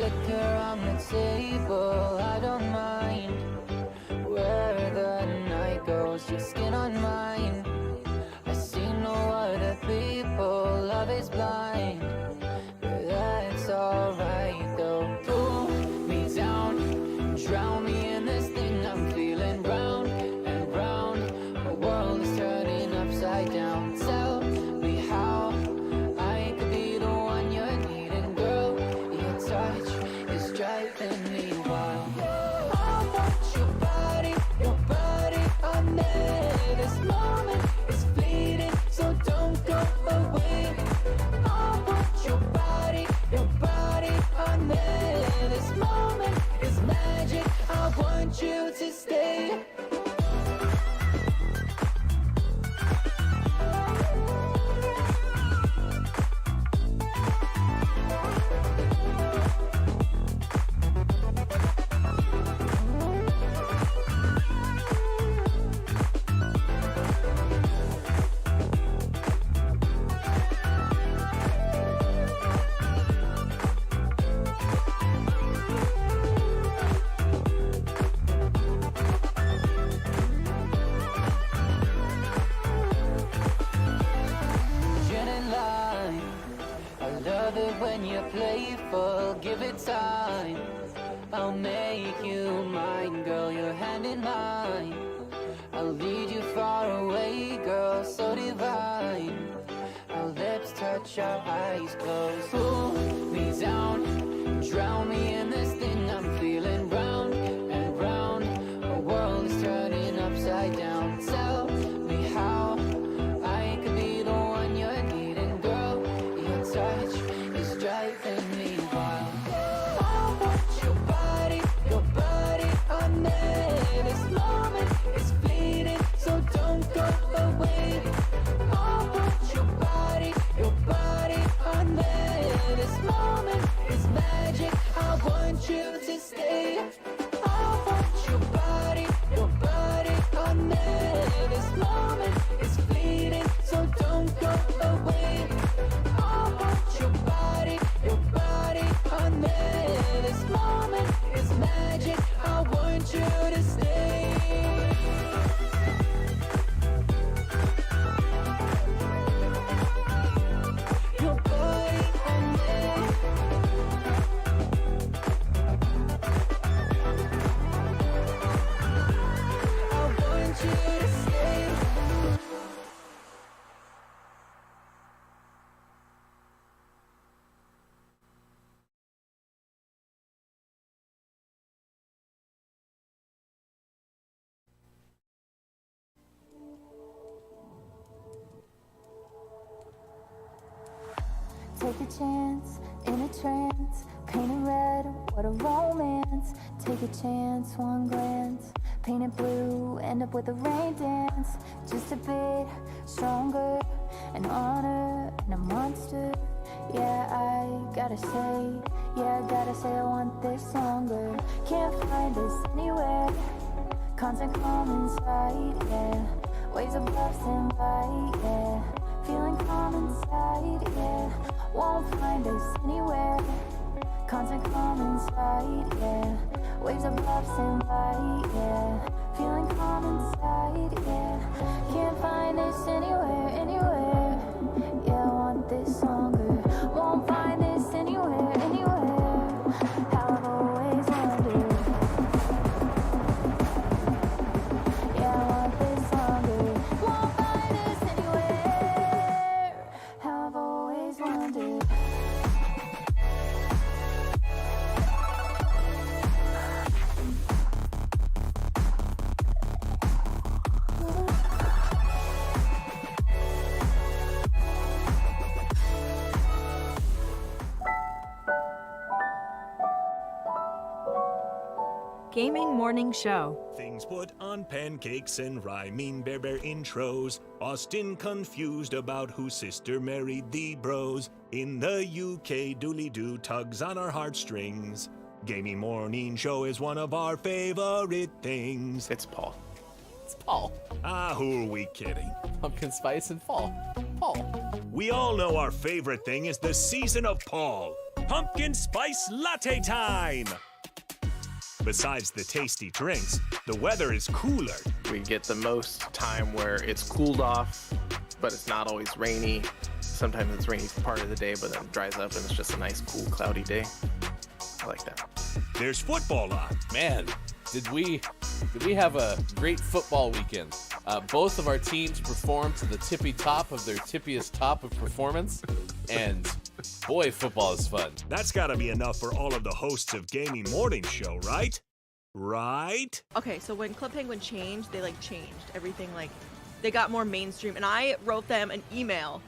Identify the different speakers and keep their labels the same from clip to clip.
Speaker 1: liquor on the table, I don't mind. Where the night goes, your skin on mine. I see no other people, love is blind. But that's alright though. Pull me down, drown me in this thing I'm feeling. Round and round, the world is turning upside down. Tell me how I could be the one you're needing, girl. Your touch is driving me wild. I want your body on there. This moment is fleeting, so don't go away. I want your body on there. This moment is magic, I want you to stay. When you're playful, give it time. I'll make you mine, girl, your hand in mine. I'll lead you far away, girl, so divine. Our lips touch, our eyes close. Pull me down, drown me in this thing I'm feeling. Round and round, the world is turning upside down. Tell me how I could be the one you're needing, girl. Your touch is driving me wild. I want your body on there. This moment is fleeting, so don't go away. I want your body on there. This moment is magic, I want you to stay. I want your body on there. This moment is fleeting, so don't go away. I want your body on there. This moment is magic, I want you to stay. Your body on there. I want you to stay.
Speaker 2: Take a chance, in a trance, paint it red, what a romance. Take a chance, one glance, paint it blue, end up with a rain dance. Just a bit stronger, an honor and a monster. Yeah, I gotta say I want this longer. Can't find this anywhere, constant calm inside, yeah. Waves above stand by, yeah. Feeling calm inside, yeah. Won't find us anywhere, constant calm inside, yeah. Waves above stand by, yeah. Feeling calm inside, yeah. Can't find us anywhere, yeah. I want this longer. Won't find this anywhere, how I've always wondered. Yeah, I want this longer. Won't find us anywhere, how I've always wondered.
Speaker 3: Gaming Morning Show.
Speaker 4: Things put on pancakes and rhyming bear intros. Austin confused about whose sister married the bros. In the UK, dooley-doo tugs on our heartstrings. Gaming Morning Show is one of our favorite things.
Speaker 5: It's Paul. It's Paul.
Speaker 4: Ah, who are we kidding?
Speaker 5: Pumpkin spice and fall. Paul.
Speaker 4: We all know our favorite thing is the season of Paul. pumpkin spice latte time! Besides the tasty drinks, the weather is cooler.
Speaker 6: We get the most time where it's cooled off, but it's not always rainy. Sometimes it's rainy for part of the day, but then it dries up and it's just a nice, cool, cloudy day. I like that.
Speaker 4: There's football on.
Speaker 5: Man, did we have a great football weekend. Both of our teams performed to the tippy top of their tippiest top of performance, and boy, football is fun.
Speaker 4: That's gotta be enough for all of the hosts of Gaming Morning Show, right? Right?
Speaker 7: Okay, so when Club Penguin changed, they changed everything. They got more mainstream, and I wrote them an email.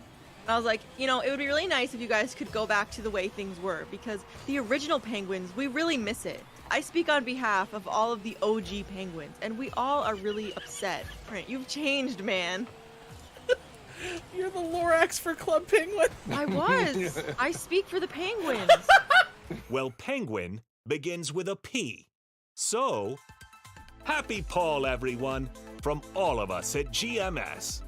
Speaker 7: And I was like, it would be really nice if you guys could go back to the way things were, because the original Penguins, we really miss it. I speak on behalf of all of the OG Penguins, and we all are really upset. Brent, you've changed, man.
Speaker 5: You're the Lorax for Club Penguin.
Speaker 7: I was. I speak for the Penguins.
Speaker 4: Well, penguin begins with a P. So, happy Paul, everyone, from all of us at GMS.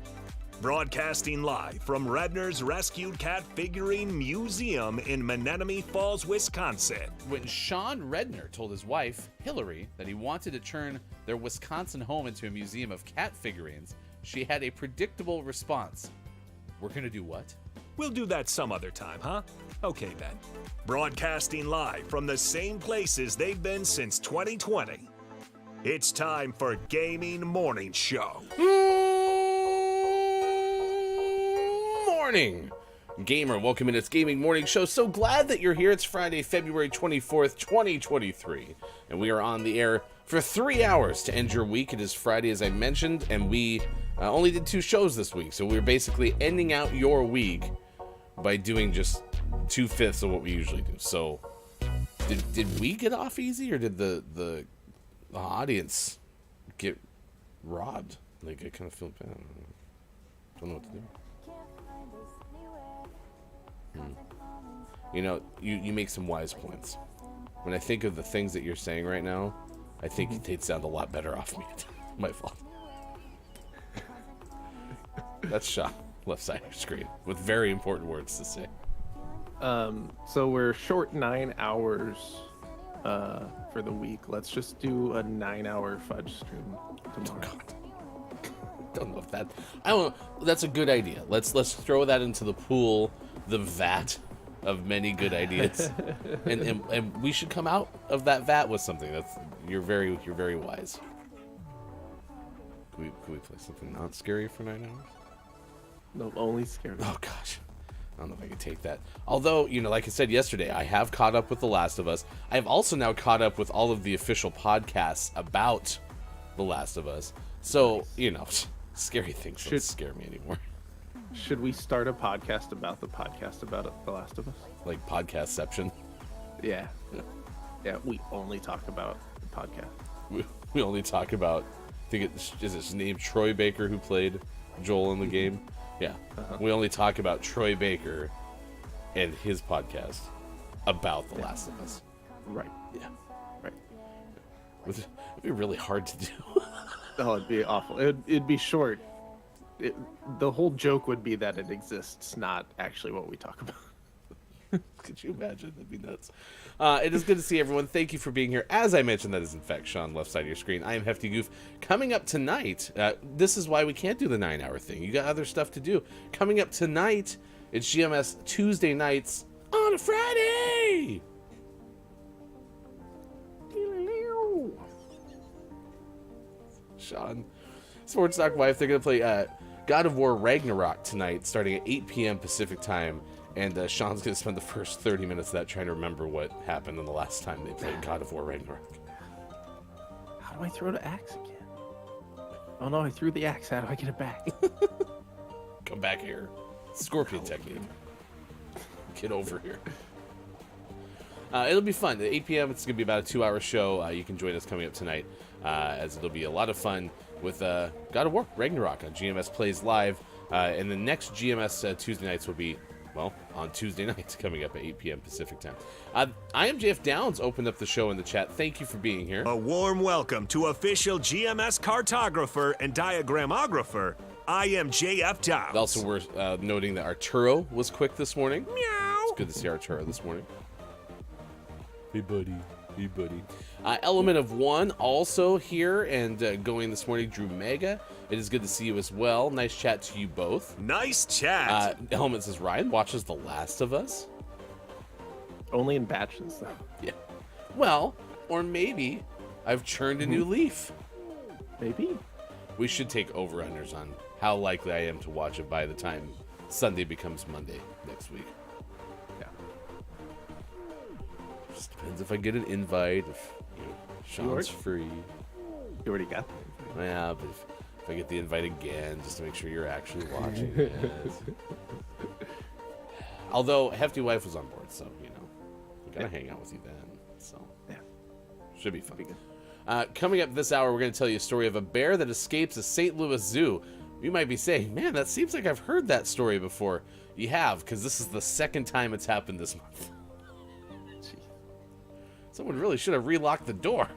Speaker 4: Broadcasting live from Redner's Rescued Cat Figurine Museum in Menominee Falls, Wisconsin.
Speaker 5: When Sean Redner told his wife, Hillary, that he wanted to turn their Wisconsin home into a museum of cat figurines, she had a predictable response. We're gonna do what?
Speaker 4: We'll do that some other time, huh? Okay, then. Broadcasting live from the same places they've been since 2020. It's time for Gaming Morning Show.
Speaker 5: Morning, gamer. Welcome in. It's Gaming Morning Show. So glad that you're here. It's Friday, February 24th, 2023, and we are on the air for 3 hours to end your week. It is Friday, as I mentioned, and we only did 2 shows this week, so we're basically ending out your week by doing just 2/5 of what we usually do. So, did we get off easy, or did the audience get robbed? I kind of feel bad. I don't know what to do. You make some wise points. When I think of the things that you're saying right now, I think they'd sound a lot better off mute. My fault. That's Sean, left side of your screen, with very important words to say.
Speaker 6: So we're short 9 hours for the week. Let's just do a 9-hour fudge stream tomorrow.
Speaker 5: Don't know if that. I don't know. That's a good idea. Let's throw that into the pool, the vat of many good ideas, and we should come out of that vat with something. You're very wise. Can we play something not scary for 9 hours?
Speaker 6: No, only scary.
Speaker 5: Oh gosh, I don't know if I can take that. Although, like I said yesterday, I have caught up with The Last of Us. I have also now caught up with all of the official podcasts about The Last of Us. So, scary things don't scare me anymore.
Speaker 6: Should we start a podcast about the podcast about The Last of Us?
Speaker 5: Like Podcastception?
Speaker 6: Yeah. Yeah, we only talk about the podcast.
Speaker 5: We only talk about, I think is his name Troy Baker, who played Joel in the game? Yeah. We only talk about Troy Baker and his podcast about The Last of Us.
Speaker 6: Right.
Speaker 5: Yeah.
Speaker 6: Right.
Speaker 5: It'd be really hard to do.
Speaker 6: Oh, it'd be awful. It'd be short. The whole joke would be that it exists, not actually what we talk about.
Speaker 5: Could you imagine? That'd be nuts. It is good to see everyone. Thank you for being here. As I mentioned, that is in fact Sean, left side of your screen. I am Hefty Goof. Coming up tonight, this is why we can't do the 9-hour thing. You got other stuff to do. Coming up tonight, it's GMS Tuesday nights on a Friday. Sean, Sports Talk Wife, they're going to play God of War Ragnarok tonight, starting at 8 p.m. Pacific time. And Sean's going to spend the first 30 minutes of that trying to remember what happened in the last time they played God of War Ragnarok.
Speaker 6: How do I throw the axe again? Oh no, I threw the axe. How do I get it back?
Speaker 5: Come back here. Scorpion technique. Get over here. It'll be fun. At 8 p.m., it's going to be about a 2-hour show. You can join us coming up tonight, as it'll be a lot of fun with God of War Ragnarok on GMS Plays Live. And the next GMS Tuesday nights will be, well, on Tuesday nights, coming up at 8 p.m. Pacific time. I am JF Downs, opened up the show in the chat. Thank you for being here.
Speaker 4: A warm welcome to official GMS cartographer and diagramographer. I am JF Downs.
Speaker 5: Also, we're noting that Arturo was quick this morning.
Speaker 4: Meow.
Speaker 5: It's good to see Arturo this morning. Hey, buddy. Hey, buddy. Element of One also here and going this morning. Drew Mega. It is good to see you as well. Nice chat to you both.
Speaker 4: Nice chat.
Speaker 5: Element says Ryan watches The Last of Us.
Speaker 6: Only in batches, though.
Speaker 5: Yeah. Well, or maybe I've churned a new leaf.
Speaker 6: Maybe.
Speaker 5: We should take over-unders on how likely I am to watch it by the time Sunday becomes Monday next week.
Speaker 6: Yeah.
Speaker 5: Just depends if I get an invite, if Sean's free.
Speaker 6: You already got that.
Speaker 5: Yeah, but if I get the invite again, just to make sure you're actually watching it. Although Hefty Wife was on board, so, we gotta hang out with you then. So,
Speaker 6: yeah.
Speaker 5: Should be fun. Coming up this hour, we're going to tell you a story of a bear that escapes a St. Louis zoo. You might be saying, man, that seems like I've heard that story before. You have, because this is the second time it's happened this month. Someone really should have relocked the door.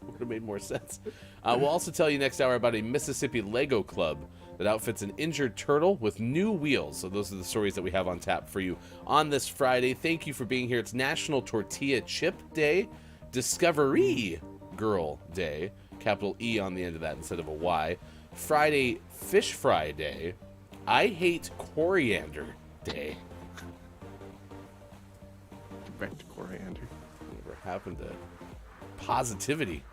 Speaker 5: Would have made more sense. We'll also tell you next hour about a Mississippi Lego club that outfits an injured turtle with new wheels. So those are the stories that we have on tap for you on this Friday. Thank you for being here. It's National Tortilla Chip Day, DiscoverE Girl Day, capital E on the end of that instead of a Y, Friday Fish Fry Day, I Hate Coriander Day.
Speaker 6: Back to Coriander.
Speaker 5: Whatever happened to positivity?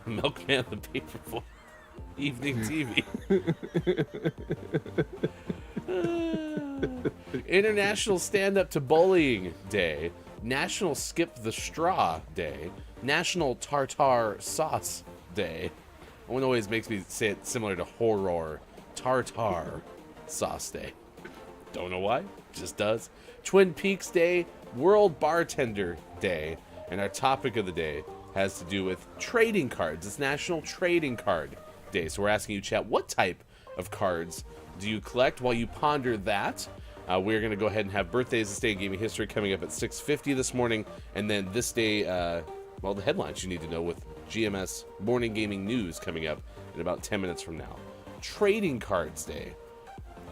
Speaker 5: Milkman the Paperboy. Evening TV. International Stand Up to Bullying Day. National Skip the Straw Day. National Tartar Sauce Day. One always makes me say it similar to horror. Tartar Sauce Day. Don't know why. Just does. Twin Peaks Day. World Bartender Day. And our topic of the day has to do with trading cards. It's National Trading Card Day. So we're asking you, chat, what type of cards do you collect? While you ponder that, we're going to go ahead and have Birthdays This Day in Gaming History coming up at 6:50 this morning. And then this day, the headlines you need to know with GMS Morning Gaming News coming up in about 10 minutes from now. Trading Cards Day.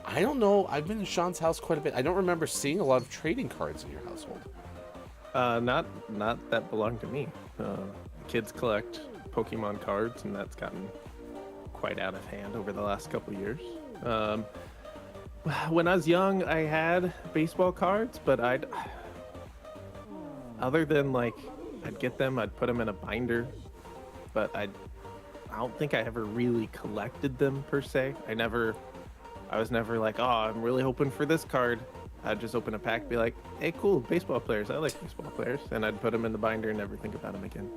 Speaker 5: I don't know. I've been in Sean's house quite a bit. I don't remember seeing a lot of trading cards in your household.
Speaker 6: Not that belong to me. Kids collect Pokemon cards, and that's gotten quite out of hand over the last couple of years. When I was young, I had baseball cards, but other than I'd get them, I'd put them in a binder, but I don't think I ever really collected them per se. I was never like, oh, I'm really hoping for this card. I'd just open a pack and be like, hey, cool, baseball players. I like baseball players. And I'd put them in the binder and never think about them again.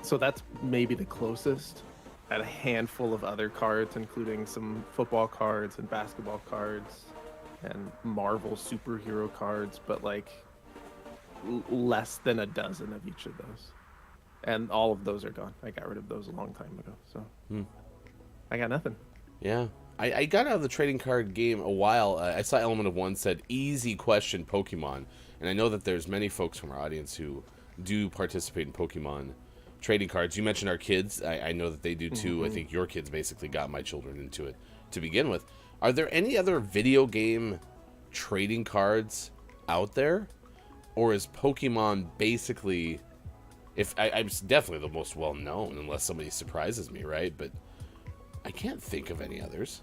Speaker 6: So that's maybe the closest. I had a handful of other cards, including some football cards and basketball cards and Marvel superhero cards, but less than a dozen of each of those. And all of those are gone. I got rid of those a long time ago. So I got nothing.
Speaker 5: Yeah. I got out of the trading card game a while. I saw Element of One said, easy question, Pokemon. And I know that there's many folks from our audience who do participate in Pokemon trading cards. You mentioned our kids. I know that they do too. I think your kids basically got my children into it to begin with. Are there any other video game trading cards out there? Or is Pokemon basically... I'm definitely the most well-known, unless somebody surprises me, right? But I can't think of any others.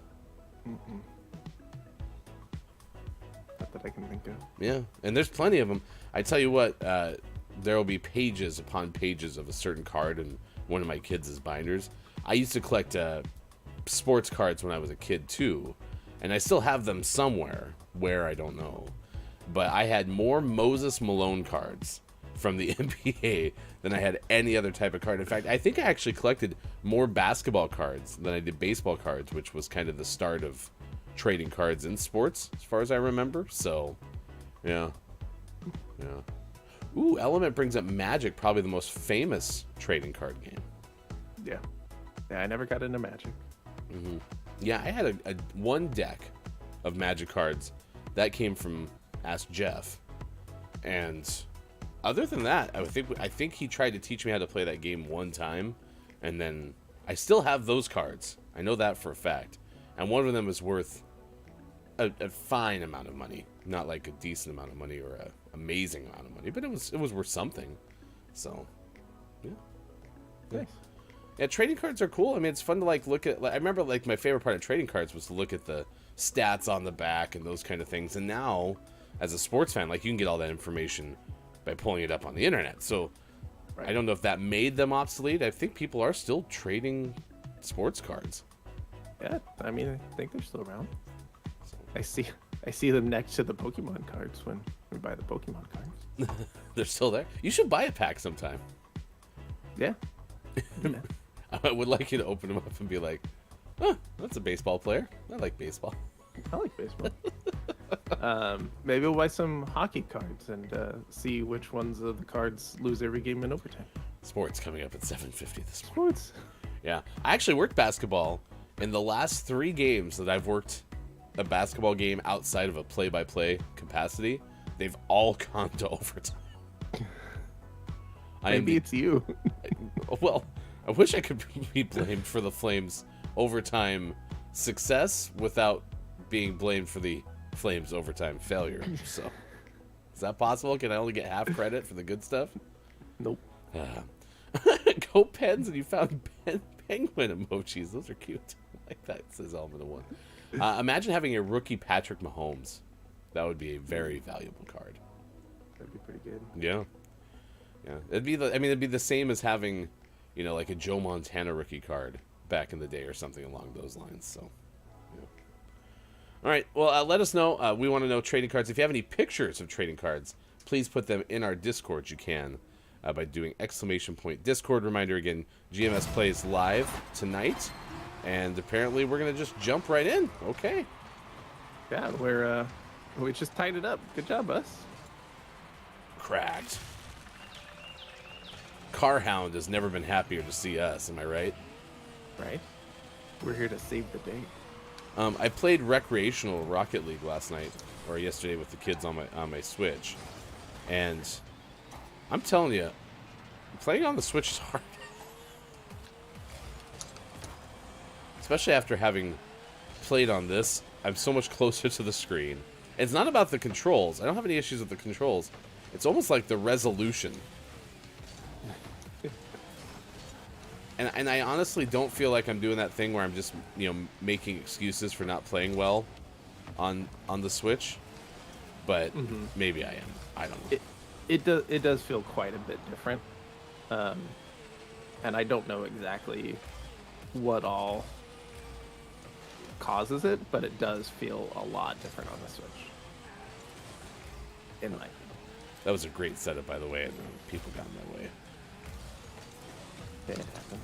Speaker 6: Not that I can think of.
Speaker 5: Yeah, and there's plenty of them. I tell you what, there will be pages upon pages of a certain card in one of my kids' binders. I used to collect sports cards when I was a kid too, and I still have them somewhere. Where, I don't know. But I had more Moses Malone cards from the NBA than I had any other type of card. In fact, I think I actually collected more basketball cards than I did baseball cards, which was kind of the start of trading cards in sports, as far as I remember. So, yeah. Ooh, Element brings up Magic, probably the most famous trading card game.
Speaker 6: Yeah, I never got into Magic.
Speaker 5: Yeah, I had a one deck of Magic cards that came from Ask Jeff, and other than that, I think he tried to teach me how to play that game one time, and then I still have those cards. I know that for a fact, and one of them is worth a fine amount of money, not like a decent amount of money or a amazing amount of money, but it was worth something. So, yeah.
Speaker 6: Nice.
Speaker 5: Yeah, trading cards are cool. I mean, it's fun to like look at. Like, I remember like my favorite part of trading cards was to look at the stats on the back and those kind of things. And now, as a sports fan, like you can get all that information by pulling it up on the internet. So, right. I don't know if that made them obsolete. I think people are still trading sports cards.
Speaker 6: Yeah, I mean, I think they're still around. I see them next to the Pokemon cards when we buy the Pokemon cards.
Speaker 5: They're still there. You should buy a pack sometime.
Speaker 6: Yeah.
Speaker 5: I would like you to open them up and be like, "Huh, that's a baseball player. I like baseball."
Speaker 6: I like baseball. Maybe we'll buy some hockey cards and see which ones of the cards lose every game in overtime.
Speaker 5: Sports coming up at 7:50 this morning.
Speaker 6: Sports.
Speaker 5: Yeah, I actually worked basketball. In the last 3 games that I've worked a basketball game outside of a play-by-play capacity, they've all gone to overtime.
Speaker 6: Maybe it's you.
Speaker 5: Well, I wish I could be blamed for the Flames' overtime success without being blamed for the Flames' overtime failure. So, is that possible? Can I only get half credit for the good stuff?
Speaker 6: Nope.
Speaker 5: Go Pens, and you found penguin emojis. Those are cute. I like that. It says Element of One. Imagine having a rookie Patrick Mahomes. That would be a very valuable card.
Speaker 6: That'd be pretty good.
Speaker 5: Yeah. Yeah. It'd be the same as having, like a Joe Montana rookie card back in the day or something along those lines. So, yeah. All right. Well, let us know. We want to know trading cards. If you have any pictures of trading cards, please put them in our Discord. You can by doing !Discord. Reminder again, GMS plays live tonight. And apparently we're going to just jump right in. Okay.
Speaker 6: Yeah, we just tied it up. Good job, us.
Speaker 5: Cracked. Carhound has never been happier to see us, am I right?
Speaker 6: Right. We're here to save the day.
Speaker 5: I played recreational Rocket League last night, or yesterday with the kids on my Switch. And I'm telling you, playing on the Switch is hard. Especially after having played on this, I'm so much closer to the screen. It's not about the controls. I don't have any issues with the controls. It's almost like the resolution. And I honestly don't feel like I'm doing that thing where I'm just, making excuses for not playing well on the Switch. But maybe I am. I don't know.
Speaker 6: It does feel quite a bit different. And I don't know exactly what all causes it, but it does feel a lot different on the Switch. In my opinion.
Speaker 5: That was a great setup, by the way, and people got in my way.
Speaker 6: It happens.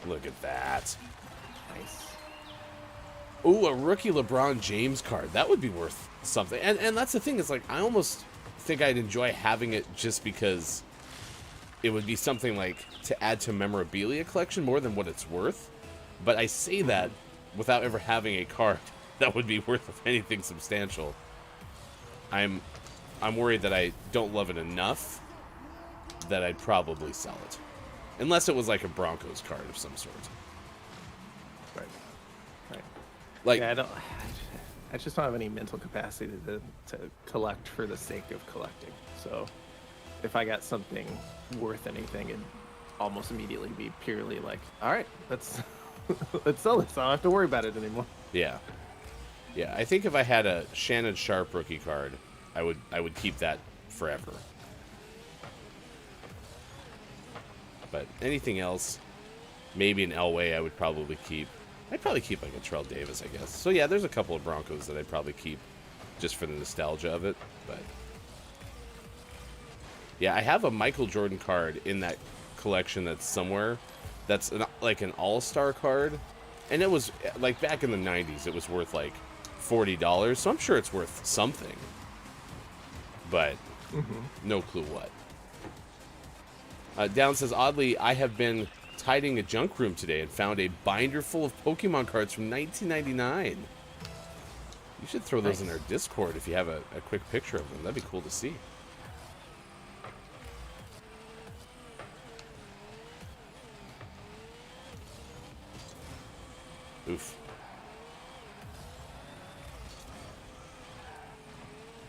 Speaker 5: Look at that.
Speaker 6: Nice.
Speaker 5: Ooh, a rookie LeBron James card. That would be worth something. And that's the thing, is like I almost think I'd enjoy having it just because it would be something like to add to memorabilia collection more than what it's worth. But I say that without ever having a card that would be worth anything substantial. I'm worried that I don't love it enough that I'd probably sell it. Unless it was like a Broncos card of some sort.
Speaker 6: Right.
Speaker 5: Like,
Speaker 6: yeah, I just don't have any mental capacity to collect for the sake of collecting. So if I got something worth anything, it'd almost immediately be purely like, all right, let's sell this. I don't have to worry about it anymore.
Speaker 5: Yeah. Yeah, I think if I had a Shannon Sharp rookie card, I would keep that forever. But anything else, maybe an Elway I would probably keep. I'd probably keep like a Terrell Davis, I guess. So yeah, there's a couple of Broncos that I'd probably keep just for the nostalgia of it. But yeah, I have a Michael Jordan card in that collection that's somewhere. That's like an all-star card. And it was, like, back in the 90s, it was worth, like, $40. So I'm sure it's worth something. But no clue what. Down says, oddly, I have been tidying a junk room today and found a binder full of Pokemon cards from 1999. You should throw those in our Discord if you have a quick picture of them. That'd be cool to see. Oof.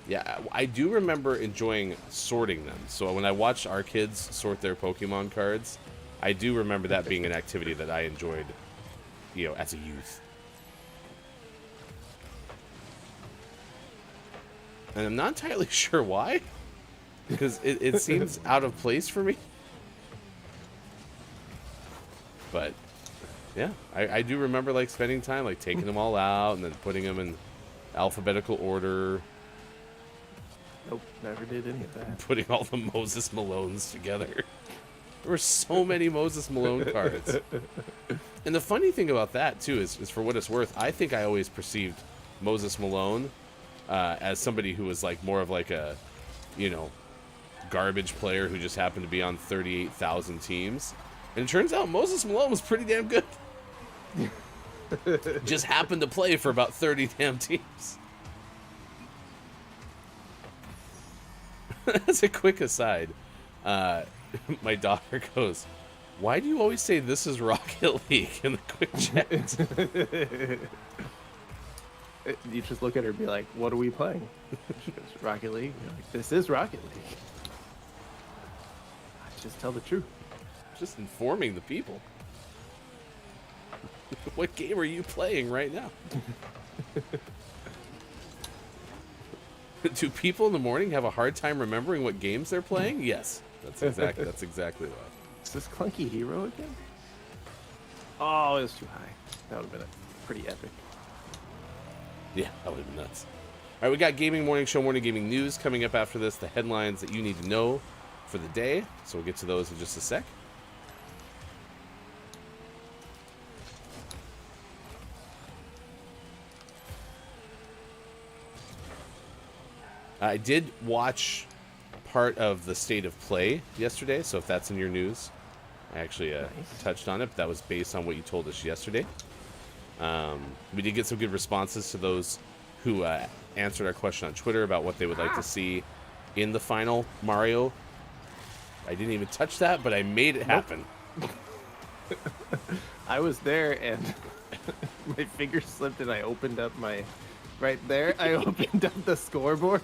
Speaker 5: Yeah, I do remember enjoying sorting them. So when I watched our kids sort their Pokemon cards, I do remember that being an activity that I enjoyed, you know, as a youth. And I'm not entirely sure why, because it seems out of place for me. But yeah, I do remember like spending time like taking them all out and then putting them in alphabetical order.
Speaker 6: Nope, never did any of that.
Speaker 5: Putting all the Moses Malones together. There were so many Moses Malone cards. And the funny thing about that, too, is for what it's worth, I think I always perceived Moses Malone as somebody who was like more of like a, you know, garbage player who just happened to be on 38,000 teams. And it turns out Moses Malone was pretty damn good. Just happened to play for about 30 damn teams. As a quick aside, my daughter goes, "Why do you always say this is Rocket League in the quick chat?"
Speaker 6: You just look at her and be like, "What are we playing?" She goes, "Rocket League." You're like, "This is Rocket League." I just tell the truth.
Speaker 5: Just informing the people. What game are you playing right now? Do people in the morning have a hard time remembering what games they're playing? Yes, that's exactly why.
Speaker 6: Is this Clunky Hero again? Oh, it was too high. That would have been pretty epic.
Speaker 5: Yeah, that would have been nuts. All right, we got Gaming Morning Show, Morning Gaming News coming up after this. The headlines that you need to know for the day. So we'll get to those in just a sec. I did watch part of the State of Play yesterday, so if that's in your news, I actually
Speaker 6: Nice.
Speaker 5: touched on it, but that was based on what you told us yesterday. We did get some good responses to those who answered our question on Twitter about what they would like to see in the final Mario. I didn't even touch that, but I made it happen.
Speaker 6: I was there and my finger slipped and I opened up my... Right there, I opened up the scoreboard.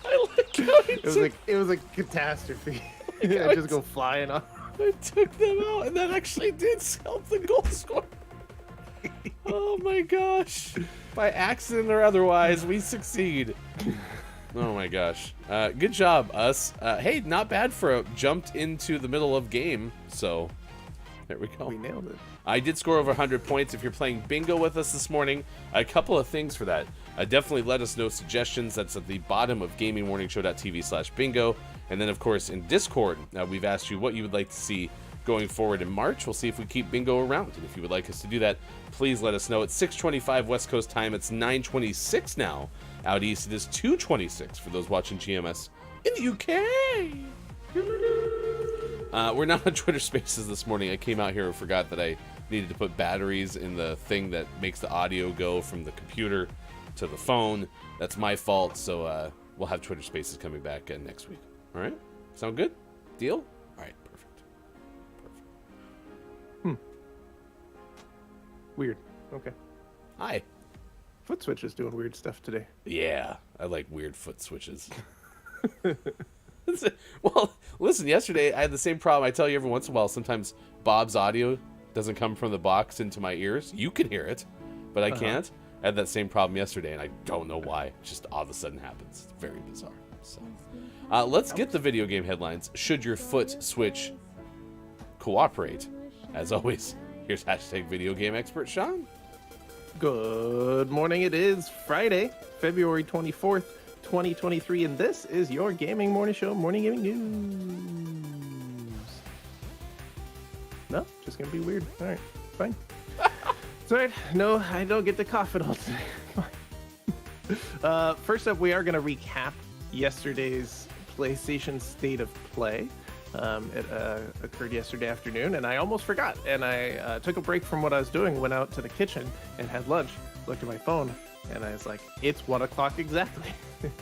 Speaker 5: I like how
Speaker 6: It was a catastrophe. I just go flying off.
Speaker 5: I took them out, and that actually did help the goal score. Oh my gosh. By accident or otherwise, we succeed. Oh my gosh. Good job, us. Hey, not bad for a jumped into the middle of game, so there we go.
Speaker 6: We nailed it.
Speaker 5: I did score over 100 points. If you're playing bingo with us this morning, a couple of things for that. Definitely let us know suggestions. That's at the bottom of gamingmorningshow.tv/bingo. And then, of course, in Discord, we've asked you what you would like to see going forward in March. We'll see if we keep bingo around. And if you would like us to do that, please let us know. It's 6:25 West Coast time. It's 9:26 now. Out east, it is 2:26 for those watching GMS in the UK. We're not on Twitter Spaces this morning. I came out here and forgot that I needed to put batteries in the thing that makes the audio go from the computer to the phone. That's my fault, so we'll have Twitter Spaces coming back next week. All right? Sound good? Deal? All right, perfect.
Speaker 6: Weird. Okay.
Speaker 5: Hi.
Speaker 6: Foot Switch is doing weird stuff today.
Speaker 5: Yeah, I like weird foot switches. Well, listen, yesterday I had the same problem. I tell you every once in a while, sometimes Bob's audio doesn't come from the box into my ears. You can hear it, but I can't. I had that same problem yesterday, and I don't know why. It just all of a sudden happens. It's very bizarre. So, let's get the video game headlines. Should your foot switch cooperate? As always, here's hashtag video game expert Sean.
Speaker 6: Good morning. It is Friday, February 24th, 2023, and this is your Gaming Morning Show, Morning Gaming News. No, just gonna be weird. All right, fine. It's all right. No, I don't get to cough at all today. First up, we are gonna recap yesterday's PlayStation State of Play. It occurred yesterday afternoon, and I almost forgot. And I took a break from what I was doing, went out to the kitchen and had lunch, looked at my phone, and I was like, it's 1 o'clock exactly.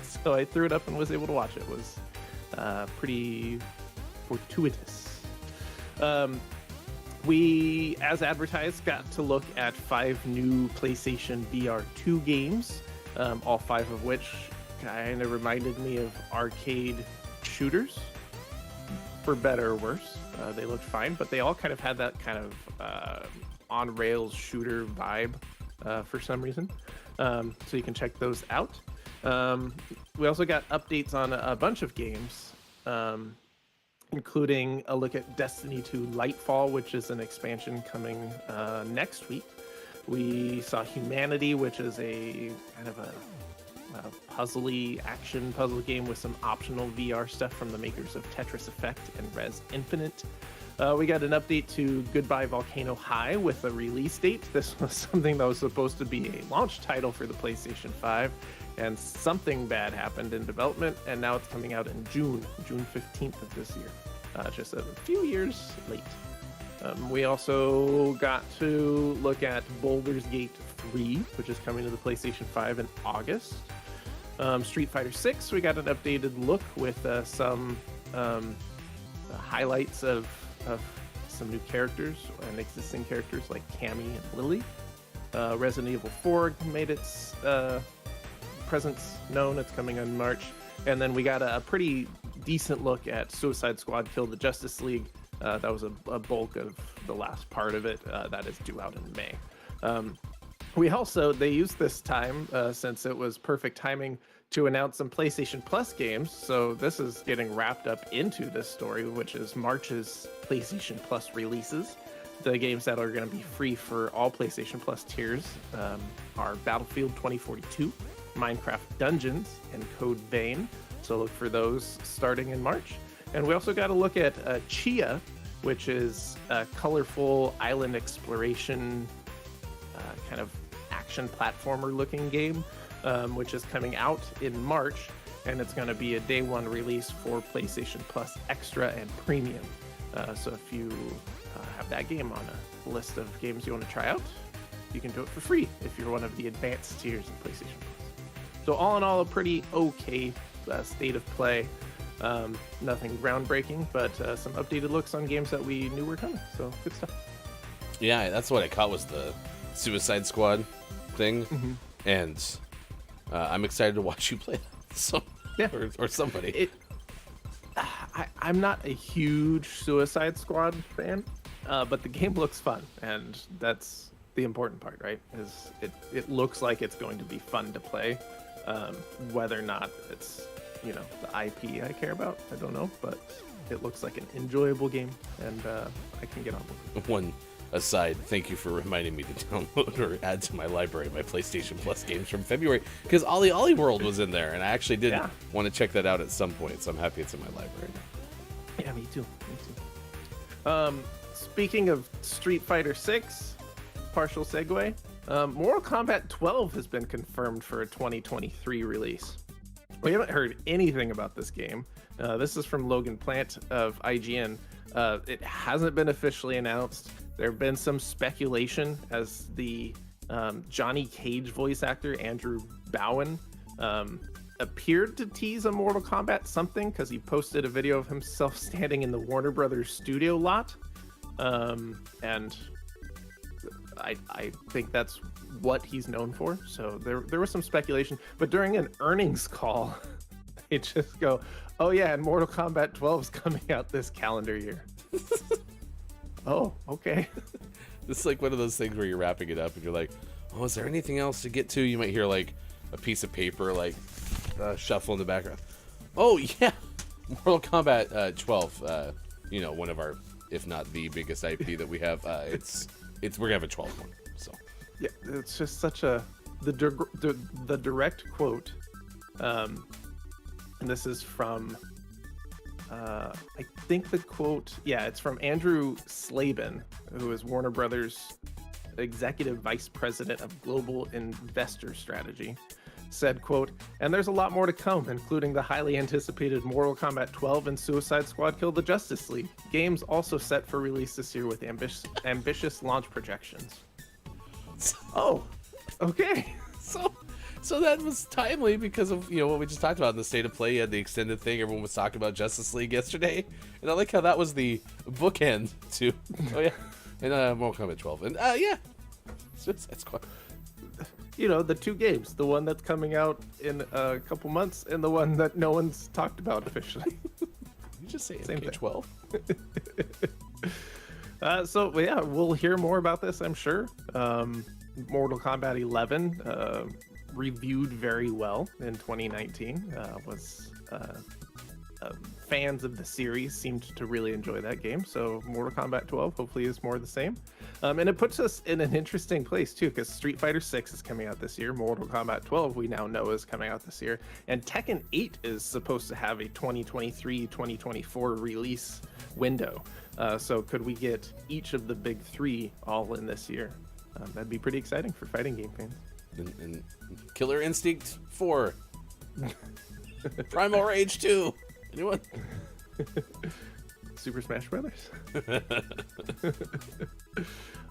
Speaker 6: So I threw it up and was able to watch it. It was pretty fortuitous. We, as advertised, got to look at 5 new PlayStation VR 2 games, all 5 of which kind of reminded me of arcade shooters, for better or worse. They looked fine, but they all kind of had that kind of on-rails shooter vibe for some reason. So you can check those out. We also got updates on a bunch of games, including a look at Destiny 2 Lightfall, which is an expansion coming next week. We saw Humanity, which is a kind of a puzzly action puzzle game with some optional VR stuff from the makers of Tetris Effect and Res Infinite. We got an update to Goodbye Volcano High with a release date. This was something that was supposed to be a launch title for the PlayStation 5, and something bad happened in development, and now it's coming out in June 15th of this year. Just a few years late. We also got to look at Baldur's Gate 3, which is coming to the PlayStation 5 in August. Street Fighter 6, we got an updated look with some highlights of some new characters and existing characters like Cammy and Lily. Resident Evil 4 made its presence known. It's coming in March. And then we got a pretty decent look at Suicide Squad Kill the Justice League. That was a bulk of the last part of it. That is due out in May. They used this time, since it was perfect timing, to announce some PlayStation Plus games. So this is getting wrapped up into this story, which is March's PlayStation Plus releases. The games that are going to be free for all PlayStation Plus tiers are Battlefield 2042, Minecraft Dungeons, and Code Vein. So look for those starting in March. And we also got to look at Chia, which is a colorful island exploration kind of action platformer looking game, which is coming out in March, and it's going to be a day one release for PlayStation Plus Extra and Premium. So if you have that game on a list of games you want to try out, you can do it for free if you're one of the advanced tiers of PlayStation Plus. So all in all, a pretty okay state of play. Nothing groundbreaking, but some updated looks on games that we knew were coming. So good stuff.
Speaker 5: Yeah, that's what I caught was the Suicide Squad thing, and I'm excited to watch you play that. So,
Speaker 6: yeah,
Speaker 5: or somebody.
Speaker 6: I'm not a huge Suicide Squad fan, but the game looks fun, and that's the important part, right? Is it looks like it's going to be fun to play, whether or not it's the IP I care about, I don't know, but it looks like an enjoyable game, and I can get on with it.
Speaker 5: One aside, thank you for reminding me to download or add to my library my PlayStation Plus games from February, because Ollie Ollie World was in there, and I actually did want to check that out at some point, so I'm happy it's in my library.
Speaker 6: Yeah, me too. Speaking of Street Fighter 6, partial segue, Mortal Kombat 12 has been confirmed for a 2023 release. We haven't heard anything about this game. This is from Logan Plant of IGN. It hasn't been officially announced. There have been some speculation as the Johnny Cage voice actor, Andrew Bowen, appeared to tease a Mortal Kombat something because he posted a video of himself standing in the Warner Brothers studio lot. And I think that's what he's known for. So there was some speculation, but during an earnings call, they just go, "Oh yeah, and Mortal Kombat 12 is coming out this calendar year." Oh, okay.
Speaker 5: This is like one of those things where you're wrapping it up and you're like, "Oh, is there anything else to get to?" You might hear like a piece of paper like shuffle in the background. Oh yeah, Mortal Kombat 12. One of our, if not the biggest IP that we have. We're gonna have a 12th one. So
Speaker 6: yeah, it's just such the direct quote, and this is from I think the quote, it's from Andrew Slavin, who is Warner Brothers Executive Vice President of Global Investor Strategy, said, quote, "And there's a lot more to come, including the highly anticipated Mortal Kombat 12 and Suicide Squad Kill the Justice League. Games also set for release this year with ambitious launch projections." Oh, okay.
Speaker 5: So that was timely because of what we just talked about in the state of play. You had the extended thing. Everyone was talking about Justice League yesterday, and I like how that was the bookend to. Oh yeah, And Mortal Kombat 12. And yeah, it's quite...
Speaker 6: You know, the two games, the one that's coming out in a couple months and the one that no one's talked about officially.
Speaker 5: You just say
Speaker 6: Same
Speaker 5: MK12?
Speaker 6: So yeah, we'll hear more about this, I'm sure. Mortal Kombat 11 reviewed very well in 2019. Fans of the series seemed to really enjoy that game. So Mortal Kombat 12 hopefully is more of the same. And it puts us in an interesting place too, because Street Fighter 6 is coming out this year. Mortal Kombat 12 we now know is coming out this year. And Tekken 8 is supposed to have a 2023-2024 release window. So could we get each of the big three all in this year? That'd be pretty exciting for fighting game fans.
Speaker 5: And Killer Instinct 4. Primal Rage 2. Anyone?
Speaker 6: Super Smash Brothers.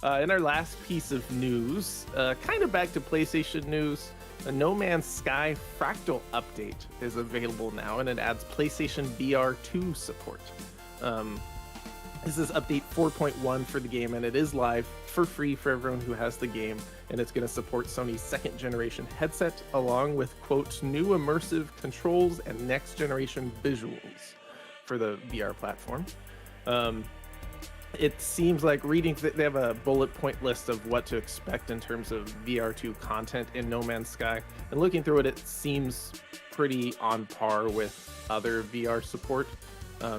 Speaker 6: In our last piece of news, kind of back to PlayStation news, a No Man's Sky Fractal update is available now, and it adds PlayStation VR 2 support. This is update 4.1 for the game, and it is live for free for everyone who has the game, and it's going to support Sony's second generation headset, along with, quote, new immersive controls and next generation visuals for the VR platform. It seems like reading, they have a bullet point list of what to expect in terms of VR2 content in No Man's Sky, and looking through it, it seems pretty on par with other VR support.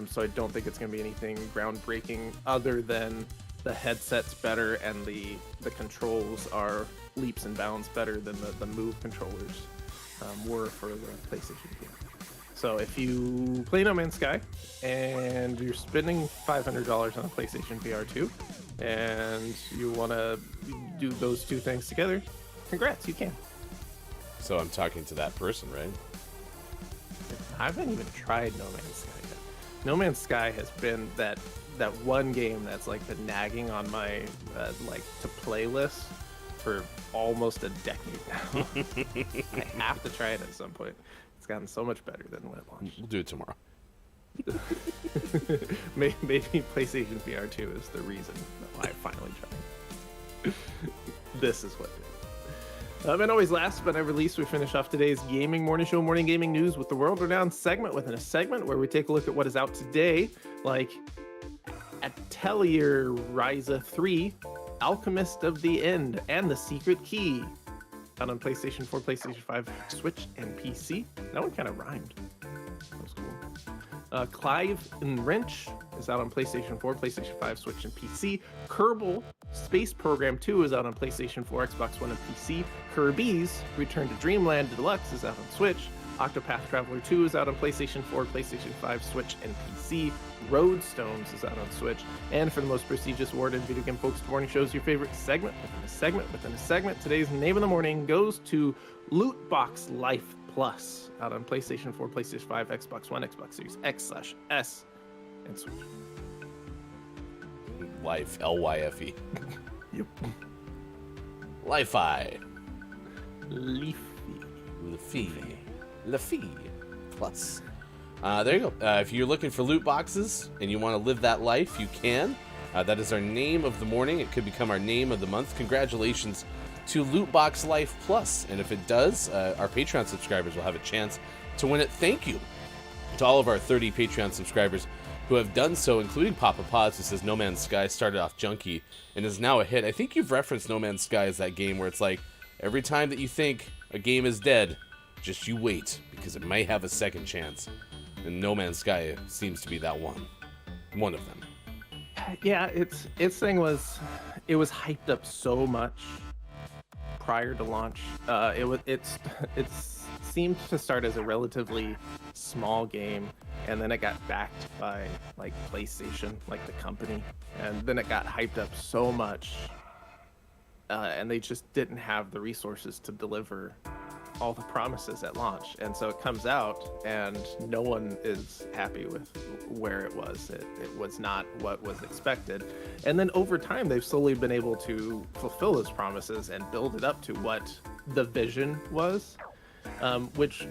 Speaker 6: So I don't think it's going to be anything groundbreaking other than the headset's better and the controls are leaps and bounds better than the Move controllers were for the PlayStation game. So if you play No Man's Sky and you're spending $500 on a PlayStation VR 2 and you want to do those two things together, congrats, you can.
Speaker 5: So I'm talking to that person, right?
Speaker 6: I haven't even tried No Man's Sky yet. No Man's Sky has been that one game that's like been nagging on my like to play list for almost a decade now. I have to try it at some point. It's gotten so much better than when it launched.
Speaker 5: We'll do it tomorrow.
Speaker 6: Maybe PlayStation VR 2 is the reason why I finally tried. This is what it is. And always last but never least, we finish off today's Gaming Morning Show Morning Gaming News with the World Renowned segment within a segment where we take a look at what is out today, like Atelier Ryza 3, Alchemist of the End, and The Secret Key. Out on PlayStation 4, PlayStation 5, Switch, and PC. That one kind of rhymed. That was cool. Clive and Wrench is out on PlayStation 4, PlayStation 5, Switch, and PC. Kerbal Space Program 2 is out on PlayStation 4, Xbox One, and PC. Kirby's Return to Dreamland Deluxe is out on Switch. Octopath Traveler 2 is out on PlayStation 4, PlayStation 5, Switch, and PC. Roadstones is out on Switch. And for the most prestigious award in video game focused morning shows, your favorite segment within a segment within a segment, today's name of the morning goes to Loot Box Life Plus, out on PlayStation 4, PlayStation 5, Xbox One, Xbox Series X/S, and Switch.
Speaker 5: Life, L-Y-F-E.
Speaker 6: Yep.
Speaker 5: Li-Fi.
Speaker 6: Leafy.
Speaker 5: Lafy Plus. There you go. If you're looking for loot boxes and you want to live that life, you can. That is our name of the morning. It could become our name of the month. Congratulations to Loot Box Life Plus. And if it does, our Patreon subscribers will have a chance to win it. Thank you to all of our 30 Patreon subscribers who have done so, including Papa Pods, who says No Man's Sky started off junky and is now a hit. I think you've referenced No Man's Sky as that game where it's like, every time that you think a game is dead, just you wait, because it might have a second chance. And No Man's Sky seems to be that one of them.
Speaker 6: Yeah, its thing was, it was hyped up so much prior to launch. It seemed to start as a relatively small game, and then it got backed by like PlayStation, like the company, and then it got hyped up so much, and they just didn't have the resources to deliver all the promises at launch. And so it comes out and no one is happy with where it was. It was not what was expected. And then over time, they've slowly been able to fulfill those promises and build it up to what the vision was, which,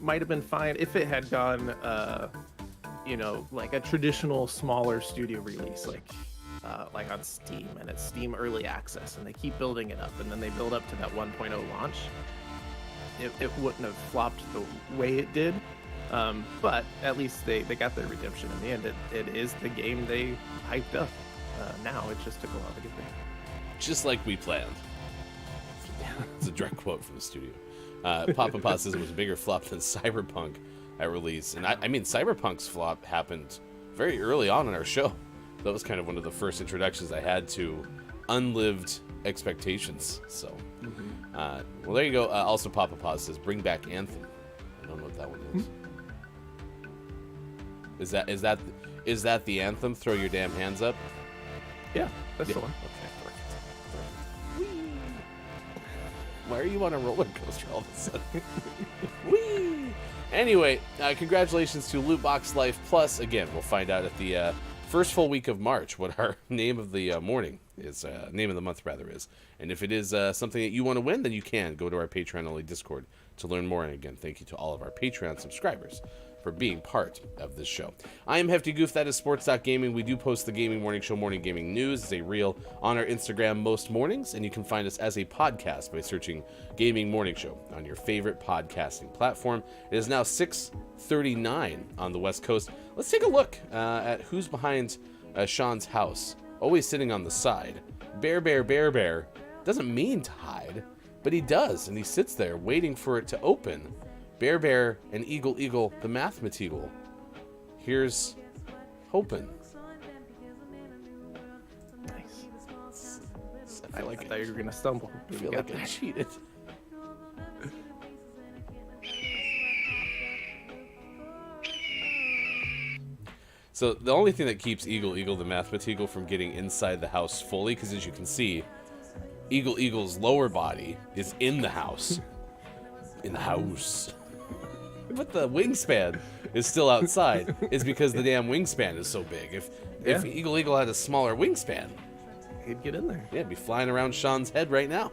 Speaker 6: might have been fine if it had gone, like a traditional smaller studio release, like like on Steam, and it's Steam Early Access, and they keep building it up, and then they build up to that 1.0 launch, it wouldn't have flopped the way it did. But at least they got their redemption in the end. It is the game they hyped up. Now it just took a while to get there.
Speaker 5: Just like we planned. It's a direct quote from the studio. Papa Paw says it was a bigger flop than Cyberpunk at release. And I mean, Cyberpunk's flop happened very early on in our show. That was kind of one of the first introductions I had to unlived expectations. So, well, there you go. Also, Papa Paw says, bring back Anthem. I don't know what that one is. Is that the Anthem? Throw your damn hands up?
Speaker 6: Yeah, that's the one.
Speaker 5: Okay, perfect. Why are you on a roller coaster all of a sudden? Whee! Anyway, congratulations to Loot Box Life Plus. Again, we'll find out at the first full week of March what our name of the morning is, name of the month rather is. And if it is something that you want to win, then you can go to our Patreon-only Discord to learn more. And again, thank you to all of our Patreon subscribers for being part of this show. I am Hefty Goof, that is Sports.Gaming. We do post the Gaming Morning Show Morning Gaming News as a reel on our Instagram most mornings, and you can find us as a podcast by searching Gaming Morning Show on your favorite podcasting platform. It is now 6:39 on the West Coast. Let's take a look at who's behind Sean's house, always sitting on the side. Bear, bear, bear, bear. Doesn't mean to hide, but he does, and he sits there waiting for it to open. Bear Bear and Eagle Eagle the Mathematical. Here's hoping.
Speaker 6: Nice.
Speaker 5: I
Speaker 6: thought you were gonna stumble.
Speaker 5: I feel like I cheated. So the only thing that keeps Eagle Eagle the Mathematical from getting inside the house fully, because as you can see, Eagle Eagle's lower body is in the house. In the house. But the wingspan is still outside, is because the damn wingspan is so big. If Eagle Eagle had a smaller wingspan,
Speaker 6: He'd get in there.
Speaker 5: yeah, it'd be flying around Sean's head right now.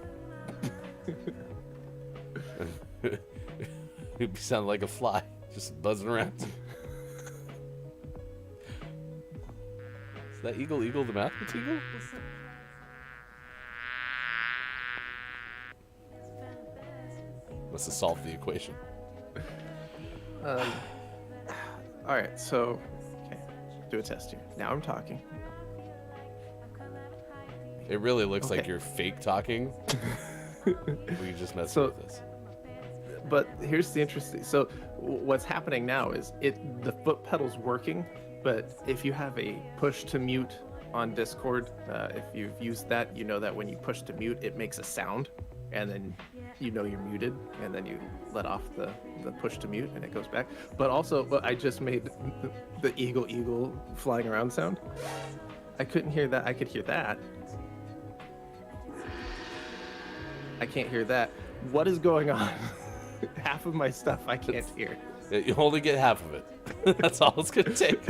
Speaker 5: He'd be sounding like a fly, just buzzing around. Is that Eagle Eagle the Mathematical? Must have solved the equation.
Speaker 6: All right, so okay, do a test here. Now I'm talking.
Speaker 5: It really looks like
Speaker 6: Okay.
Speaker 5: you're fake talking. We just messed with this.
Speaker 6: But here's the interesting. So what's happening now is the foot pedal's working, but if you have a push to mute on Discord, if you've used that, you know that when you push to mute, it makes a sound, and then you know you're muted, and then you let off the push to mute, and it goes back. But also, I just made the Eagle Eagle flying around sound. I couldn't hear that. I could hear that. I can't hear that. What is going on? Half of my stuff I can't hear.
Speaker 5: You only get half of it. That's all it's gonna take.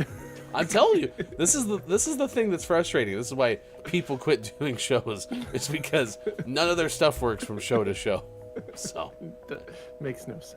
Speaker 5: I'm telling you, this is the thing that's frustrating. This is why people quit doing shows. It's because none of their stuff works from show to show. So
Speaker 6: Makes no sense.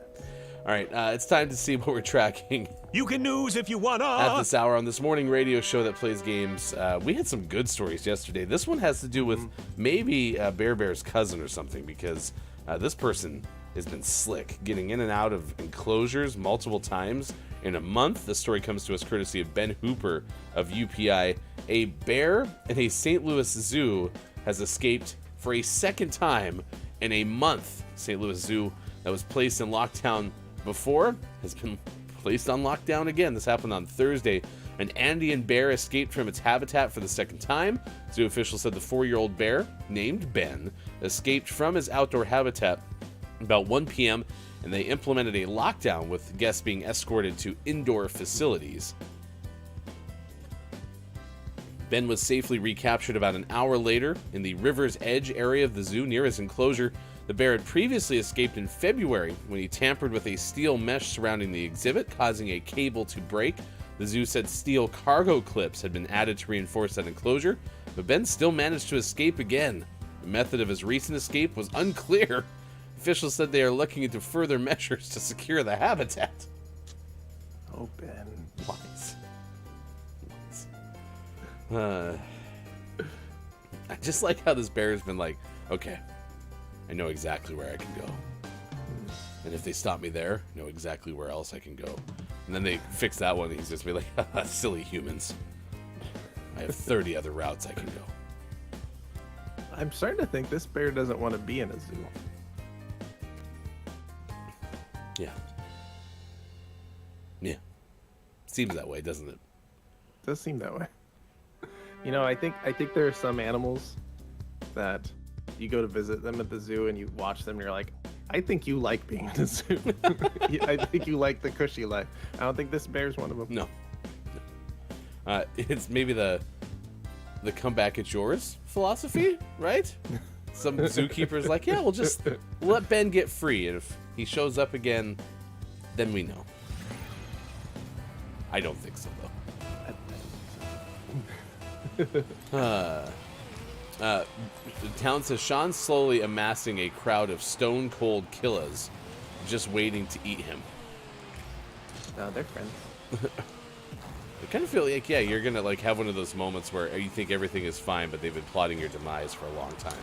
Speaker 5: all right, it's time to see what we're tracking
Speaker 4: You can news if you wanna.
Speaker 5: at this hour on this morning radio show that plays games. We had some good stories yesterday. This one has to do with maybe Bear Bear's cousin or something, because this person has been slick, getting in and out of enclosures multiple times in a month. The story comes to us courtesy of Ben Hooper of UPI. A bear in a St. Louis zoo has escaped for a second time in a month. St. Louis Zoo that was placed in lockdown before has been placed on lockdown again. This happened on Thursday. An Andean bear escaped from its habitat for the second time. Zoo officials said the 4-year-old bear, named Ben, escaped from his outdoor habitat about 1 p.m., and they implemented a lockdown with guests being escorted to indoor facilities. Ben was safely recaptured about an hour later in the River's Edge area of the zoo near his enclosure. The bear had previously escaped in February when he tampered with a steel mesh surrounding the exhibit, causing a cable to break. The zoo said steel cargo clips had been added to reinforce that enclosure, but Ben still managed to escape again. The method of his recent escape was unclear. Officials said they are looking into further measures to secure the habitat.
Speaker 6: Oh, Ben.
Speaker 5: Wise. I just like how this bear has been like, okay, I know exactly where I can go. And if they stop me there, I know exactly where else I can go. And then they fix that one, and he's just be like, silly humans. I have 30 other routes I can go.
Speaker 6: I'm starting to think this bear doesn't want to be in a zoo.
Speaker 5: Yeah. Yeah. Seems that way, doesn't it?
Speaker 6: Does seem that way. You know, I think there are some animals that you go to visit them at the zoo and you watch them and you're like, I think you like being in a zoo. I think you like the cushy life. I don't think this bear's one of them.
Speaker 5: No. It's maybe the come back it's yours philosophy, right? Some zookeeper's like, yeah, we'll just let Ben get free, and if he shows up again, then we know. I don't think so, though. The town says Sean's slowly amassing a crowd of stone-cold killers just waiting to eat him.
Speaker 6: No, they're friends.
Speaker 5: I kind of feel like, yeah, you're going to like have one of those moments where you think everything is fine, but they've been plotting your demise for a long time.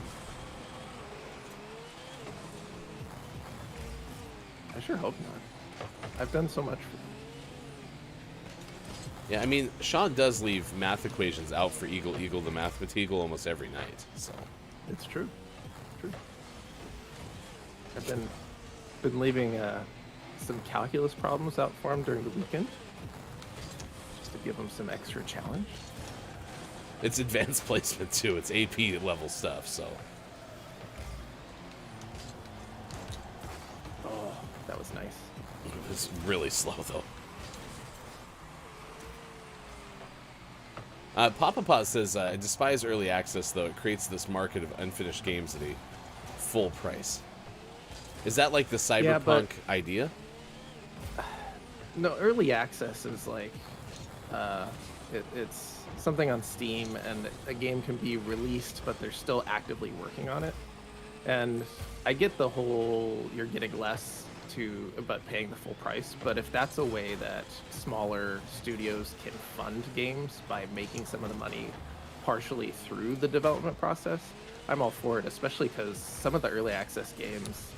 Speaker 6: I sure hope not. I've done so much for them.
Speaker 5: Yeah, I mean, Sean does leave math equations out for Eagle the Mathemateagle almost every night, so.
Speaker 6: It's true. True. I've been leaving some calculus problems out for him during the weekend, just to give him some extra challenge.
Speaker 5: It's advanced placement, too. It's AP level stuff, so.
Speaker 6: Oh, that was nice.
Speaker 5: It's really slow, though. Papa Pot says, I despise early access, though. It creates this market of unfinished games at a full price. Is that like the cyberpunk idea?
Speaker 6: No, early access is like, it's something on Steam, and a game can be released, but they're still actively working on it. And I get the whole, you're getting less but paying the full price, but if that's a way that smaller studios can fund games by making some of the money partially through the development process, I'm all for it, especially because some of the early access games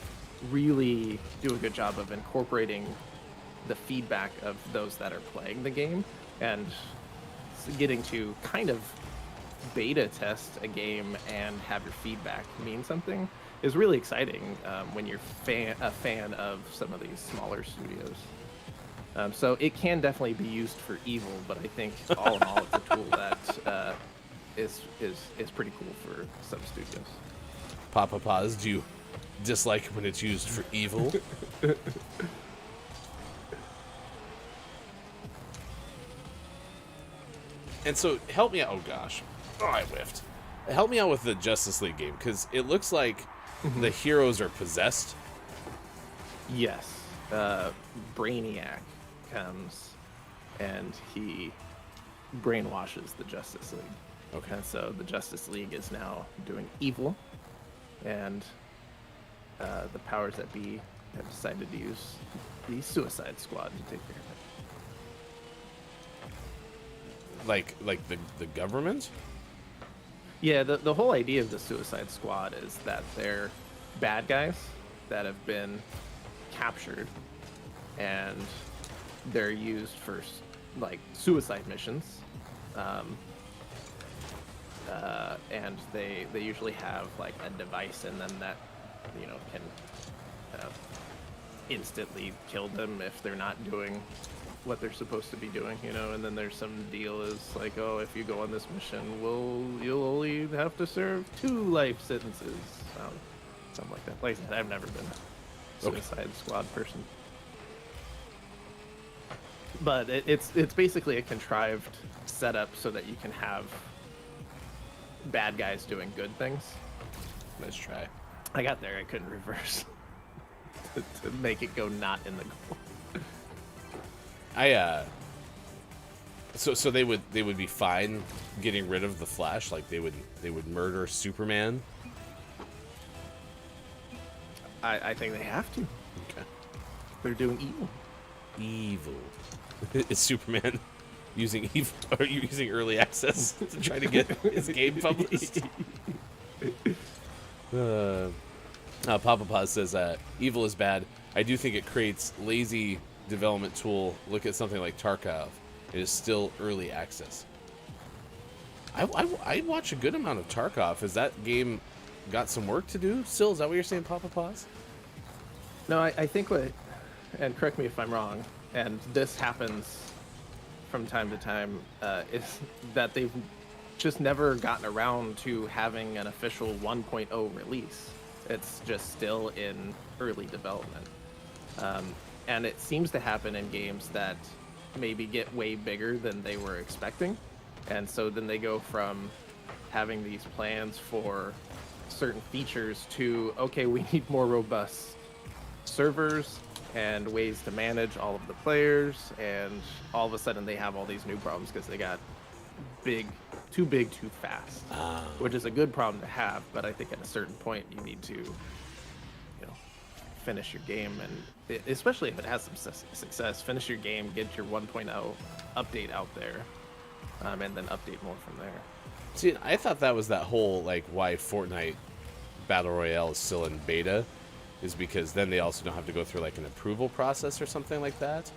Speaker 6: really do a good job of incorporating the feedback of those that are playing the game, and getting to kind of beta test a game and have your feedback mean something is really exciting when you're a fan of some of these smaller studios. So it can definitely be used for evil, but I think all in all, it's a tool that is pretty cool for some studios.
Speaker 5: Papa Paz, do you dislike when it's used for evil? And so, help me out. Oh gosh, I whiffed. Help me out with the Justice League game, because it looks like the heroes are possessed.
Speaker 6: Yes. Brainiac comes and he brainwashes the Justice League.
Speaker 5: Okay.
Speaker 6: And so the Justice League is now doing evil, and the powers that be have decided to use the Suicide Squad to take care of it.
Speaker 5: Like the government?
Speaker 6: Yeah, the whole idea of the Suicide Squad is that they're bad guys that have been captured, and they're used for like suicide missions, and they usually have like a device in them that, you know, can instantly kill them if they're not doing what they're supposed to be doing, you know. And then there's some deal is like, oh, if you go on this mission, you'll only have to serve 2 life sentences, something like that. Like I said, I've never been a Suicide Squad person, but it's basically a contrived setup so that you can have bad guys doing good things.
Speaker 5: Let's try.
Speaker 6: I got there, I couldn't reverse to make it go not in the goal.
Speaker 5: So they would be fine getting rid of the Flash, like they would murder Superman.
Speaker 6: I think they have to.
Speaker 5: Okay.
Speaker 6: They're doing evil.
Speaker 5: Evil. Is Superman using early access to try to get his game published. Papa Paz says, evil is bad. I do think it creates lazy development tool. Look at something like Tarkov. It is still early access. I watch a good amount of Tarkov. Has that game got some work to do still? Is that what you're saying, Papa Paz?
Speaker 6: No, I think what, and correct me if I'm wrong, and this happens from time to time, is that they've just never gotten around to having an official 1.0 release. It's just still in early development. And it seems to happen in games that maybe get way bigger than they were expecting. And so then they go from having these plans for certain features to, okay, we need more robust servers and ways to manage all of the players. And all of a sudden they have all these new problems because they got too big, too fast, which is a good problem to have. But I think at a certain point you need to, finish your game, and especially if it has some success, finish your game, get your 1.0 update out there, and then update more from there.
Speaker 5: See, I thought that was that whole, like, why Fortnite Battle Royale is still in beta, is because then they also don't have to go through, like, an approval process or something like that.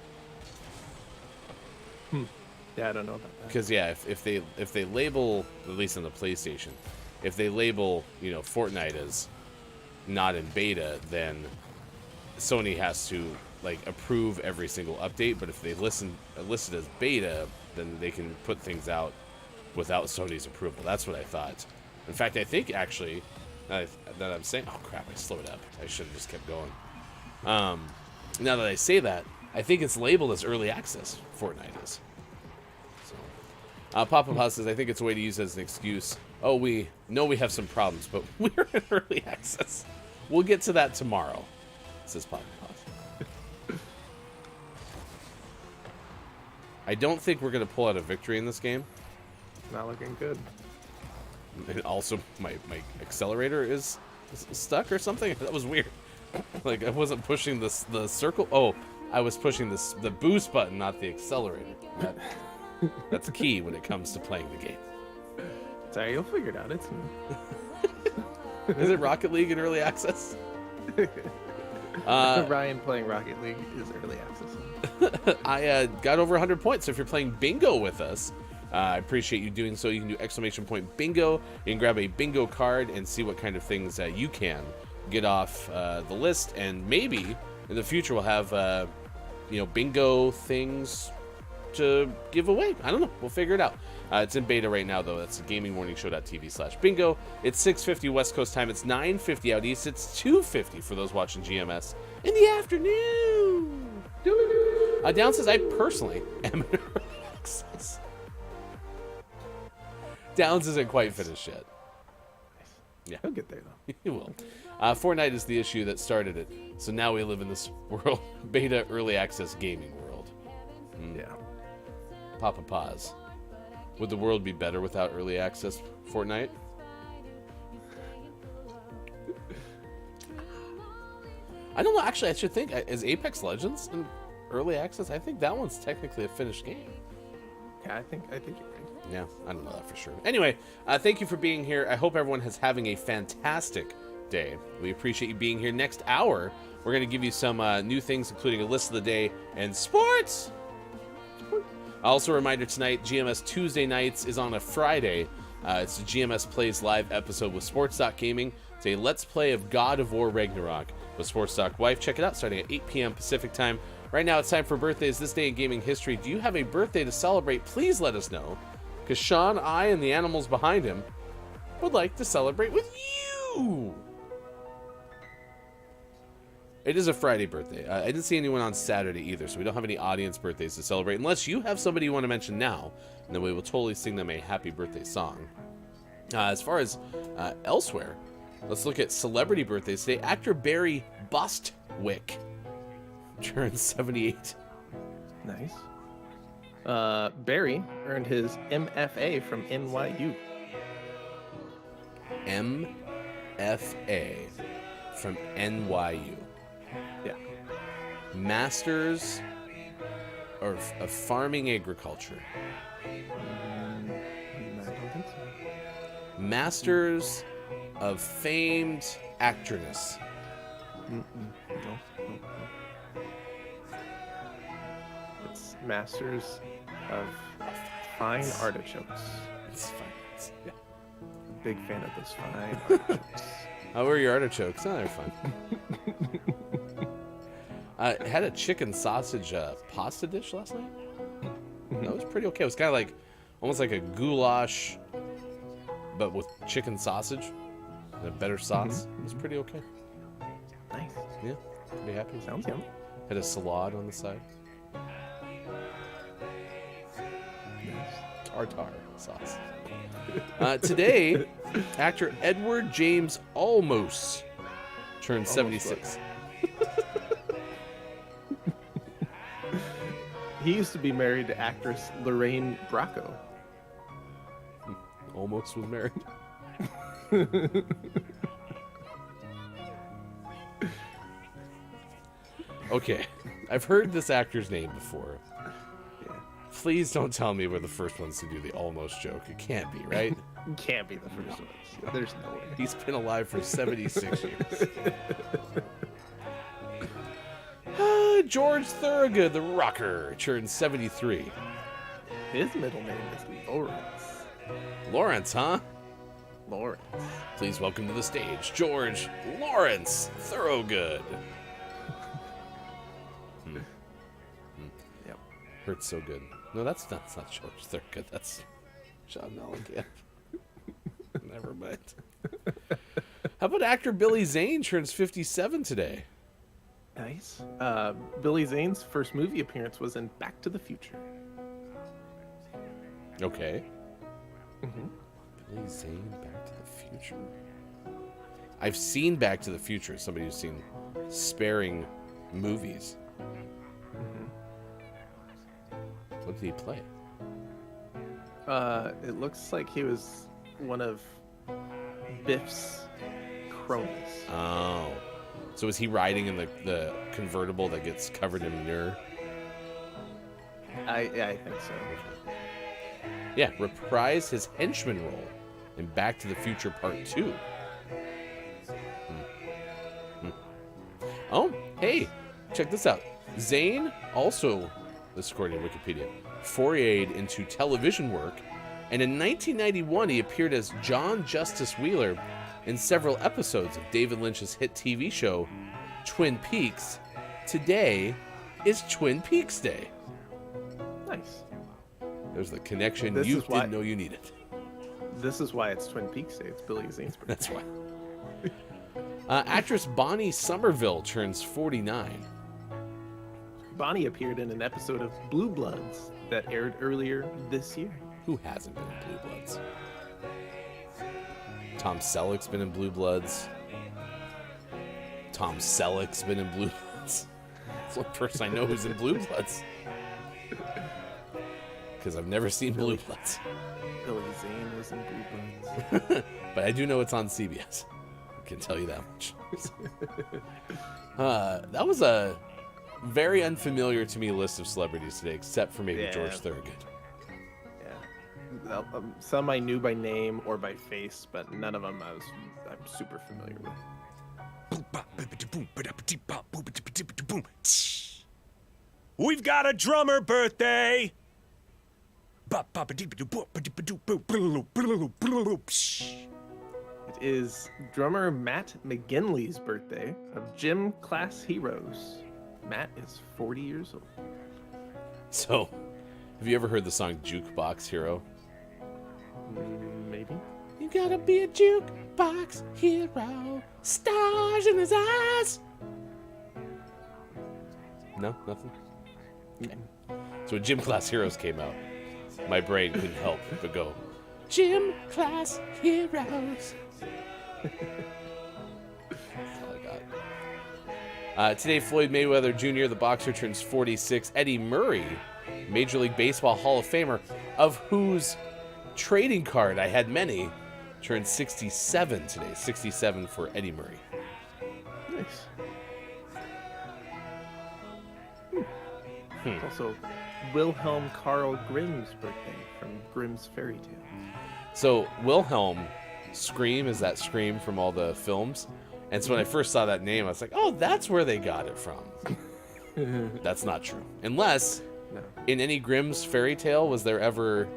Speaker 6: Yeah, I don't know about that.
Speaker 5: Because, yeah, if they label, at least on the PlayStation, if they label, Fortnite as not in beta, then Sony has to, like, approve every single update. But if they listed as beta, then they can put things out without Sony's approval. That's what I thought. In fact, I think, actually, that I'm saying, oh crap, I slowed up. I should have just kept going. Now that I say that, I think it's labeled as early access. Fortnite is. So, Papa Paz says, I think it's a way to use it as an excuse. Oh, we know we have some problems, but we're in early access. We'll get to that tomorrow, says Papa Paz. I don't think we're going to pull out a victory in this game.
Speaker 6: Not looking good.
Speaker 5: And also, my accelerator is stuck or something. That was weird. Like, I wasn't pushing the circle. Oh, I was pushing the boost button, not the accelerator. That's key when it comes to playing the game.
Speaker 6: Sorry, you'll figure it out. It's
Speaker 5: Is it Rocket League in early access?
Speaker 6: Ryan playing Rocket League is early access.
Speaker 5: I got over 100 points. So if you're playing bingo with us, I appreciate you doing so. You can do ! Bingo. You can grab a bingo card and see what kind of things you can get off the list. And maybe in the future we'll have bingo things to give away. I don't know. We'll figure it out. It's in beta right now, though. That's gamingmorningshow.tv/bingo. It's 6:50 West Coast time. It's 9:50 out east. It's 2:50 for those watching GMS in the afternoon. Down says, I personally am in early access. Downs isn't quite finished yet. Yeah,
Speaker 6: he'll get there, though.
Speaker 5: He will. Fortnite is the issue that started it. So now we live in this world, beta early access gaming world.
Speaker 6: Yeah.
Speaker 5: Papa Paz. Would the world be better without early access Fortnite? I don't know. Actually, I should think. Is Apex Legends in early access? I think that one's technically a finished game.
Speaker 6: Yeah, I think you're right.
Speaker 5: Yeah, I don't know that for sure. Anyway, thank you for being here. I hope everyone is having a fantastic day. We appreciate you being here. Next hour, we're going to give you some new things, including a list of the day and sports. Also, a reminder tonight, GMS Tuesday nights is on a Friday. It's a GMS Plays Live episode with Sports.Gaming. It's a Let's Play of God of War Ragnarok with Sports.Wife. Check it out, starting at 8 p.m. Pacific time. Right now, it's time for birthdays. This day in gaming history. Do you have a birthday to celebrate? Please let us know, because Sean, I, and the animals behind him would like to celebrate with you. It is a Friday birthday. I didn't see anyone on Saturday either, so we don't have any audience birthdays to celebrate, unless you have somebody you want to mention now, and then we will totally sing them a happy birthday song. As far as elsewhere, let's look at celebrity birthdays today. Actor Barry Bostwick turns 78.
Speaker 6: Nice. Barry earned his MFA from NYU.
Speaker 5: MFA from NYU.
Speaker 6: Yeah.
Speaker 5: Masters, of farming agriculture.
Speaker 6: I don't think so.
Speaker 5: Masters of famed actress.
Speaker 6: No. It's masters of fine artichokes.
Speaker 5: It's fine. Yeah.
Speaker 6: Big fan of those fine artichokes.
Speaker 5: How were your artichokes? Oh, they're fun. I had a chicken sausage pasta dish last night. That was pretty okay. It was kind of like, almost like a goulash, but with chicken sausage and a better sauce. It was pretty okay.
Speaker 6: Nice.
Speaker 5: Yeah, pretty happy.
Speaker 6: Sounds yum.
Speaker 5: Had a salad on the side. Tartar sauce. Today, actor Edward James Olmos turned 76.
Speaker 6: He used to be married to actress Lorraine Bracco.
Speaker 5: Almost was married. Okay, I've heard this actor's name before.
Speaker 6: Yeah.
Speaker 5: Please don't tell me we're the first ones to do the almost joke. It can't be, right?
Speaker 6: Can't be the first one. There's no way.
Speaker 5: He's been alive for 76 years. George Thorogood, the rocker, turned 73.
Speaker 6: His middle name is Lawrence.
Speaker 5: Lawrence, huh?
Speaker 6: Lawrence.
Speaker 5: Please welcome to the stage, George Lawrence Thorogood.
Speaker 6: Yep.
Speaker 5: Hurts so good. No, that's not George Thorogood. That's Sean Mellencamp. Never mind. How about actor Billy Zane turns 57 today?
Speaker 6: Nice. Billy Zane's first movie appearance was in Back to the Future.
Speaker 5: Okay. Billy Zane, Back to the Future. I've seen Back to the Future. Somebody who's seen sparing movies. What did he play?
Speaker 6: It looks like he was one of Biff's cronies.
Speaker 5: Oh. So is he riding in the convertible that gets covered in manure?
Speaker 6: I think so.
Speaker 5: Yeah, reprise his henchman role in Back to the Future Part 2. Oh, hey, check this out. Zane also, this is according to Wikipedia, forayed into television work, and in 1991 he appeared as John Justice Wheeler in several episodes of David Lynch's hit TV show, Twin Peaks. Today is Twin Peaks Day.
Speaker 6: Nice.
Speaker 5: There's the connection
Speaker 6: This
Speaker 5: you
Speaker 6: is why-
Speaker 5: didn't know you needed.
Speaker 6: This is why it's Twin Peaks Day. It's Billy Zane's birthday.
Speaker 5: That's why. Actress Bonnie Somerville turns 49.
Speaker 6: Bonnie appeared in an episode of Blue Bloods that aired earlier this year.
Speaker 5: Who hasn't been in Blue Bloods? Tom Selleck's been in Blue Bloods. Tom Selleck's been in Blue Bloods. That's the one person I know who's in Blue Bloods. Because I've never seen Blue Bloods.
Speaker 6: Billy Zane was in Blue Bloods.
Speaker 5: But I do know it's on CBS. I can tell you that much. That was a very unfamiliar to me list of celebrities today, except for maybe
Speaker 6: Yeah.
Speaker 5: George Thorogood.
Speaker 6: Yeah. Some I knew by name or by face, but none of them I'm super familiar with.
Speaker 4: We've got a drummer birthday.
Speaker 6: It is drummer Matt McGinley's birthday of Gym Class Heroes. Matt is 40 years old.
Speaker 5: So, have you ever heard the song Jukebox Hero?
Speaker 6: Maybe.
Speaker 5: You gotta be a jukebox hero, stars in his eyes. No, nothing. Okay. So when Gym Class Heroes came out, my brain couldn't help but go, Gym Class Heroes. That's all I got. Today, Floyd Mayweather Jr., the boxer, turns 46. Eddie Murray, Major League Baseball Hall of Famer, of whose trading card I had many, turned 67 today. 67 for Eddie Murray.
Speaker 6: Nice. Also, Wilhelm Carl Grimm's birthday from Grimm's Fairy Tale.
Speaker 5: So Wilhelm Scream is that Scream from all the films. And so when I first saw that name, I was like, oh, that's where they got it from. That's not true. Unless in any Grimm's Fairy Tale, was there ever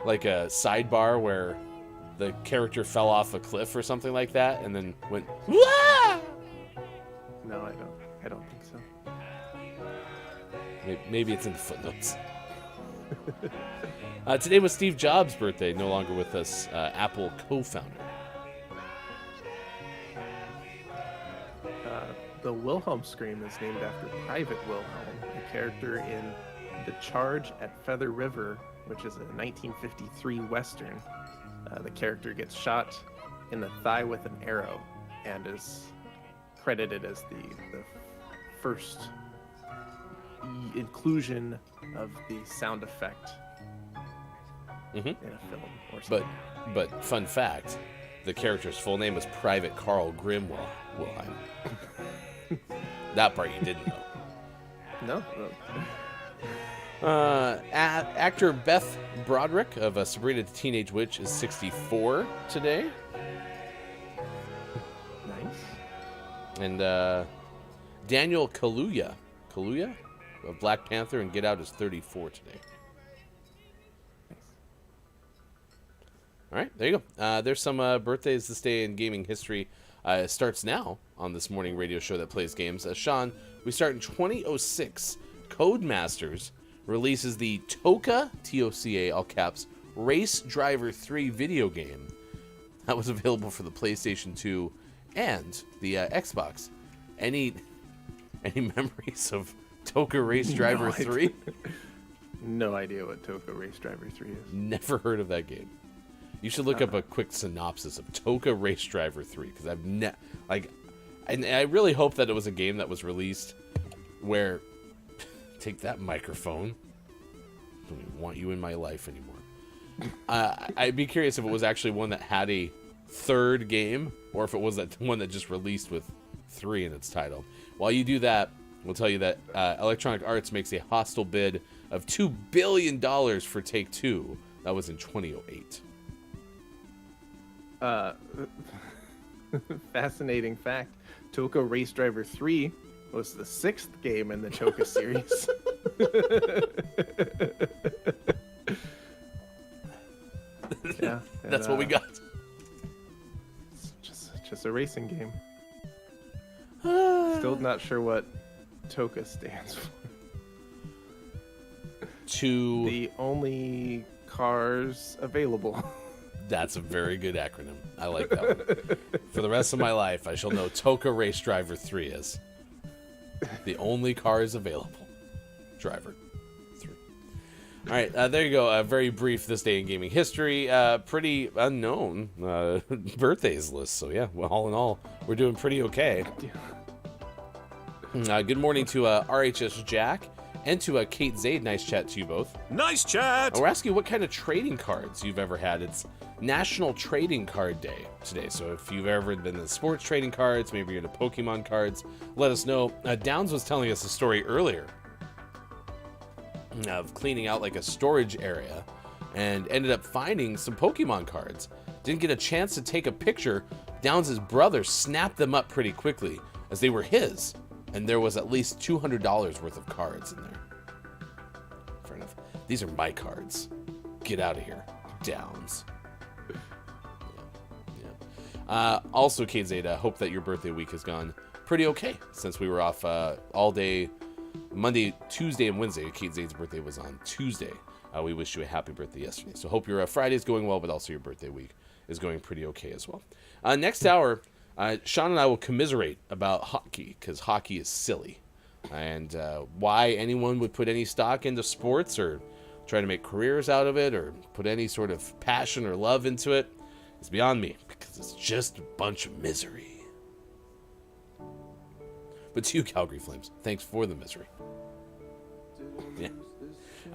Speaker 5: like a sidebar where the character fell off a cliff or something like that and then went, wah!
Speaker 6: No, I don't think so.
Speaker 5: Maybe it's in the footnotes. Today was Steve Jobs' birthday, no longer with us, Apple co-founder.
Speaker 6: The Wilhelm Scream is named after Private Wilhelm, a character in The Charge at Feather River, which is a 1953 Western. The character gets shot in the thigh with an arrow and is credited as the first inclusion of the sound effect in a film or something.
Speaker 5: But fun fact, the character's full name was Private Carl Grimm Wilhelm. That part you didn't know.
Speaker 6: No.
Speaker 5: Actor Beth Broderick of Sabrina the Teenage Witch is 64 today.
Speaker 6: Nice.
Speaker 5: And Daniel Kaluuya of Black Panther and Get Out is 34 today.
Speaker 6: Nice.
Speaker 5: All right, there you go. There's some birthdays this day in gaming history. It starts now on this morning radio show that plays games. Sean, we start in 2006. Codemasters releases the Toca, T-O-C-A, all caps, Race Driver 3 video game. That was available for the PlayStation 2 and the Xbox. Any memories of Toca Race Driver 3?
Speaker 6: No idea what Toca Race Driver 3 is.
Speaker 5: Never heard of that game. You should look up a quick synopsis of Toca Race Driver 3, because and I really hope that it was a game that was released where, take that microphone, I don't even want you in my life anymore. I'd be curious if it was actually one that had a third game, or if it was that one that just released with 3 in its title. While you do that, we'll tell you that Electronic Arts makes a hostile bid of $2 billion for Take-Two. That was in 2008.
Speaker 6: Fascinating fact, Toca Race Driver 3 was the 6th game in the Toca series. Yeah,
Speaker 5: That's what we got.
Speaker 6: It's just a racing game. Still not sure what Toca stands for. The only cars available.
Speaker 5: That's a very good acronym. I like that one. For the rest of my life, I shall know Toca Race Driver 3 is the only cars available. Driver 3. All right, there you go. Very brief this day in gaming history. Pretty unknown birthdays list. So yeah, well, all in all, we're doing pretty okay. Good morning to RHS Jack and to Kate Zaid. Nice chat to you both.
Speaker 4: Nice chat!
Speaker 5: We're asking you what kind of trading cards you've ever had. It's National Trading Card Day today. So if you've ever been into sports trading cards, maybe you're into Pokemon cards, let us know. Downs was telling us a story earlier of cleaning out like a storage area and ended up finding some Pokemon cards. Didn't get a chance to take a picture. Downs' brother snapped them up pretty quickly as they were his. And there was at least $200 worth of cards in there. Fair enough. These are my cards. Get out of here, Downs. Yeah. Also, Kate Zeta, hope that your birthday week has gone pretty okay since we were off all day Monday, Tuesday, and Wednesday. Kate Zeta's birthday was on Tuesday. We wished you a happy birthday yesterday. So hope your Friday's going well, but also your birthday week is going pretty okay as well. Next hour, Sean and I will commiserate about hockey, because hockey is silly. And why anyone would put any stock into sports or try to make careers out of it or put any sort of passion or love into it is beyond me, because it's just a bunch of misery. But to you, Calgary Flames, thanks for the misery. Yeah.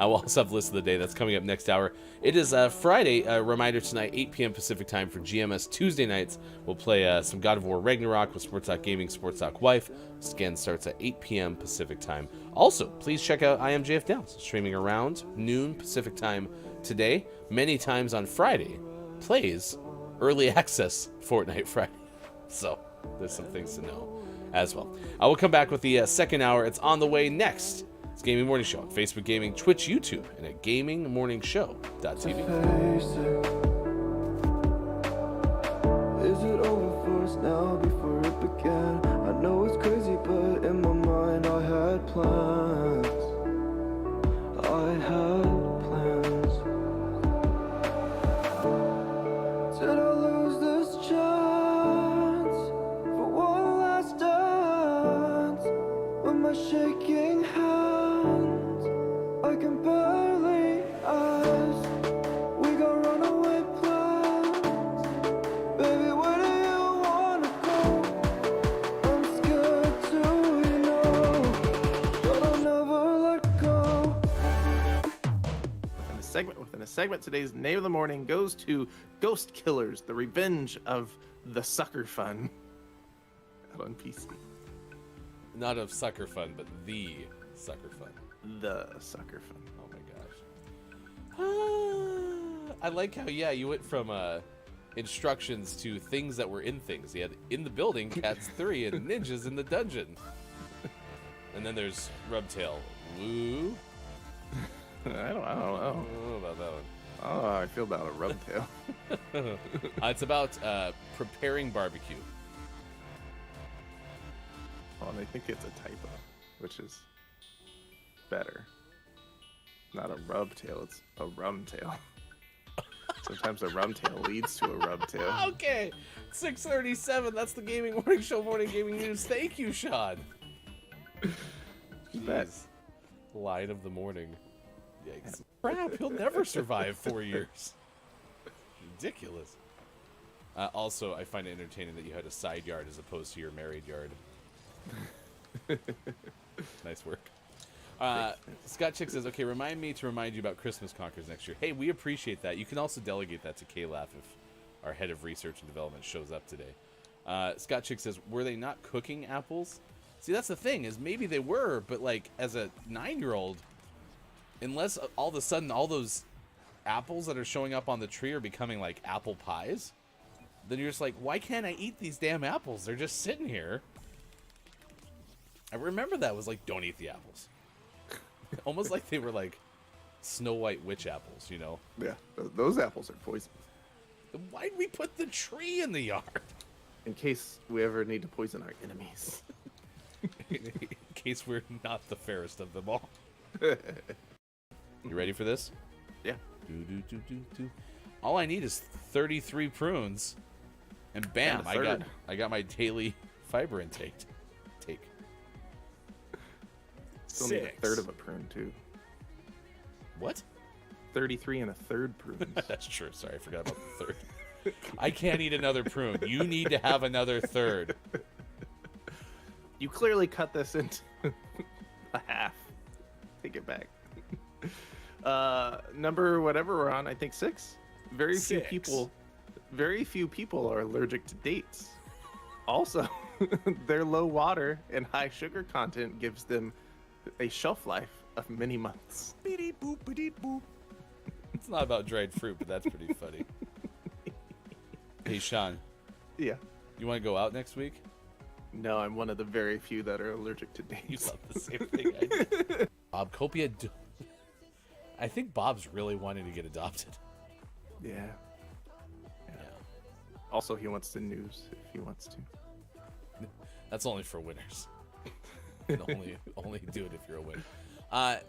Speaker 5: We'll also have list of the day that's coming up next hour. It is Friday. A reminder tonight, 8 p.m. Pacific time for GMS. Tuesday nights, we'll play some God of War Ragnarok with Sports Talk Gaming, Sports Talk Wife. This again starts at 8 p.m. Pacific time. Also, please check out IMJF Downs, streaming around noon Pacific time today. Many times on Friday, plays early access Fortnite Friday. So there's some things to know as well. I will come back with the second hour. It's on the way next. It's Gaming Morning Show on Facebook Gaming, Twitch, YouTube, and at GamingMorningShow.tv.
Speaker 8: Is it over for us now before it began? I know it's crazy, but in my mind I had plans. I had plans. Did I lose this chance for one last dance? With my shaking hands, I can barely ask. We got runaway plans. Baby, where do you wanna go? I'm scared to, you know, but I'll never let go.
Speaker 6: Within a segment, today's name of the morning goes to Ghost Killers, the revenge of the Sucker Fun. Out on PC.
Speaker 5: Not of Sucker Fun, but the Sucker Fun.
Speaker 6: The Sucker Fun.
Speaker 5: Oh my gosh. I like how, you went from instructions to things that were in things. You had in the building, Cats 3, and ninjas in the dungeon. And then there's Rubtail. Woo.
Speaker 6: I don't know.
Speaker 5: I don't know about that one.
Speaker 6: I don't know how I feel about a Rubtail.
Speaker 5: It's about preparing barbecue.
Speaker 6: Oh, and I think it's a typo, which is better. Not a Rubtail, it's a Rumtail. Sometimes a Rumtail leads to a Rubtail.
Speaker 5: Okay, 6:37. That's the Gaming Morning Show, Morning Gaming News. Thank you, Sean. Jeez. Line of the morning. Yikes. Crap, he'll never survive 4 years. Ridiculous. Also, I find it entertaining that you had a side yard as opposed to your married yard. Nice work. Scott Chick says, okay, remind me to remind you about Christmas Conkers next year. Hey, we appreciate that. You can also delegate that to K-Laugh if our head of research and development shows up today. Scott Chick says, were they not cooking apples? See, that's the thing, is maybe they were, but like as a 9-year-old, unless all of a sudden all those apples that are showing up on the tree are becoming like apple pies, then you're just like, why can't I eat these damn apples? They're just sitting here. I remember that was like, don't eat the apples. Almost like they were like Snow White witch apples, you know?
Speaker 6: Yeah, those apples are poison.
Speaker 5: Why'd we put the tree in the yard?
Speaker 6: In case we ever need to poison our enemies.
Speaker 5: In case we're not the fairest of them all. You ready for this?
Speaker 6: Yeah.
Speaker 5: All I need is 33 prunes, and bam, I got my daily fiber intake.
Speaker 6: Still need a third of a prune too.
Speaker 5: What?
Speaker 6: 33 and a third prunes.
Speaker 5: That's true. Sorry, I forgot about the third. I can't eat another prune. You need to have another third.
Speaker 6: You clearly cut this into a half. Take it back. Number whatever we're on, I think 6. Very few people are allergic to dates. Also, their low water and high sugar content gives them a shelf life of many months.
Speaker 5: It's not about dried fruit, but that's pretty funny. Hey, Sean.
Speaker 6: Yeah.
Speaker 5: You want to go out next week?
Speaker 6: No, I'm one of the very few that are allergic to dates.
Speaker 5: You love the same thing I do. Bob Copia. I think Bob's really wanting to get adopted.
Speaker 6: Yeah. Also, he wants the news if he wants to.
Speaker 5: That's only for winners. only do it if you're a winner.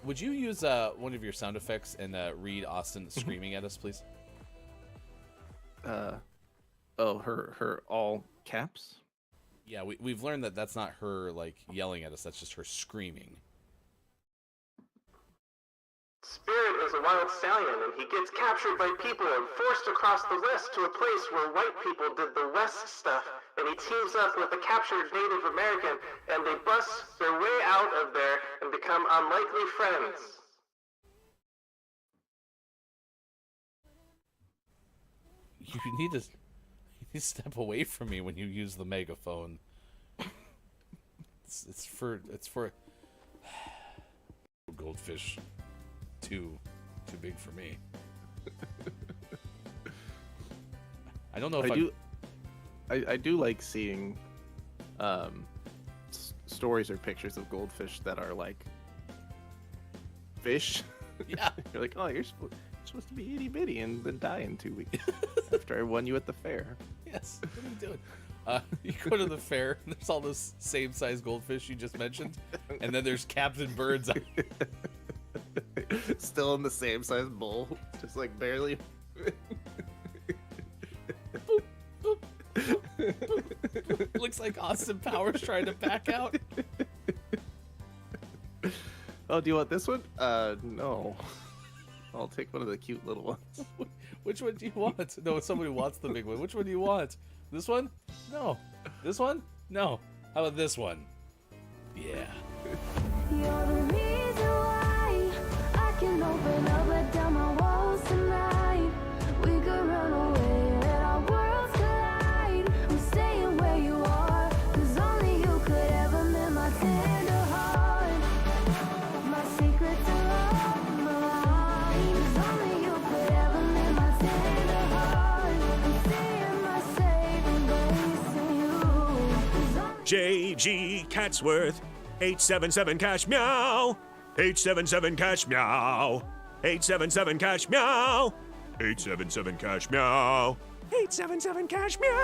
Speaker 5: Would you use one of your sound effects and read Austin screaming at us, please?
Speaker 6: Her all caps?
Speaker 5: Yeah, we've learned that that's not her like yelling at us. That's just her screaming.
Speaker 9: Spirit is a wild stallion, and he gets captured by people and forced across the west to a place where white people did the west stuff, and he teams up with a captured Native American, and they bust their way out of there and become unlikely friends.
Speaker 5: You need to step away from me when you use the megaphone. It's for goldfish. Too big for me. I don't know if
Speaker 6: I do like seeing stories or pictures of goldfish that are like fish.
Speaker 5: Yeah.
Speaker 6: You're like, oh, you're supposed to be itty bitty and then die in 2 weeks after I won you at the fair.
Speaker 5: Yes. What are you doing? You go to the fair, and there's all those same size goldfish you just mentioned, and then there's Captain Bird's.
Speaker 6: Still in the same size bowl, just like barely.
Speaker 5: Looks like Austin Powers trying to back out.
Speaker 6: Oh, do you want this one? No. I'll take one of the cute little ones.
Speaker 5: Which one do you want? No, somebody wants the big one. Which one do you want? This one? No. This one? No. How about this one? Yeah.
Speaker 2: You're the reason why I can open up, let down my walls tonight. We could run away, let our worlds collide. I'm staying where you are, 'cause only you could ever mend my tender heart. My secrets are on the line, 'cause only you could ever mend my tender heart. I'm seeing my saving grace in you, 'cause only
Speaker 4: J.G. Catsworth, 877 cash meow. 877 cash meow. 877 cash meow. 877 cash meow. 877 cash meow.
Speaker 2: you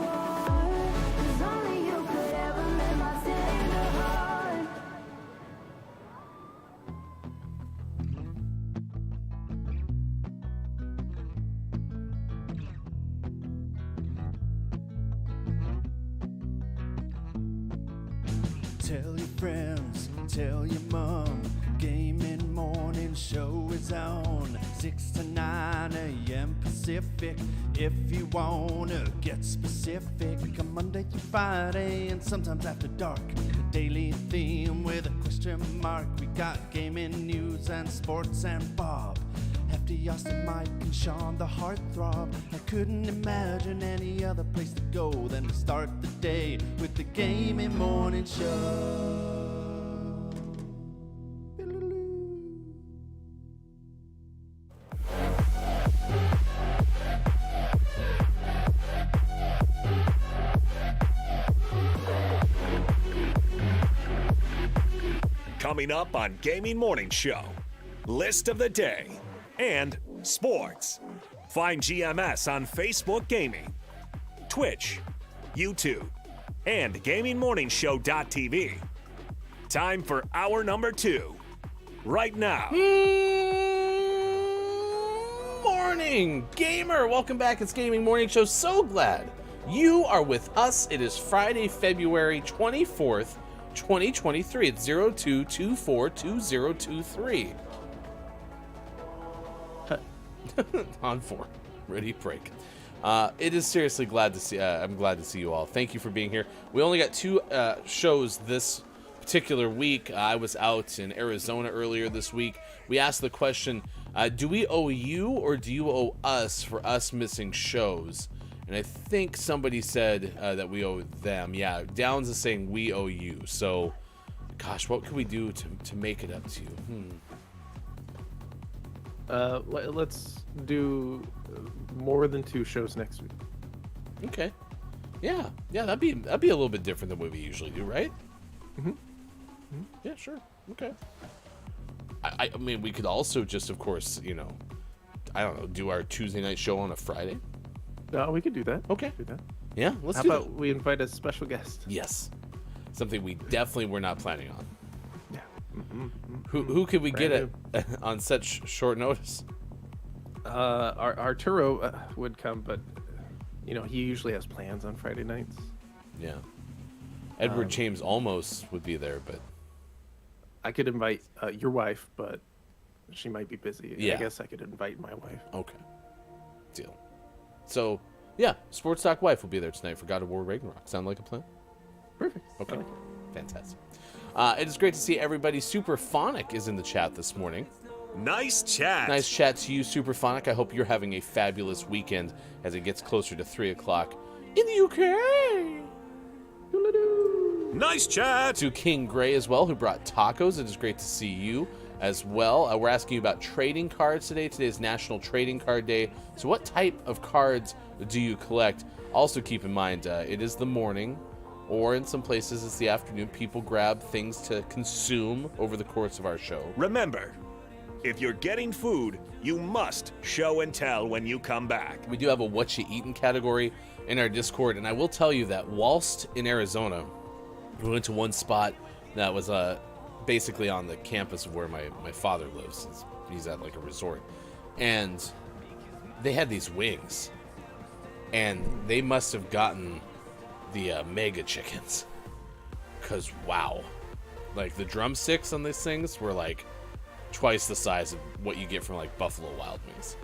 Speaker 2: are, 'cause only you could ever mend my tender heart.
Speaker 8: Tell your friends, tell your mom. Gaming morning show is on 6 to 9 a.m. Pacific. If you wanna get specific, come Monday through Friday and sometimes after dark. A daily theme with a question mark. We got gaming news and sports and Bob. Hefty, Austin, Mike, and Sean, the heartthrob. I couldn't imagine any other place to go than to start the day with the Gaming Morning Show.
Speaker 4: Coming up on Gaming Morning Show, list of the day and sports. Find GMS on Facebook Gaming, Twitch, YouTube, and GamingMorningshow.tv. Time for hour number 2. Right now.
Speaker 5: Morning, gamer! Welcome back. It's Gaming Morning Show. So glad you are with us. It is Friday, February 24th, 2023. It's 02242023. On 4. Ready, break. It is seriously glad to see. I'm glad to see you all. Thank you for being here. We only got 2 shows this particular week. I was out in Arizona earlier this week. We asked the question, do we owe you or do you owe us for us missing shows? And I think somebody said that we owe them. Yeah, Downs is saying we owe you. So, gosh, what could we do to make it up to you?
Speaker 6: Let's do more than 2 shows next week.
Speaker 5: Okay. Yeah, that'd be a little bit different than what we usually do, right? Yeah, sure. Okay. I mean, we could also just, of course, I don't know, do our Tuesday night show on a Friday.
Speaker 6: We could do that.
Speaker 5: Okay.
Speaker 6: Do that.
Speaker 5: Yeah, let's
Speaker 6: How
Speaker 5: do
Speaker 6: about
Speaker 5: that.
Speaker 6: we invite a special guest?
Speaker 5: Yes. Something we definitely were not planning on.
Speaker 6: Yeah.
Speaker 5: Who could we
Speaker 6: Brand
Speaker 5: get on such short notice?
Speaker 6: Arturo would come, but he usually has plans on Friday nights.
Speaker 5: Yeah. Edward James Olmos would be there, but
Speaker 6: I could invite your wife, but she might be busy.
Speaker 5: Yeah.
Speaker 6: I guess I could invite my wife.
Speaker 5: okay. Deal. So, yeah, Sports Talk Wife will be there tonight for God of War Ragnarok. Sound like a plan?
Speaker 6: Perfect.
Speaker 5: Okay.
Speaker 6: I like
Speaker 5: Fantastic. It is great to see everybody. Superphonic is in the chat this morning.
Speaker 4: Nice chat.
Speaker 5: Nice chat to you, Superphonic. I hope you're having a fabulous weekend as it gets closer to 3 o'clock in the UK.
Speaker 4: Nice chat.
Speaker 5: To King Gray as well, who brought tacos. It is great to see you as well. We're asking you about trading cards today. Today is National Trading Card Day. So what type of cards do you collect? Also keep in mind, it is the morning, or in some places it's the afternoon. People grab things to consume over the course of our show.
Speaker 4: Remember, if you're getting food, you must show and tell when you come back.
Speaker 5: We do have a What You Eatin' category in our Discord, and I will tell you that whilst in Arizona, we went to one spot that was basically on the campus of where my father lives. He's at like a resort. And they had these wings. And they must have gotten the mega chickens. Because, wow. Like, the drumsticks on these things were like twice the size of what you get from like Buffalo Wild Wings.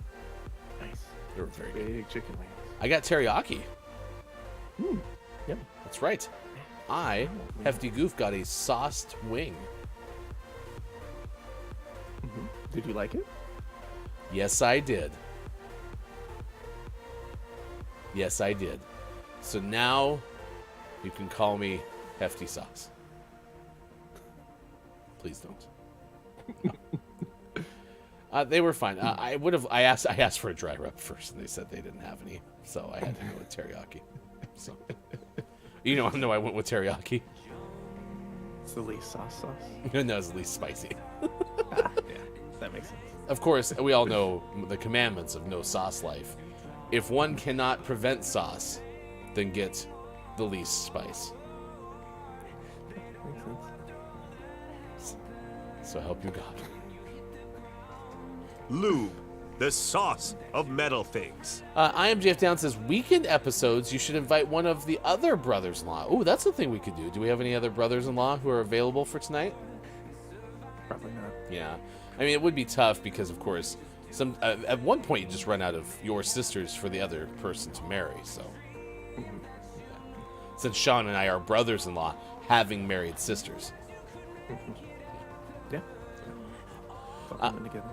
Speaker 6: Nice.
Speaker 5: They were very good.
Speaker 6: Big chicken wings.
Speaker 5: I got teriyaki.
Speaker 6: Yep.
Speaker 5: That's right. I, Hefty Goof, got a sauced wing.
Speaker 6: Did you like it?
Speaker 5: Yes, I did. Yes, I did. So now you can call me Hefty Sauce. Please don't. They were fine. I asked for a dry rub first, and they said they didn't have any, so I had to go with teriyaki. So, I went with teriyaki.
Speaker 6: It's the least sauce.
Speaker 5: No, it's the least spicy.
Speaker 6: Yeah, that makes sense.
Speaker 5: Of course, we all know the commandments of no sauce life. If one cannot prevent sauce, then get the least spice.
Speaker 6: Makes sense.
Speaker 5: So help you God.
Speaker 4: Lube, the sauce of metal things.
Speaker 5: I am JF Down says, weekend episodes, you should invite one of the other brothers-in-law. Ooh, that's the thing we could do. Do we have any other brothers-in-law who are available for tonight?
Speaker 6: Probably not.
Speaker 5: Yeah. I mean, it would be tough because, of course, at one point you just run out of your sisters for the other person to marry, so. Since Sean and I are brothers-in-law, having married sisters.
Speaker 6: Yeah. Put them together.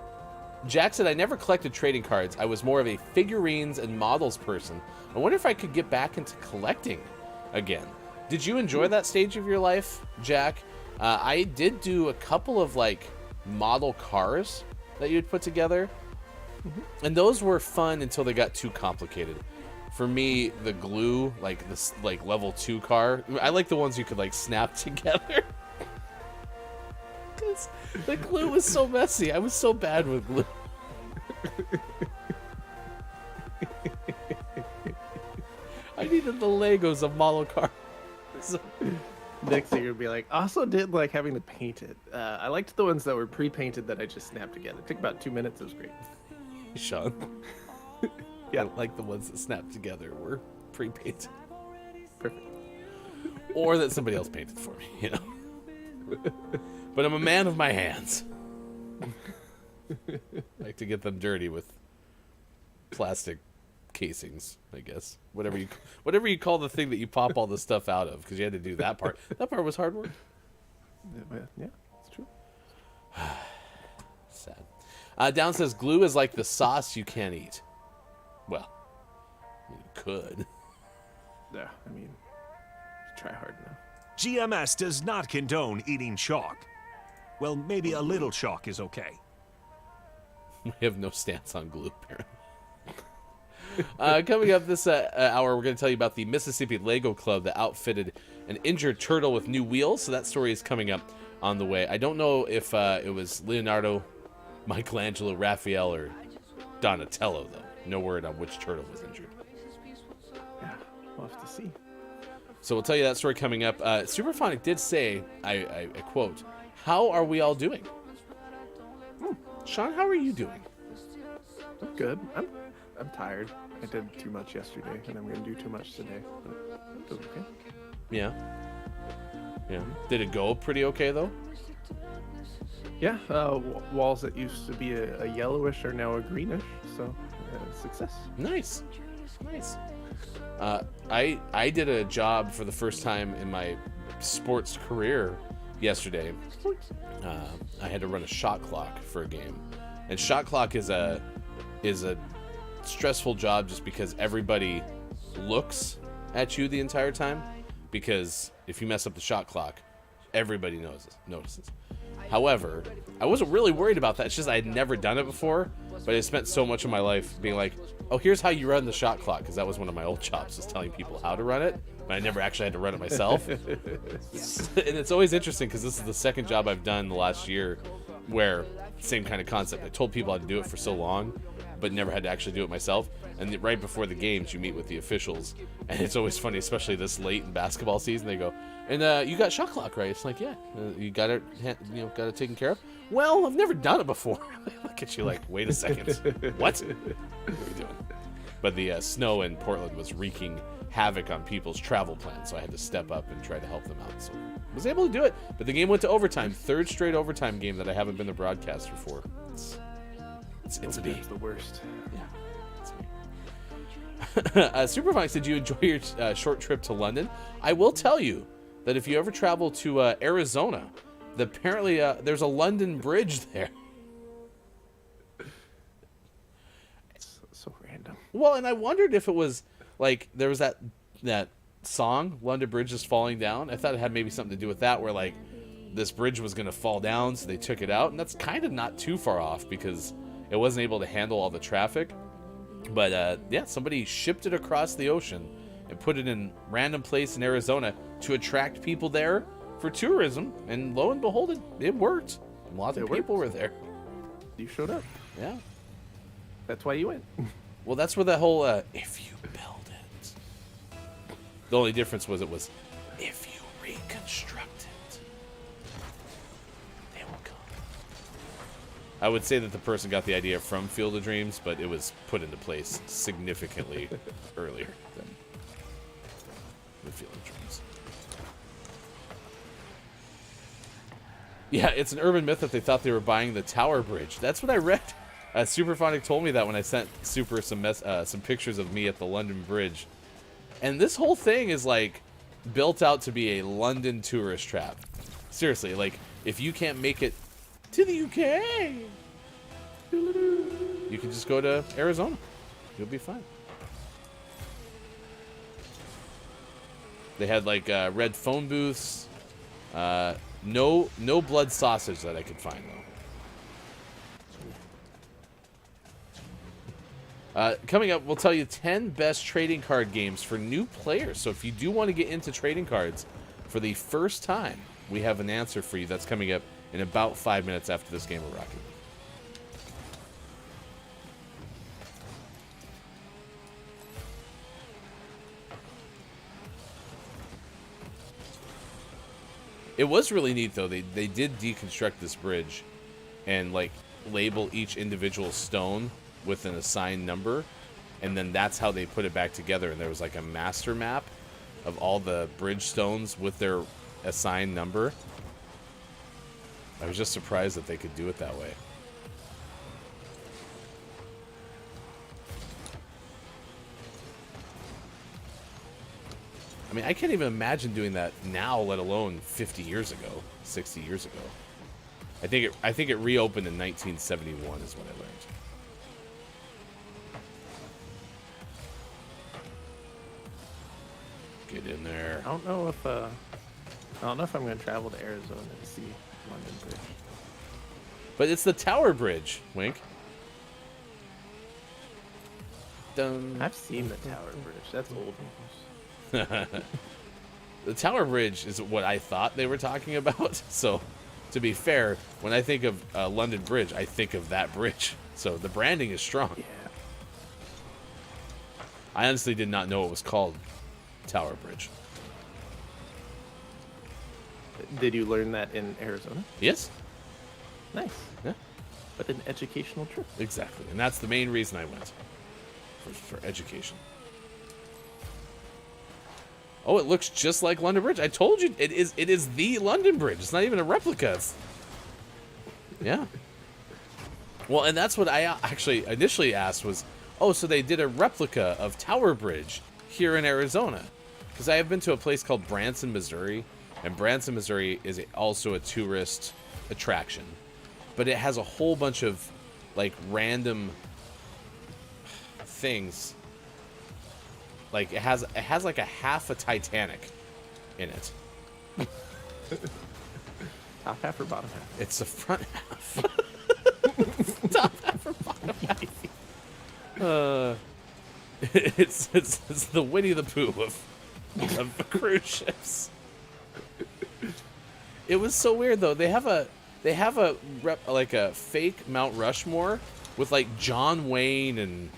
Speaker 5: Jack said, I never collected trading cards. I was more of a figurines and models person. I wonder if I could get back into collecting again. Did you enjoy that stage of your life, Jack? I did do a couple of, model cars that you'd put together. And those were fun until they got too complicated. For me, the glue, this level 2 car, I like the ones you could, snap together. Because the glue was so messy. I was so bad with glue. I needed the Legos of model cars.
Speaker 6: Next thing you'll be like, also did like having to paint it. I liked the ones that were pre-painted that I just snapped together. It took about 2 minutes. It was great.
Speaker 5: Sean.
Speaker 6: Yeah.
Speaker 5: I like the ones that snapped together were pre-painted.
Speaker 6: Perfect.
Speaker 5: Or that somebody else painted for me, But I'm a man of my hands. I like to get them dirty with plastic casings, I guess. Whatever you call the thing that you pop all the stuff out of, because you had to do that part. That part was hard work.
Speaker 6: Yeah, it's true.
Speaker 5: Sad. Down says, glue is like the sauce you can't eat. Well, you could.
Speaker 6: Yeah, I mean, try hard enough.
Speaker 4: GMS does not condone eating chalk. Well, maybe a little chalk is okay.
Speaker 5: We have no stance on glue, apparently. Coming up this hour, we're going to tell you about the Mississippi Lego Club that outfitted an injured turtle with new wheels. So that story is coming up on the way. I don't know if it was Leonardo, Michelangelo, Raphael, or Donatello, though. No word on which turtle was injured.
Speaker 6: Yeah, we'll have to see.
Speaker 5: So we'll tell you that story coming up. Superphonic did say, I quote, "How are we all doing?" Sean, how are you doing?
Speaker 6: I'm good. I'm tired. I did too much yesterday, and I'm going to do too much today. But I'm doing okay.
Speaker 5: Yeah. Did it go pretty okay, though?
Speaker 6: Yeah, walls that used to be a yellowish are now a greenish, so success.
Speaker 5: Nice. I did a job for the first time in my sports career yesterday. I had to run a shot clock for a game, And shot clock is a stressful job just because everybody looks at you the entire time. Because if you mess up the shot clock, everybody notices. However, I wasn't really worried about that. It's just I had never done it before, but I spent so much of my life being like, oh, here's how you run the shot clock, because that was one of my old jobs, was telling people how to run it, but I never actually had to run it myself. And it's always interesting because this is the second job I've done the last year where same kind of concept. I told people how to do it for so long, but never had to actually do it myself. And right before the games, you meet with the officials, and it's always funny, especially this late in basketball season. They go, "And you got shot clock, right?" It's like, "Yeah, you got it, got it taken care of." Well, I've never done it before. Look at you, like, wait a second, what are you doing? But the snow in Portland was wreaking havoc on people's travel plans, so I had to step up and try to help them out. So I was able to do it, but the game went to overtime. Third straight overtime game that I haven't been the broadcaster for. It's me.
Speaker 6: the worst.
Speaker 5: Yeah. Superfox, did you enjoy your short trip to London? I will tell you that if you ever travel to Arizona, apparently there's a London Bridge there.
Speaker 6: It's so random.
Speaker 5: Well, and I wondered if it was like there was that song, London Bridge is Falling Down. I thought it had maybe something to do with that, where like this bridge was going to fall down, so they took it out, and that's kind of not too far off because it wasn't able to handle all the traffic. But yeah, somebody shipped it across the ocean and put it in random place in Arizona to attract people there for tourism. And lo and behold, it worked. Lots of people were there.
Speaker 6: You showed up.
Speaker 5: Yeah.
Speaker 6: That's why you went.
Speaker 5: Well, that's where the whole if you build it. The only difference was it was if you reconstruct it, they will come. I would say that the person got the idea from Field of Dreams, but it was put into place significantly earlier than the Field of Dreams. Yeah, it's an urban myth that they thought they were buying the Tower Bridge. That's what I read. Superphonic told me that when I sent Super some pictures of me at the London Bridge. And this whole thing is like built out to be a London tourist trap. Seriously, like if you can't make it to the UK, you can just go to Arizona. You'll be fine. They had like red phone booths. No blood sausage that I could find though. Coming up, we'll tell you 10 best trading card games for new players. So if you do want to get into trading cards for the first time, we have an answer for you. That's coming up in about 5 minutes after this game of Rocket League. It was really neat though. They did deconstruct this bridge and like label each individual stone with an assigned number, and then that's how they put it back together. And there was like a master map of all the bridge stones with their assigned number. I was just surprised that they could do it that way. I mean, I can't even imagine doing that now, let alone 50 years ago, 60 years ago. I think it reopened in 1971 is what I learned. Get in there.
Speaker 6: I don't know if I'm going to travel to Arizona to see London Bridge.
Speaker 5: But it's the Tower Bridge, Wink. Dun.
Speaker 6: I've seen the Tower Bridge. That's old news.
Speaker 5: The Tower Bridge is what I thought they were talking about. So, to be fair, when I think of London Bridge, I think of that bridge. So the branding is strong.
Speaker 6: Yeah.
Speaker 5: I honestly did not know it was called Tower Bridge.
Speaker 6: Did you learn that in Arizona?
Speaker 5: Yes.
Speaker 6: Nice.
Speaker 5: Yeah.
Speaker 6: But an educational trip.
Speaker 5: Exactly. And that's the main reason I went. For education. Oh, it looks just like London Bridge. I told you it is the London Bridge. It's not even a replica. Yeah. Well, and that's what I actually initially asked was, oh, so they did a replica of Tower Bridge here in Arizona. Because I have been to a place called Branson, Missouri. And Branson, Missouri is also a tourist attraction. But it has a whole bunch of like random things. Like it has like a half a Titanic in it.
Speaker 6: Top half or bottom half?
Speaker 5: It's the front half. Top half or bottom half? It's the Winnie the Pooh of cruise ships. It was so weird though. They have a fake Mount Rushmore with like John Wayne and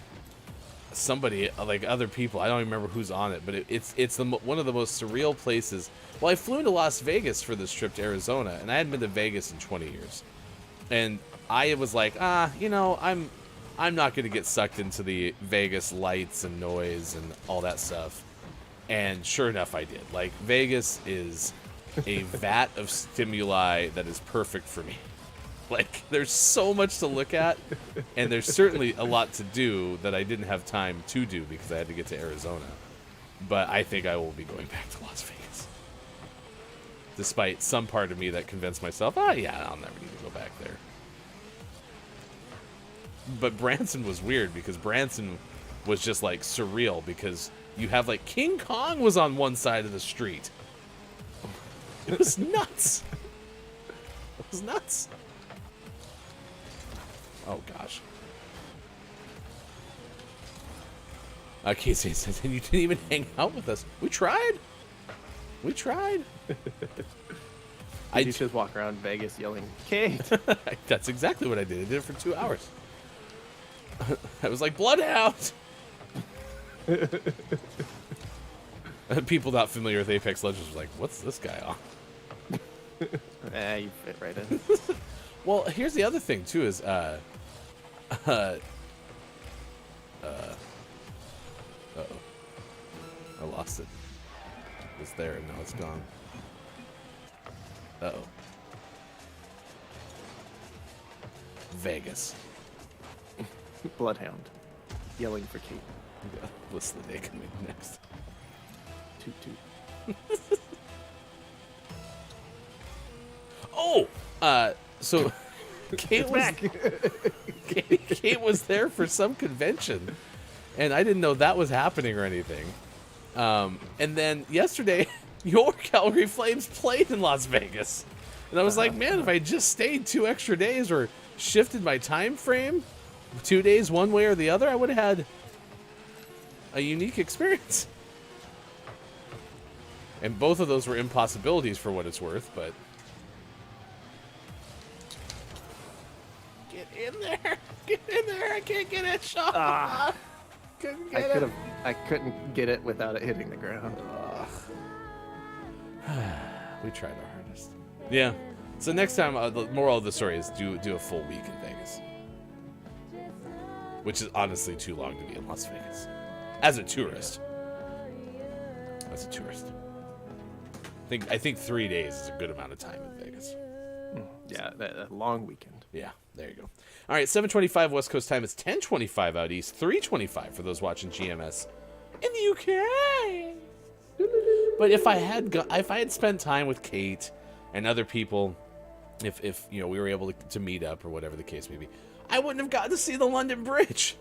Speaker 5: somebody, like other people. I don't even remember who's on it, but it's one of the most surreal places. Well, I flew into Las Vegas for this trip to Arizona, and I hadn't been to Vegas in 20 years. And I was like, I'm not going to get sucked into the Vegas lights and noise and all that stuff. And sure enough, I did. Like, Vegas is a vat of stimuli that is perfect for me. Like, there's so much to look at, and there's certainly a lot to do that I didn't have time to do because I had to get to Arizona. But I think I will be going back to Las Vegas. Despite some part of me that convinced myself, yeah, I'll never need to go back there. But Branson was weird because Branson was just like surreal because you have like King Kong was on one side of the street. It was nuts. It was nuts. Oh gosh. Casey says, and you didn't even hang out with us. We tried. We tried.
Speaker 6: You just walk around Vegas yelling, Kate.
Speaker 5: That's exactly what I did. I did it for 2 hours. I was like, Bloodhound! People not familiar with Apex Legends was like, what's this guy on?
Speaker 6: You fit right in.
Speaker 5: Well, here's the other thing, too, is, uh-oh. I lost it. It was there, and now it's gone. Uh-oh. Vegas.
Speaker 6: Bloodhound. Yelling for Kate.
Speaker 5: Yeah, what's the day coming next?
Speaker 6: Toot toot.
Speaker 5: Oh! So Kate was Kate was there for some convention, and I didn't know that was happening or anything. And then yesterday, your Calgary Flames played in Las Vegas, and I was like, man, if I just stayed 2 extra days or shifted my time frame 2 days one way or the other, I would have had a unique experience. And both of those were impossibilities for what it's worth, but get in there. Get in there. I can't get it shot. Couldn't get it.
Speaker 6: I couldn't get it without it hitting the ground.
Speaker 5: We tried our hardest. Yeah. So next time, the moral of the story is do a full week in Vegas. Which is honestly too long to be in Las Vegas. As a tourist. As a tourist. I think 3 days is a good amount of time in Vegas.
Speaker 6: Yeah, a long weekend.
Speaker 5: Yeah, there you go. All right, 7:25 West Coast time. It's 10:25 out east. 3:25 for those watching GMS in the UK. But if I had spent time with Kate and other people, if we were able to meet up or whatever the case may be, I wouldn't have gotten to see the London Bridge.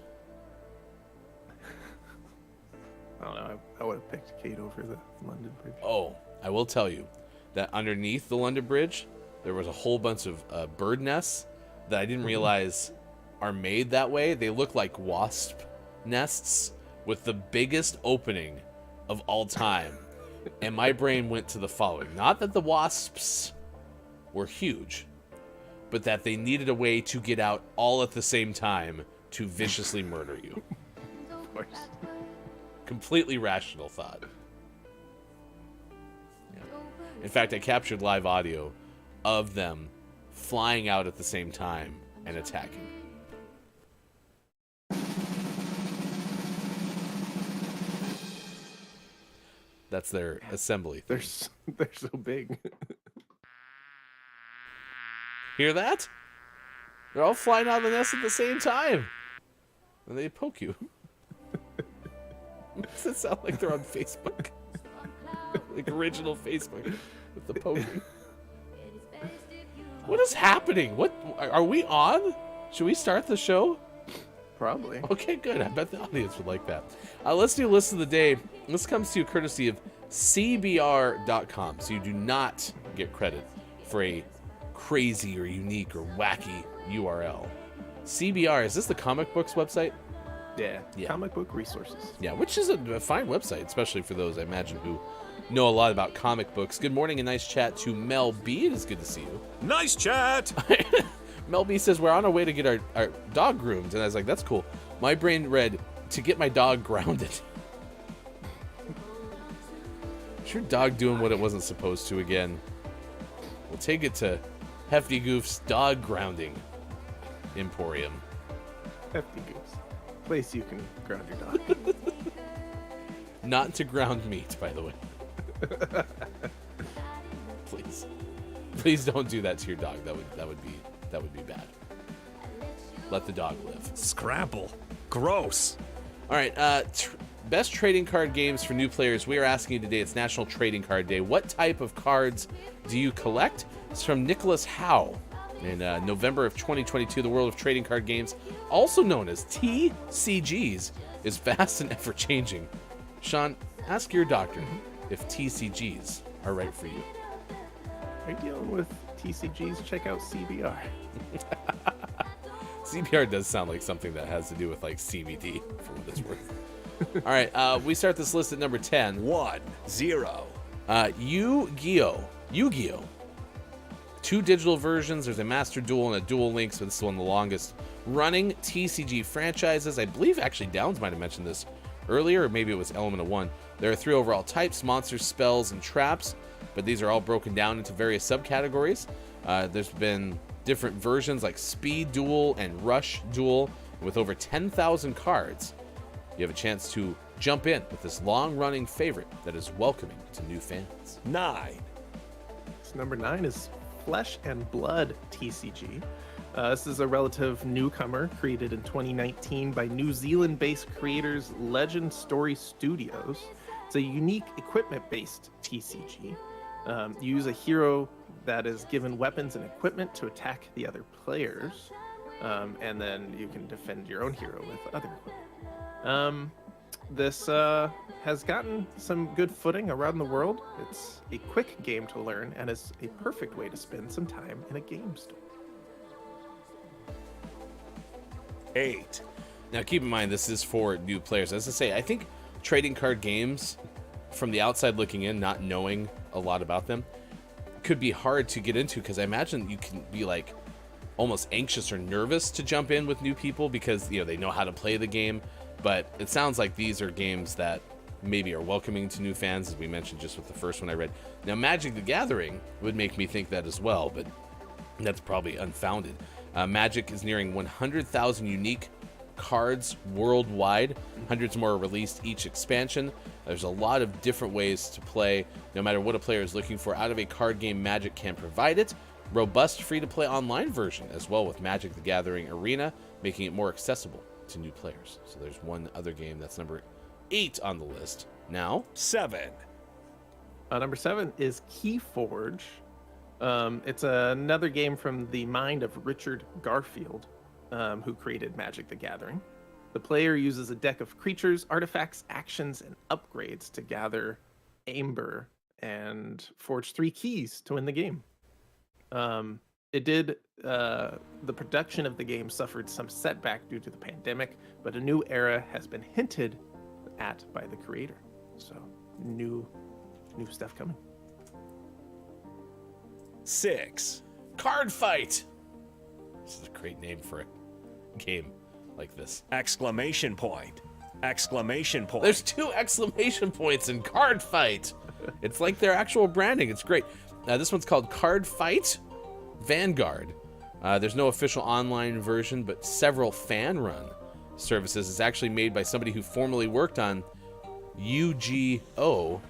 Speaker 6: I don't know. I would have picked Kate over the London Bridge.
Speaker 5: Oh, I will tell you that underneath the London Bridge, there was a whole bunch of bird nests that I didn't realize are made that way. They look like wasp nests with the biggest opening of all time. And my brain went to the following. Not that the wasps were huge, but that they needed a way to get out all at the same time to viciously murder you.
Speaker 6: Of course.
Speaker 5: Completely rational thought. Yeah. In fact, I captured live audio of them flying out at the same time and attacking. That's their assembly thing.
Speaker 6: They're so big.
Speaker 5: Hear that? They're all flying out of the nest at the same time. And they poke you. Does it sound like they're on Facebook? Like original Facebook with the poking. What is happening? What are we on? Should we start the show?
Speaker 6: Probably.
Speaker 5: Okay, good. I bet the audience would like that. Let's do list of the day. This comes to you courtesy of CBR.com, so you do not get credit for a crazy or unique or wacky URL. CBR, is this the comic books website?
Speaker 6: Yeah.
Speaker 5: Yeah.
Speaker 6: Comic book resources.
Speaker 5: Yeah, which is a fine website, especially for those, I imagine, who know a lot about comic books. Good morning and nice chat to Mel B. It is good to see you.
Speaker 4: Nice chat!
Speaker 5: Mel B says, we're on our way to get our dog groomed. And I was like, that's cool. My brain read, to get my dog grounded. Is your dog doing what it wasn't supposed to again? We'll take it to Hefty Goof's Dog Grounding Emporium.
Speaker 6: Hefty Goose. Place you can ground your dog.
Speaker 5: Not to ground meat, by the way. Please. Please don't do that to your dog. That would be bad. Let the dog live.
Speaker 4: Scrapple. Gross.
Speaker 5: All right, best trading card games for new players. We are asking you today, it's National Trading Card Day. What type of cards do you collect? It's from Nicholas Howe. In November of 2022, the world of trading card games, also known as TCGs, is vast and ever-changing. Sean, ask your doctor if TCGs are right for you.
Speaker 6: Are you dealing with TCGs? Check out CBR.
Speaker 5: CBR does sound like something that has to do with like CBD, for what it's worth. All right, we start this list at number 10.
Speaker 4: 1-0.
Speaker 5: Yu-Gi-Oh! 2 digital versions. There's a Master Duel and a Duel Links, but this is one of the longest running TCG franchises. I believe actually Downs might have mentioned this earlier, or maybe it was Element of One. There are 3 overall types: monsters, spells, and traps, but these are all broken down into various subcategories. There's been different versions like Speed Duel and Rush Duel. With over 10,000 cards, you have a chance to jump in with this long-running favorite that is welcoming to new fans.
Speaker 4: 9.
Speaker 6: So number 9 is Flesh and Blood TCG. This is a relative newcomer created in 2019 by New Zealand-based creators Legend Story Studios. It's a unique equipment-based TCG. You use a hero that is given weapons and equipment to attack the other players, and then you can defend your own hero with other equipment. This has gotten some good footing around the world. It's a quick game to learn and is a perfect way to spend some time in a game store.
Speaker 4: 8.
Speaker 5: Now, keep in mind, this is for new players. As I say, I think trading card games, from the outside looking in, not knowing a lot about them, could be hard to get into, because I imagine you can be like almost anxious or nervous to jump in with new people because, you know, they know how to play the game. But it sounds like these are games that maybe are welcoming to new fans, as we mentioned just with the first one I read. Now, Magic the Gathering would make me think that as well, but that's probably unfounded. Magic is nearing 100,000 unique cards worldwide. Hundreds more are released each expansion. There's a lot of different ways to play, no matter what a player is looking for out of a card game. Magic can provide it. Robust free-to-play online version as well, with Magic the Gathering Arena, making it more accessible to new players. So there's one other game that's number 8 on the list. Now
Speaker 4: 7.
Speaker 6: Number 7 is Keyforge. It's another game from the mind of Richard Garfield, who created Magic the Gathering. The player uses a deck of creatures, artifacts, actions, and upgrades to gather amber and forge 3 keys to win the game. The production of the game suffered some setback due to the pandemic, but a new era has been hinted at by the creator. So new stuff coming.
Speaker 4: 6.
Speaker 5: Card Fight. This is a great name for a game like this.
Speaker 4: Exclamation point. Exclamation point.
Speaker 5: There's 2 exclamation points in Card Fight. It's like their actual branding. It's great. This one's called Card Fight Vanguard. There's no official online version, but several fan-run services. It's actually made by somebody who formerly worked on Yu-Gi-Oh,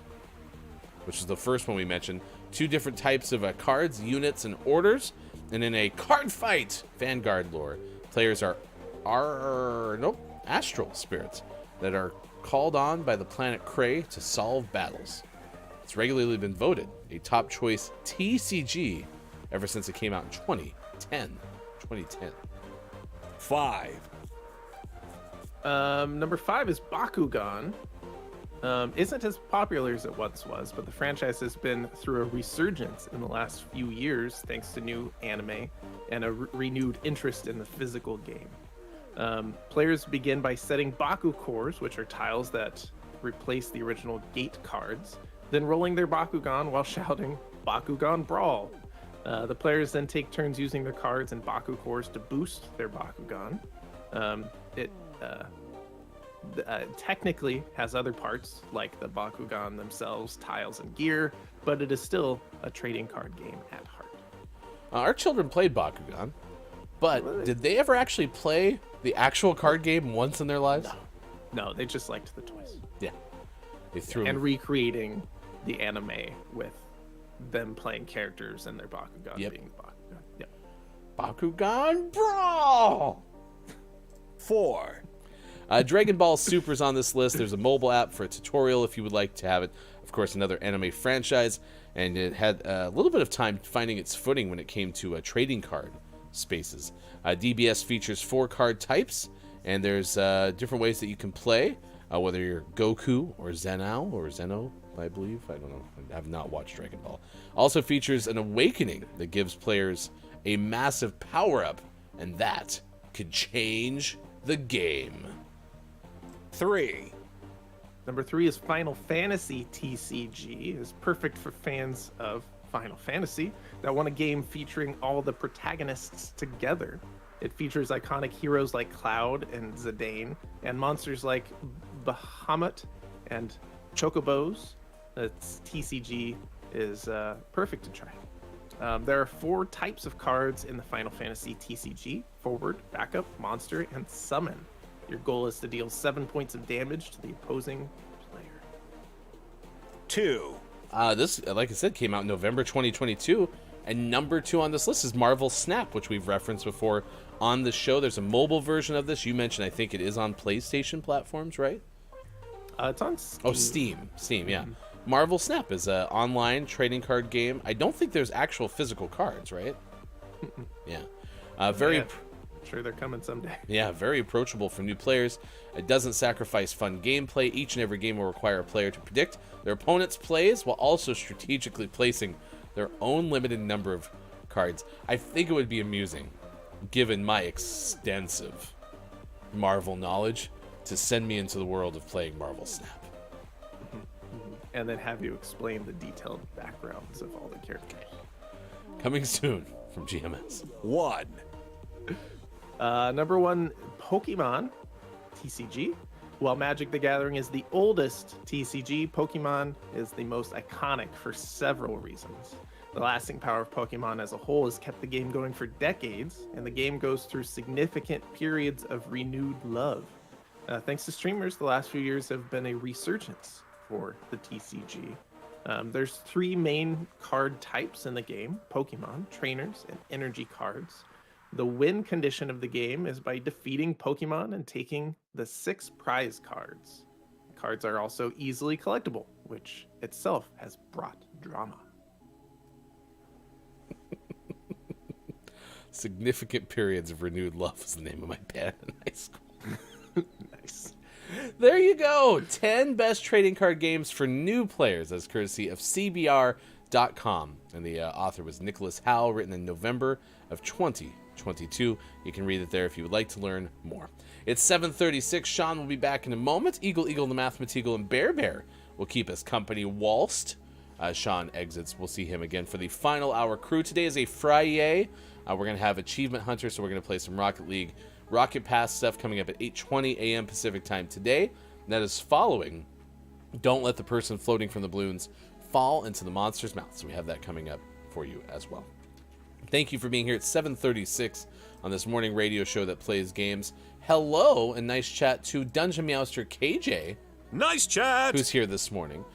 Speaker 5: which is the first one we mentioned. 2 different types of cards, units, and orders. And in a Card Fight Vanguard lore, players are astral spirits that are called on by the planet Krei to solve battles. It's regularly been voted a top choice TCG ever since it came out in 2010.
Speaker 4: 5.
Speaker 6: Number 5 is Bakugan. Isn't as popular as it once was, but the franchise has been through a resurgence in the last few years thanks to new anime and a renewed interest in the physical game. Players begin by setting Baku cores, which are tiles that replace the original gate cards, then rolling their Bakugan while shouting Bakugan Brawl. The players then take turns using their cards and Baku cores to boost their Bakugan. It technically has other parts like the Bakugan themselves, tiles, and gear, but it is still a trading card game at heart.
Speaker 5: Our children played Bakugan, but did they ever actually play the actual card game once in their lives?
Speaker 6: No, they just liked the toys.
Speaker 5: Yeah. They threw
Speaker 6: and recreating the anime with them playing characters and their Bakugan being the Bakugan. Yep.
Speaker 5: Bakugan Brawl!
Speaker 4: 4.
Speaker 5: Dragon Ball Super's on this list. There's a mobile app for a tutorial if you would like to have it. Of course, another anime franchise, and it had a little bit of time finding its footing when it came to trading card spaces. DBS features 4 card types, and there's different ways that you can play, whether you're Goku or Zeno, I believe. I don't know. I have not watched Dragon Ball. Also features an awakening that gives players a massive power-up, and that could change the game.
Speaker 4: 3.
Speaker 6: Number 3 is Final Fantasy TCG. It is perfect for fans of Final Fantasy that want a game featuring all the protagonists together. It features iconic heroes like Cloud and Zidane, and monsters like Bahamut and Chocobos. Its TCG is perfect to try. There are 4 types of cards in the Final Fantasy TCG: forward, backup, monster, and summon. Your goal is to deal 7 points of damage to the opposing player.
Speaker 4: 2.
Speaker 5: This, like I said, came out in November 2022, and number 2 on this list is Marvel Snap, which we've referenced before on the show. There's a mobile version of this. You mentioned, I think it is on PlayStation platforms, right?
Speaker 6: It's on Steam.
Speaker 5: Oh, Steam, yeah. Marvel Snap is an online trading card game. I don't think there's actual physical cards, right? Yeah.
Speaker 6: Sure, they're coming someday.
Speaker 5: Yeah, very approachable for new players. It doesn't sacrifice fun gameplay. Each and every game will require a player to predict their opponent's plays while also strategically placing their own limited number of cards. I think it would be amusing, given my extensive Marvel knowledge, to send me into the world of playing Marvel Snap.
Speaker 6: And then have you explain the detailed backgrounds of all the characters.
Speaker 5: Coming soon from GMS.
Speaker 4: 1.
Speaker 6: Number 1, Pokemon TCG. While Magic the Gathering is the oldest TCG, Pokemon is the most iconic for several reasons. The lasting power of Pokemon as a whole has kept the game going for decades, and the game goes through significant periods of renewed love. Thanks to streamers, the last few years have been a resurgence for the TCG. There's 3 main card types in the game: Pokemon, trainers, and energy cards. The win condition of the game is by defeating Pokemon and taking the 6 prize cards. Cards are also easily collectible, which itself has brought drama.
Speaker 5: Significant periods of renewed love was the name of my band in high school.
Speaker 6: Nice.
Speaker 5: There you go. 10 best trading card games for new players, as courtesy of CBR.com. And the author was Nicholas Howe, written in November of 2022. You can read it there if you would like to learn more. It's 7:36. Sean will be back in a moment. Eagle, the Mathematical, and Bear will keep us company whilst Sean exits. We'll see him again for the final hour crew. Today is a Friday. We're going to have Achievement Hunter, so we're going to play some Rocket League Rocket Pass stuff coming up at 8:20 a.m. Pacific time today. And that is following Don't Let the Person Floating from the Balloons Fall into the Monster's Mouth. So we have that coming up for you as well. Thank you for being here at 7:36 on this morning radio show that plays games. Hello and nice chat to Dungeon Meowster KJ.
Speaker 4: Nice chat!
Speaker 5: Who's here this morning.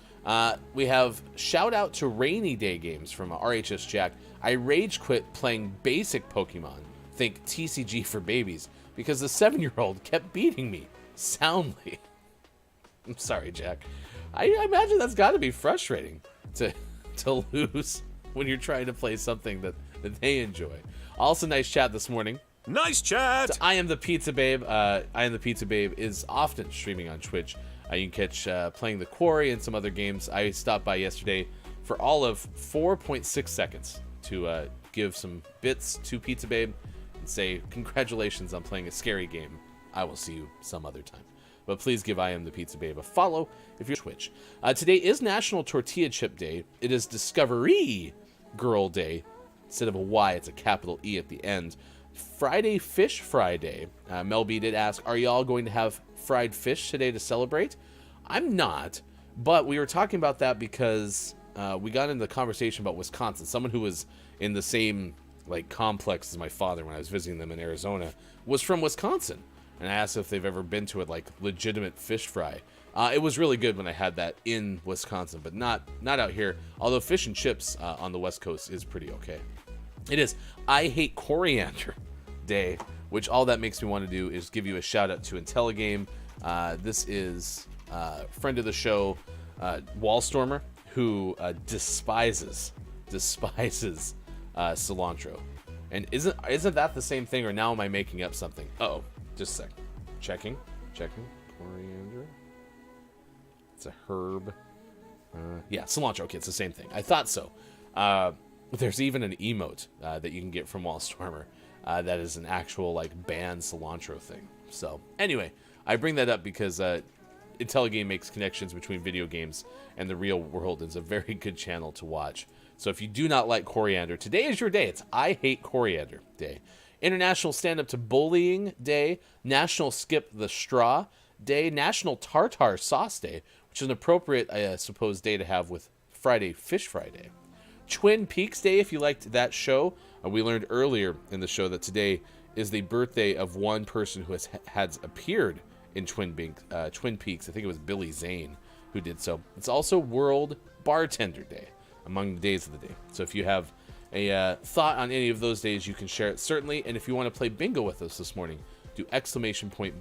Speaker 5: We have shout out to Rainy Day Games from RHS Jack. I rage quit playing basic Pokemon, think TCG for babies, because the 7-year-old kept beating me soundly. I'm sorry, Jack. I imagine that's got to be frustrating to lose when you're trying to play something that they enjoy. Also, nice chat this morning
Speaker 4: Nice chat.
Speaker 5: I Am the Pizza Babe. I Am the Pizza Babe is often streaming on Twitch. You can catch playing The Quarry and some other games. I stopped by yesterday for all of 4.6 seconds to give some bits to Pizza Babe and say congratulations on playing a scary game. I will see you some other time. But please give I Am the Pizza Babe a follow if you're Twitch. Today is National Tortilla Chip Day. It is DiscoverE Girl Day. Instead of a Y, it's a capital E at the end. Friday Fish Friday. Mel B did ask, are y'all going to have fried fish today to celebrate? I'm not, but we were talking about that because we got into the conversation about Wisconsin. Someone who was in the same complex as my father when I was visiting them in Arizona was from Wisconsin. And I asked if they've ever been to a legitimate fish fry. It was really good when I had that in Wisconsin, but not out here. Although fish and chips on the West Coast is pretty okay. It is I Hate Coriander Day, which all that makes me want to do is give you a shout out to Intelligame. This is friend of the show, Wallstormer, who despises cilantro. And isn't that the same thing, or now am I making up something? Uh-oh. Just a second. Checking. Coriander. It's a herb. Yeah, cilantro. Okay, it's the same thing. I thought so. There's even an emote that you can get from Wallstormer that is an actual banned cilantro thing. So anyway, I bring that up because Intelligame makes connections between video games and the real world. It's a very good channel to watch. So if you do not like coriander, today is your day. It's I Hate Coriander Day. International Stand Up to Bullying Day, National Skip the Straw Day, National Tartar Sauce Day, which is an appropriate, I suppose, day to have with Friday Fish Friday. Twin Peaks Day, if you liked that show. We learned earlier in the show that today is the birthday of one person who has appeared in Twin Peaks. I think it was Billy Zane who did so. It's also World Bartender Day, among the days of the day. So if you have a thought on any of those days, you can share it certainly. And if you want to play bingo with us this morning, do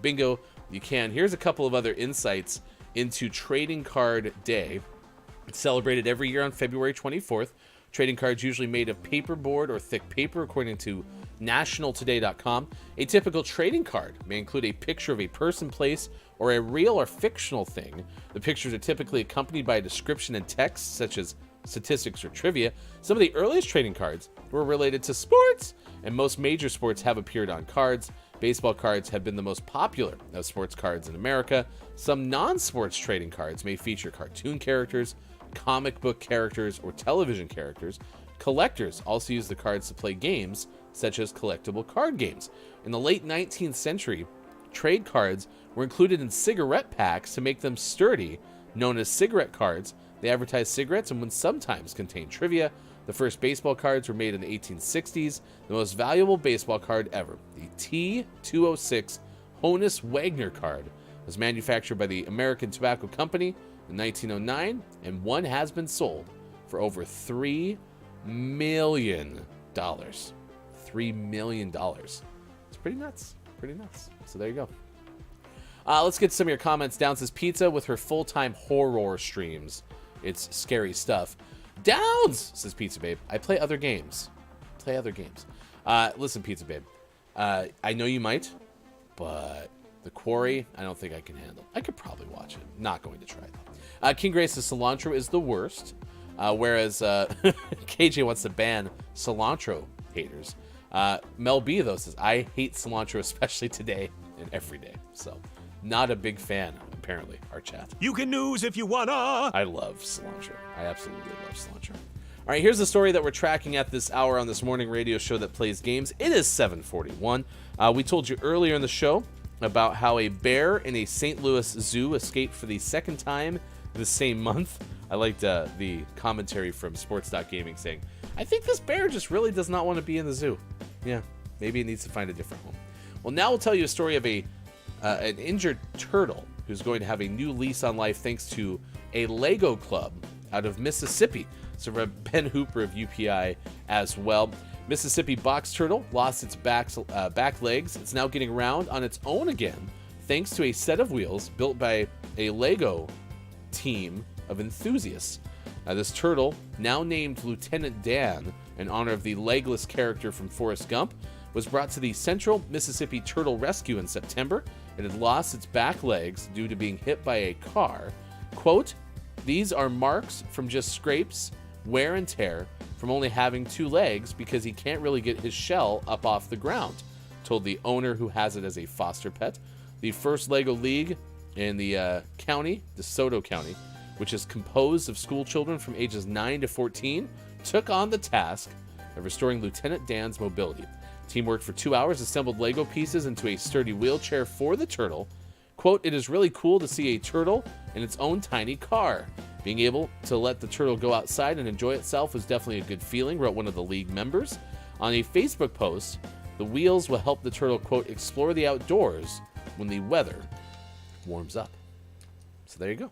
Speaker 5: !bingo. You can. Here's a couple of other insights into Trading Card Day. It's celebrated every year on February 24th. Trading cards usually made of paperboard or thick paper, according to nationaltoday.com. A typical trading card may include a picture of a person, place, or a real or fictional thing. The pictures are typically accompanied by a description and text, such as statistics or trivia. Some of the earliest trading cards were related to sports, and most major sports have appeared on cards. Baseball cards have been the most popular of sports cards in America. Some non-sports trading cards may feature cartoon characters, comic book characters, or television characters. Collectors also use the cards to play games, such as collectible card games. In the late 19th century, trade cards were included in cigarette packs to make them sturdy, known as cigarette cards. They advertised cigarettes and would sometimes contain trivia. The first baseball cards were made in the 1860s. The most valuable baseball card ever, the T206 Honus Wagner card, was manufactured by the American Tobacco Company in 1909, and one has been sold for over $3 million. $3 million. It's pretty nuts. So there you go. Let's get some of your comments. Down says Pizza with her full-time horror streams. It's scary stuff. Downs, says Pizza Babe. I play other games. Listen, Pizza Babe. I know you might, but The Quarry, I don't think I can handle. I could probably watch it. Not going to try though. King Grace says cilantro is the worst, whereas KJ wants to ban cilantro haters. Mel B though says I hate cilantro, especially today and every day. So not a big fan, apparently, our chat.
Speaker 4: You can news if you wanna.
Speaker 5: I love cilantro. I absolutely love cilantro. All right, here's the story that we're tracking at this hour on this morning radio show that plays games. It is 7:41. We told you earlier in the show about how a bear in a St. Louis zoo escaped for the second time the same month. I liked the commentary from Sports.Gaming saying, I think this bear just really does not want to be in the zoo. Yeah, maybe it needs to find a different home. Well, now we'll tell you a story of an injured turtle who's going to have a new lease on life thanks to a Lego club out of Mississippi. So we have Ben Hooper of UPI as well. Mississippi box turtle lost its back legs. It's now getting around on its own again thanks to a set of wheels built by a Lego team of enthusiasts. This turtle, now named Lieutenant Dan in honor of the legless character from Forrest Gump, was brought to the Central Mississippi Turtle Rescue in September. It had lost its back legs due to being hit by a car. Quote, "These are marks from just scrapes, wear and tear, from only having 2 legs because he can't really get his shell up off the ground," told the owner who has it as a foster pet. The first Lego League in the county, DeSoto County, which is composed of school children from ages 9 to 14, took on the task of restoring Lieutenant Dan's mobility. The team worked for 2 hours, assembled Lego pieces into a sturdy wheelchair for the turtle. Quote, "It is really cool to see a turtle in its own tiny car. Being able to let the turtle go outside and enjoy itself was definitely a good feeling," wrote one of the league members. On a Facebook post, the wheels will help the turtle, quote, "explore the outdoors when the weather warms up." So there you go.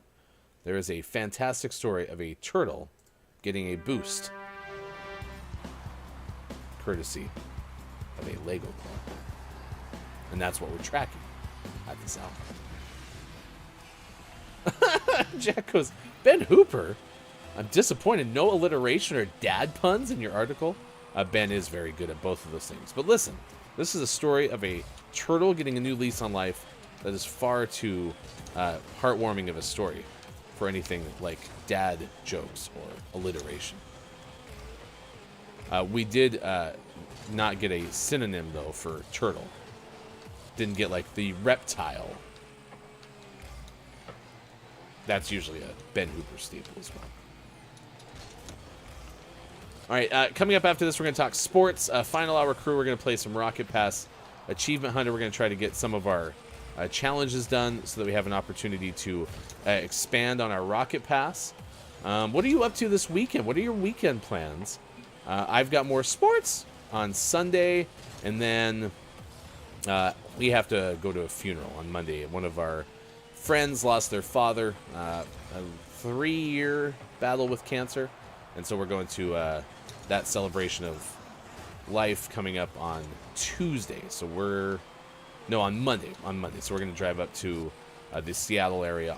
Speaker 5: There is a fantastic story of a turtle getting a boost courtesy of a Lego club. And that's what we're tracking at this hour. Jack goes, "Ben Hooper? I'm disappointed. No alliteration or dad puns in your article." Ben is very good at both of those things. But listen, this is a story of a turtle getting a new lease on life that is far too heartwarming of a story for anything like dad jokes or alliteration. We did not get a synonym, though, for turtle. Didn't get, like, the reptile. That's usually a Ben Hooper staple as well. All right, coming up after this, we're going to talk sports. Final hour crew, we're going to play some Rocket Pass. Achievement Hunter, we're going to try to get some of our challenges done so that we have an opportunity to expand on our Rocket Pass. What are you up to this weekend? What are your weekend plans? I've got more sports on Sunday, and then we have to go to a funeral on Monday. One of our friends lost their father, a 3-year battle with cancer, and so we're going to that celebration of life coming up on Tuesday. So on Monday. So we're going to drive up to the Seattle area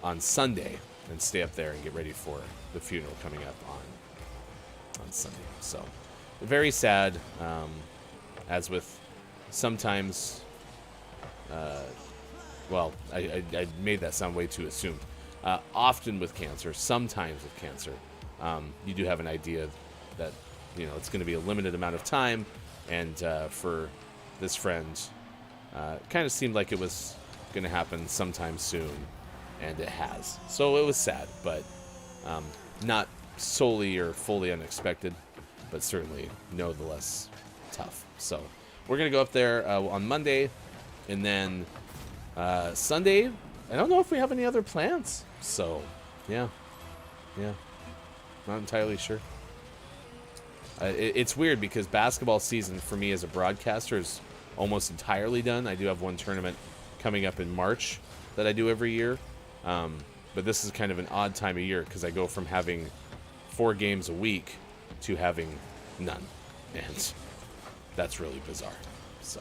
Speaker 5: on Sunday and stay up there and get ready for the funeral coming up on Sunday. So very sad, as with sometimes, well, I made that sound way too assumed. Often with cancer, sometimes with cancer, you do have an idea that, it's going to be a limited amount of time, and for this friend, kind of seemed like it was going to happen sometime soon, and it has. So it was sad, but not solely or fully unexpected, but certainly nevertheless tough. So we're going to go up there on Monday, and then Sunday, I don't know if we have any other plans. So, yeah, not entirely sure. It's weird because basketball season for me as a broadcaster is almost entirely done. I do have one tournament coming up in March that I do every year. But this is kind of an odd time of year because I go from having 4 games a week to having none. And that's really bizarre. So,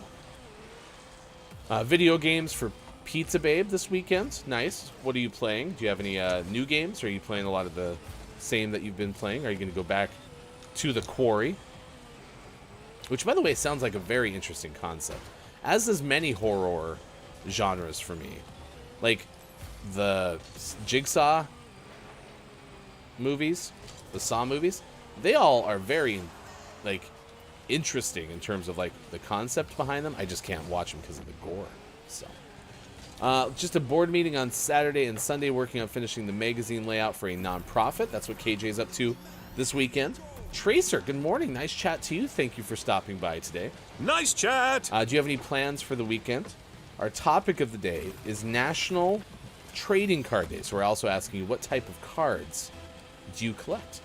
Speaker 5: video games for Pizza Babe this weekend. Nice. What are you playing? Do you have any new games? Or are you playing a lot of the same that you've been playing? Are you going to go back to the Quarry? Which, by the way, sounds like a very interesting concept. As does many horror genres for me. Like the Jigsaw movies, the Saw movies, they all are very, interesting in terms of, the concept behind them. I just can't watch them because of the gore. So, just a board meeting on Saturday and Sunday working on finishing the magazine layout for a nonprofit. That's what KJ's up to this weekend. Tracer, good morning. Nice chat to you. Thank you for stopping by today.
Speaker 4: Nice chat.
Speaker 5: Do you have any plans for the weekend? Our topic of the day is National Trading Card Day. So we're also asking you, what type of cards do you collect?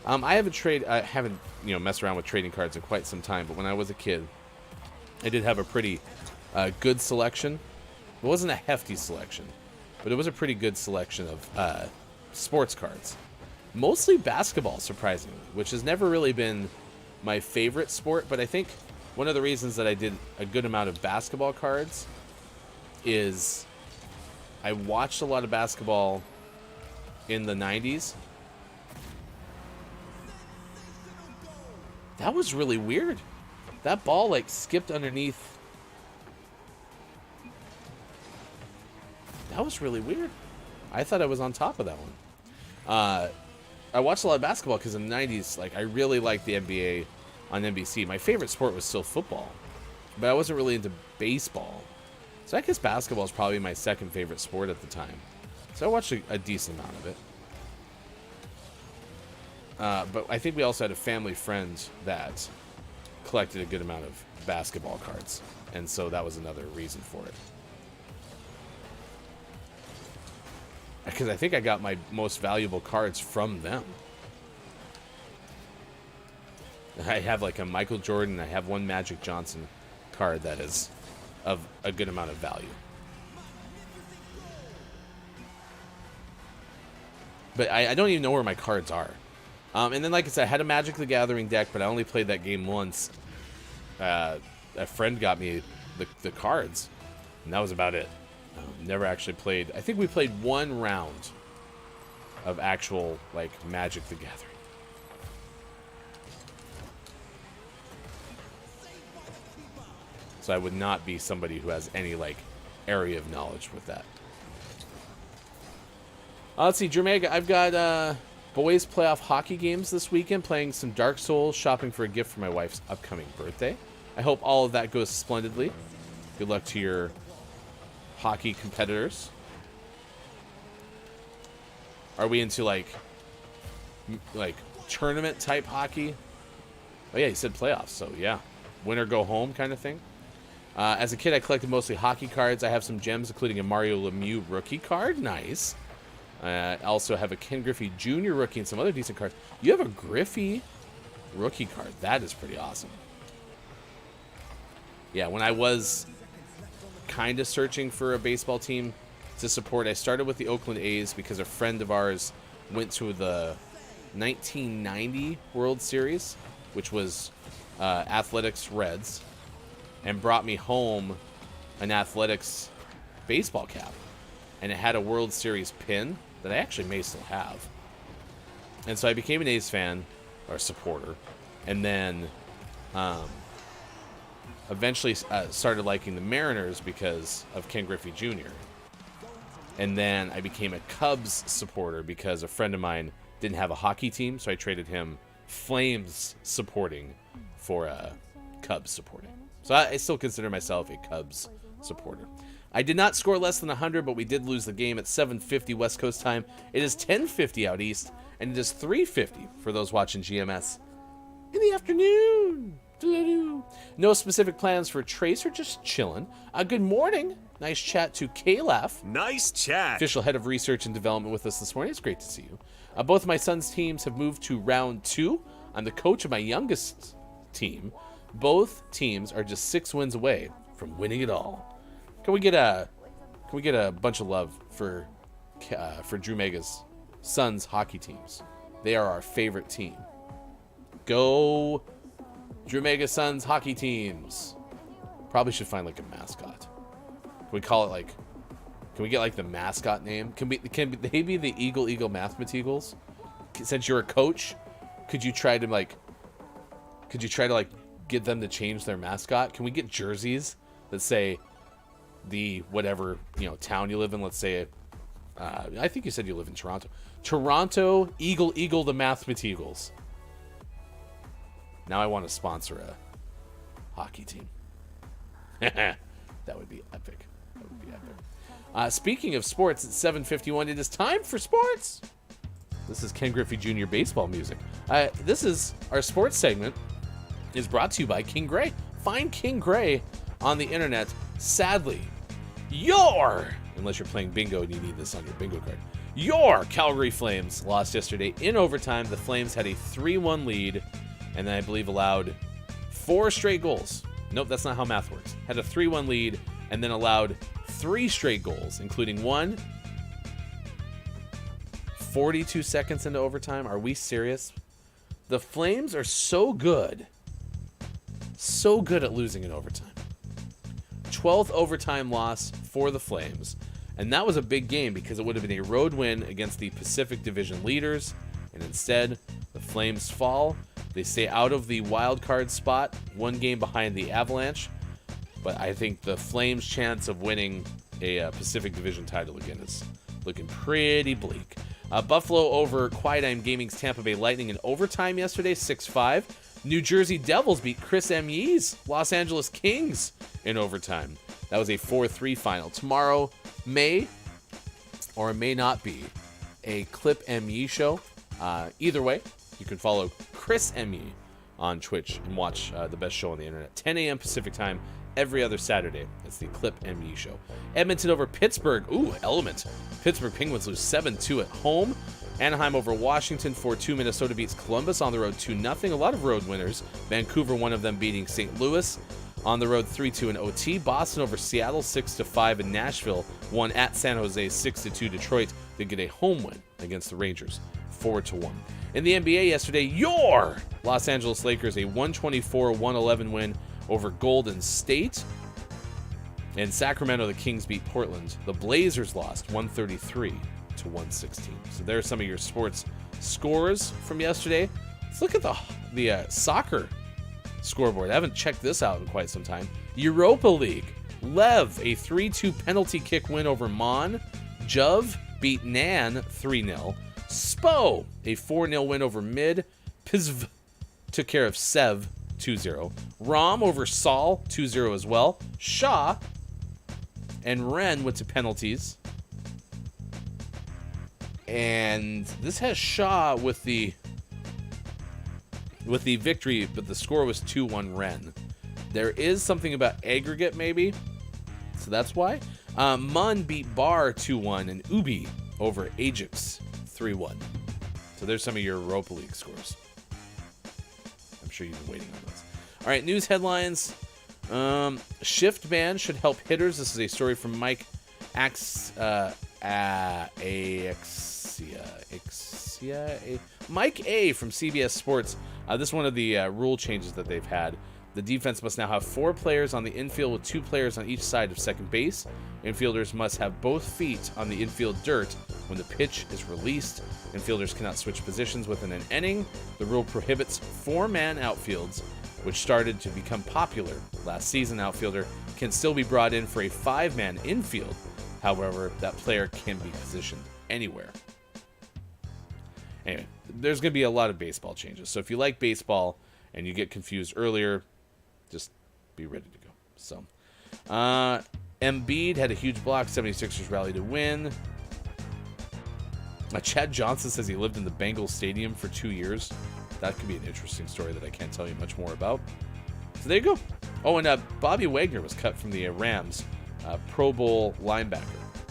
Speaker 5: I haven't messed around with trading cards in quite some time, but when I was a kid, I did have a pretty good selection. It wasn't a hefty selection, but it was a pretty good selection of sports cards. Mostly basketball, surprisingly, which has never really been my favorite sport, but I think one of the reasons that I did a good amount of basketball cards is I watched a lot of basketball in the 90s. That was really weird. That ball, like, skipped underneath. That was really weird. I thought I was on top of that one. I watched a lot of basketball because in the 90s, like, I really liked the NBA on NBC. My favorite sport was still football, but I wasn't really into baseball. So I guess basketball is probably my second favorite sport at the time. So I watched a decent amount of it. But I think we also had a family friend that collected a good amount of basketball cards. And so that was another reason for it. Because I think I got my most valuable cards from them. I have like a Michael Jordan, I have one Magic Johnson card that is of a good amount of value. But I don't even know where my cards are. And then, like I said, I had a Magic the Gathering deck, but I only played that game once. A friend got me the cards, and that was about it. Never actually played. I think we played one round of actual, like, Magic the Gathering. So I would not be somebody who has any, like, area of knowledge with that. Let's see, Jermega, I've got boys playoff hockey games this weekend, playing some Dark Souls, shopping for a gift for my wife's upcoming birthday. I hope all of that goes splendidly. Good luck to your hockey competitors. Are we into like tournament type hockey? Oh yeah, he said playoffs, so yeah, win or go home kind of thing. As a kid, I collected mostly hockey cards. I have some gems, including a Mario Lemieux rookie card. Nice. I also have a Ken Griffey Jr. rookie and some other decent cards. You have a Griffey rookie card. That is pretty awesome. Yeah, when I was kind of searching for a baseball team to support, I started with the Oakland A's because a friend of ours went to the 1990 World Series, which was Athletics Reds, and brought me home an Athletics baseball cap. And it had a World Series pin that I actually may still have. And so I became an A's fan, or supporter, and then eventually started liking the Mariners because of Ken Griffey Jr. And then I became a Cubs supporter because a friend of mine didn't have a hockey team, so I traded him Flames supporting for Cubs supporting. So I still consider myself a Cubs supporter. I did not score less than 100, but we did lose the game at 7:50 West Coast time. It is 10:50 out east, and it is 3:50 for those watching GMS in the afternoon. No specific plans for Tracer, just chilling. Good morning. Nice chat to Calaf.
Speaker 4: Nice chat.
Speaker 5: Official head of research and development with us this morning. It's great to see you. Both of my son's teams have moved to round 2. I'm the coach of my youngest team. Both teams are just 6 wins away from winning it all. Can we get a bunch of love for Drew Mega's son's hockey teams? They are our favorite team. Go Drew Mega's son's hockey teams. Probably should find like a mascot. Can we call it like? Can we get like the mascot name? Can they be the Eagle Mathematicals? Since you're a coach, could you try to get them to change their mascot? Can we get jerseys that say the whatever town you live in? Let's say I think you said you live in Toronto. Toronto Eagle the Mathematicals. Now I want to sponsor a hockey team. That would be epic. That would be epic. Speaking of sports, at 7:51, it is time for sports. This is Ken Griffey Jr. baseball music. This is our sports segment. Is brought to you by King Gray. Find King Gray on the internet. Sadly, unless you're playing bingo and you need this on your bingo card, your Calgary Flames lost yesterday in overtime. The Flames had a 3-1 lead, and then I believe allowed 4 straight goals. Nope, that's not how math works. Had a 3-1 lead, and then allowed 3 straight goals, including one 42 seconds into overtime. Are we serious? The Flames are so good at losing in overtime. 12th overtime loss for the Flames, and that was a big game because it would have been a road win against the Pacific Division leaders, and instead the Flames fall They stay out of the wild card spot, 1 game behind the Avalanche. But I think the Flames' chance of winning a Pacific Division title again is looking pretty bleak. Buffalo over Quiet Gaming's Tampa Bay Lightning in overtime yesterday, 6-5. New Jersey Devils beat Chris M.'s Los Angeles Kings in overtime. That was a 4-3 final. Tomorrow may or may not be a Clip M.E. show. Either way, you can follow Chris M.E. on Twitch and watch the best show on the internet. 10 a.m. Pacific time every other Saturday. It's the Clip M.E. show. Edmonton over Pittsburgh. Ooh, Element. Pittsburgh Penguins lose 7-2 at home. Anaheim over Washington 4-2. Minnesota beats Columbus on the road 2-0. A lot of road winners. Vancouver, one of them beating St. Louis on the road 3-2 in OT. Boston over Seattle 6-5. And Nashville won at San Jose 6-2. Detroit did get a home win against the Rangers 4-1. In the NBA yesterday, your Los Angeles Lakers a 124-111 win over Golden State. In Sacramento, the Kings beat Portland. The Blazers lost 133-116. So there are some of your sports scores from yesterday. Let's look at the soccer scoreboard. I haven't checked this out in quite some time. Europa League. Lev, a 3-2 penalty kick win over Mon. Juv beat Nan 3-0. Spo, a 4-0 win over Mid. Pizv took care of Sev 2-0. Rom over Saul 2-0 as well. Shaw and Ren went to penalties. And this has Shaw with the victory, but the score was 2-1 Ren. There is something about aggregate maybe, so that's why. Mun beat Bar 2-1 and Ubi over Ajax 3-1. So there's some of your Europa League scores. I'm sure you've been waiting on those. All right, news headlines. Shift ban should help hitters. This is a story from Mike Mike A from CBS Sports. This is one of the rule changes that they've had. The defense must now have 4 players on the infield with 2 players on each side of second base. Infielders must have both feet on the infield dirt when the pitch is released. Infielders cannot switch positions within an inning. The rule prohibits 4-man outfields, which started to become popular last season. Outfielder can still be brought in for a 5-man infield. However, that player can be positioned anywhere. Anyway, there's going to be a lot of baseball changes. So if you like baseball and you get confused earlier, just be ready to go. So, Embiid had a huge block. 76ers rally to win. Chad Johnson says he lived in the Bengals Stadium for 2 years. That could be an interesting story that I can't tell you much more about. So there you go. Oh, and Bobby Wagner was cut from the Rams. Pro Bowl linebacker,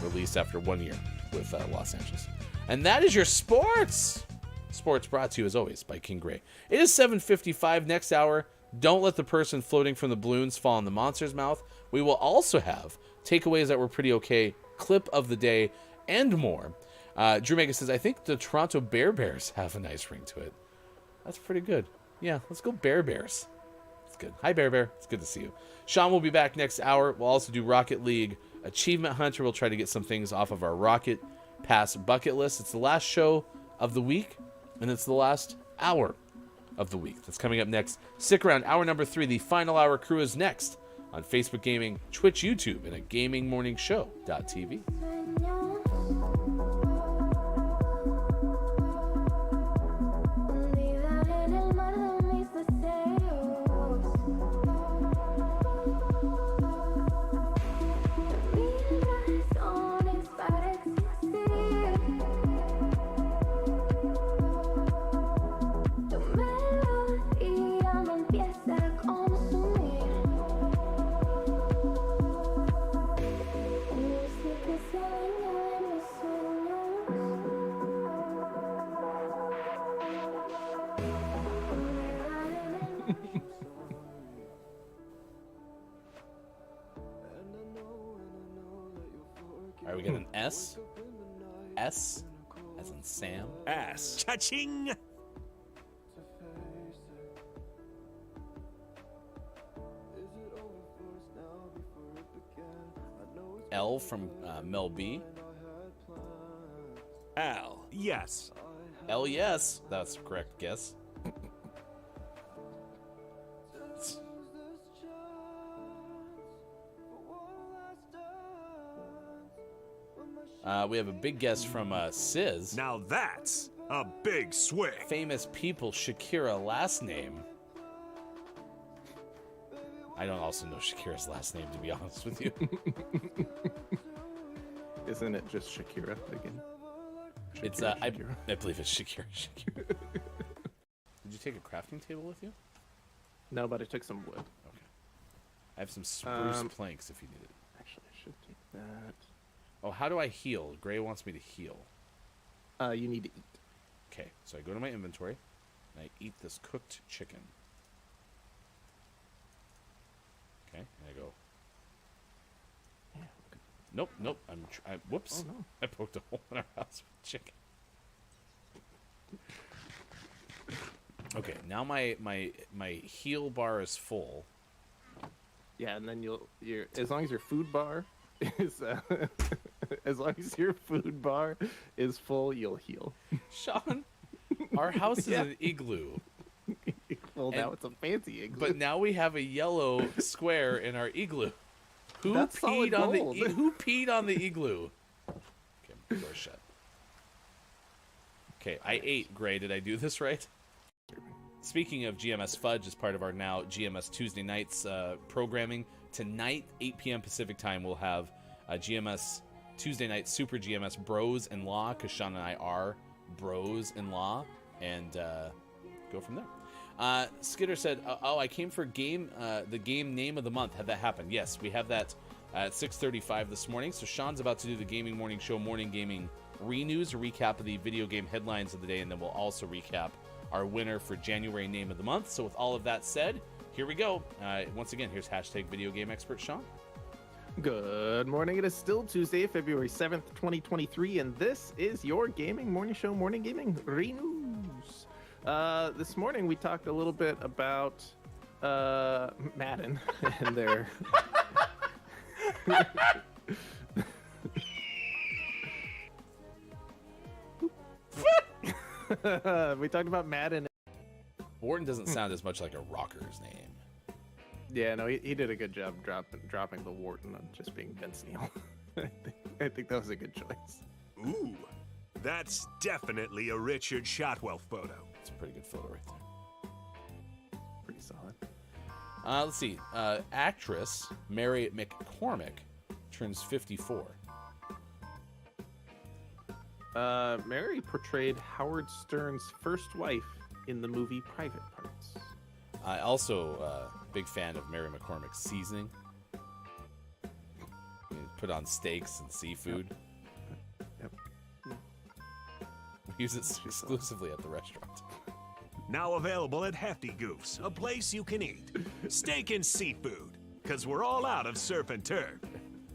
Speaker 5: released after 1 year with Los Angeles. And that is your sports. Sports brought to you, as always, by King Gray. It is 7:55. Next hour, don't let the person floating from the balloons fall in the monster's mouth. We will also have takeaways that were pretty okay, clip of the day, and more. Drew Mega says, I think the Toronto Bears have a nice ring to it. That's pretty good. Yeah, let's go Bears. It's good. Hi, Bear. It's good to see you. Sean will be back next hour. We'll also do Rocket League Achievement Hunter. We'll try to get some things off of our Rocket Pass bucket list. It's the last show of the week, and it's the last hour of the week. That's coming up next. Stick around. Hour number 3, the final hour crew is next on Facebook Gaming, Twitch, YouTube, and at GamingMorningShow.tv. Alright, we got an S. S as in Sam.
Speaker 4: Ass. Cha-ching!
Speaker 5: L from Mel B.
Speaker 4: Al. Yes.
Speaker 5: L, yes. That's the correct guess. We have a big guest from Sizz.
Speaker 4: Now that's a big swing.
Speaker 5: Famous people, Shakira last name. I don't also know Shakira's last name, to be honest with you.
Speaker 6: Isn't it just Shakira again?
Speaker 5: It's I believe it's Shakira. Did you take a crafting table with you?
Speaker 6: No, but I took some wood.
Speaker 5: Okay. I have some spruce planks if you need it.
Speaker 6: Actually, I should take that.
Speaker 5: Oh, how do I heal? Gray wants me to heal.
Speaker 6: You need to eat.
Speaker 5: Okay, so I go to my inventory and I eat this cooked chicken. Okay, and I go.
Speaker 6: Yeah.
Speaker 5: Nope. Whoops.
Speaker 6: Oh, no.
Speaker 5: I poked a hole in our house with chicken. Okay, now my heal bar is full.
Speaker 6: Yeah, and then you're as long as your food bar is as long as your food bar is full, you'll heal.
Speaker 5: Sean, our house is an igloo.
Speaker 6: Well, now it's a fancy igloo.
Speaker 5: But now we have a yellow square in our igloo. Who
Speaker 6: That's solid
Speaker 5: peed on
Speaker 6: gold.
Speaker 5: who peed on the igloo? Okay, door shut. Okay, I ate. Gray, did I do this right? Speaking of GMS Fudge, as part of our now GMS Tuesday nights programming, tonight, 8 p.m. Pacific time, we'll have GMS Tuesday night Super GMS Bros in Law, because Sean and I are bros in law, and go from there. Skitter said, "Oh, I came for the game name of the month. Had that happen? Yes, we have that at 6:35 this morning. So Sean's about to do the Gaming Morning Show Morning Gaming Renews, a recap of the video game headlines of the day, and then we'll also recap our winner for January name of the month. So with all of that said, here we go. Once again, here's hashtag Video Game Expert Sean.
Speaker 6: Good morning. It is still Tuesday, February 7th, 2023, and this is your Gaming Morning Show Morning Gaming Renews. This morning we talked a little bit about Madden and their we talked about Madden.
Speaker 5: Wharton doesn't sound as much like a rocker's name.
Speaker 6: Yeah, no, he did a good job dropping the Wharton on just being Vince Neil. I think that was a good choice.
Speaker 4: Ooh, that's definitely a Richard Shotwell photo.
Speaker 5: It's a pretty good photo right there.
Speaker 6: Pretty solid.
Speaker 5: Let's see. Actress Mary McCormick turns 54.
Speaker 6: Mary portrayed Howard Stern's first wife in the movie Private Parts.
Speaker 5: I also big fan of Mary McCormick's seasoning. You put on steaks and seafood.
Speaker 6: Yep.
Speaker 5: We use it exclusively at the restaurant.
Speaker 4: Now available at Hefty Goose, a place you can eat. Steak and seafood, because we're all out of surf and turf.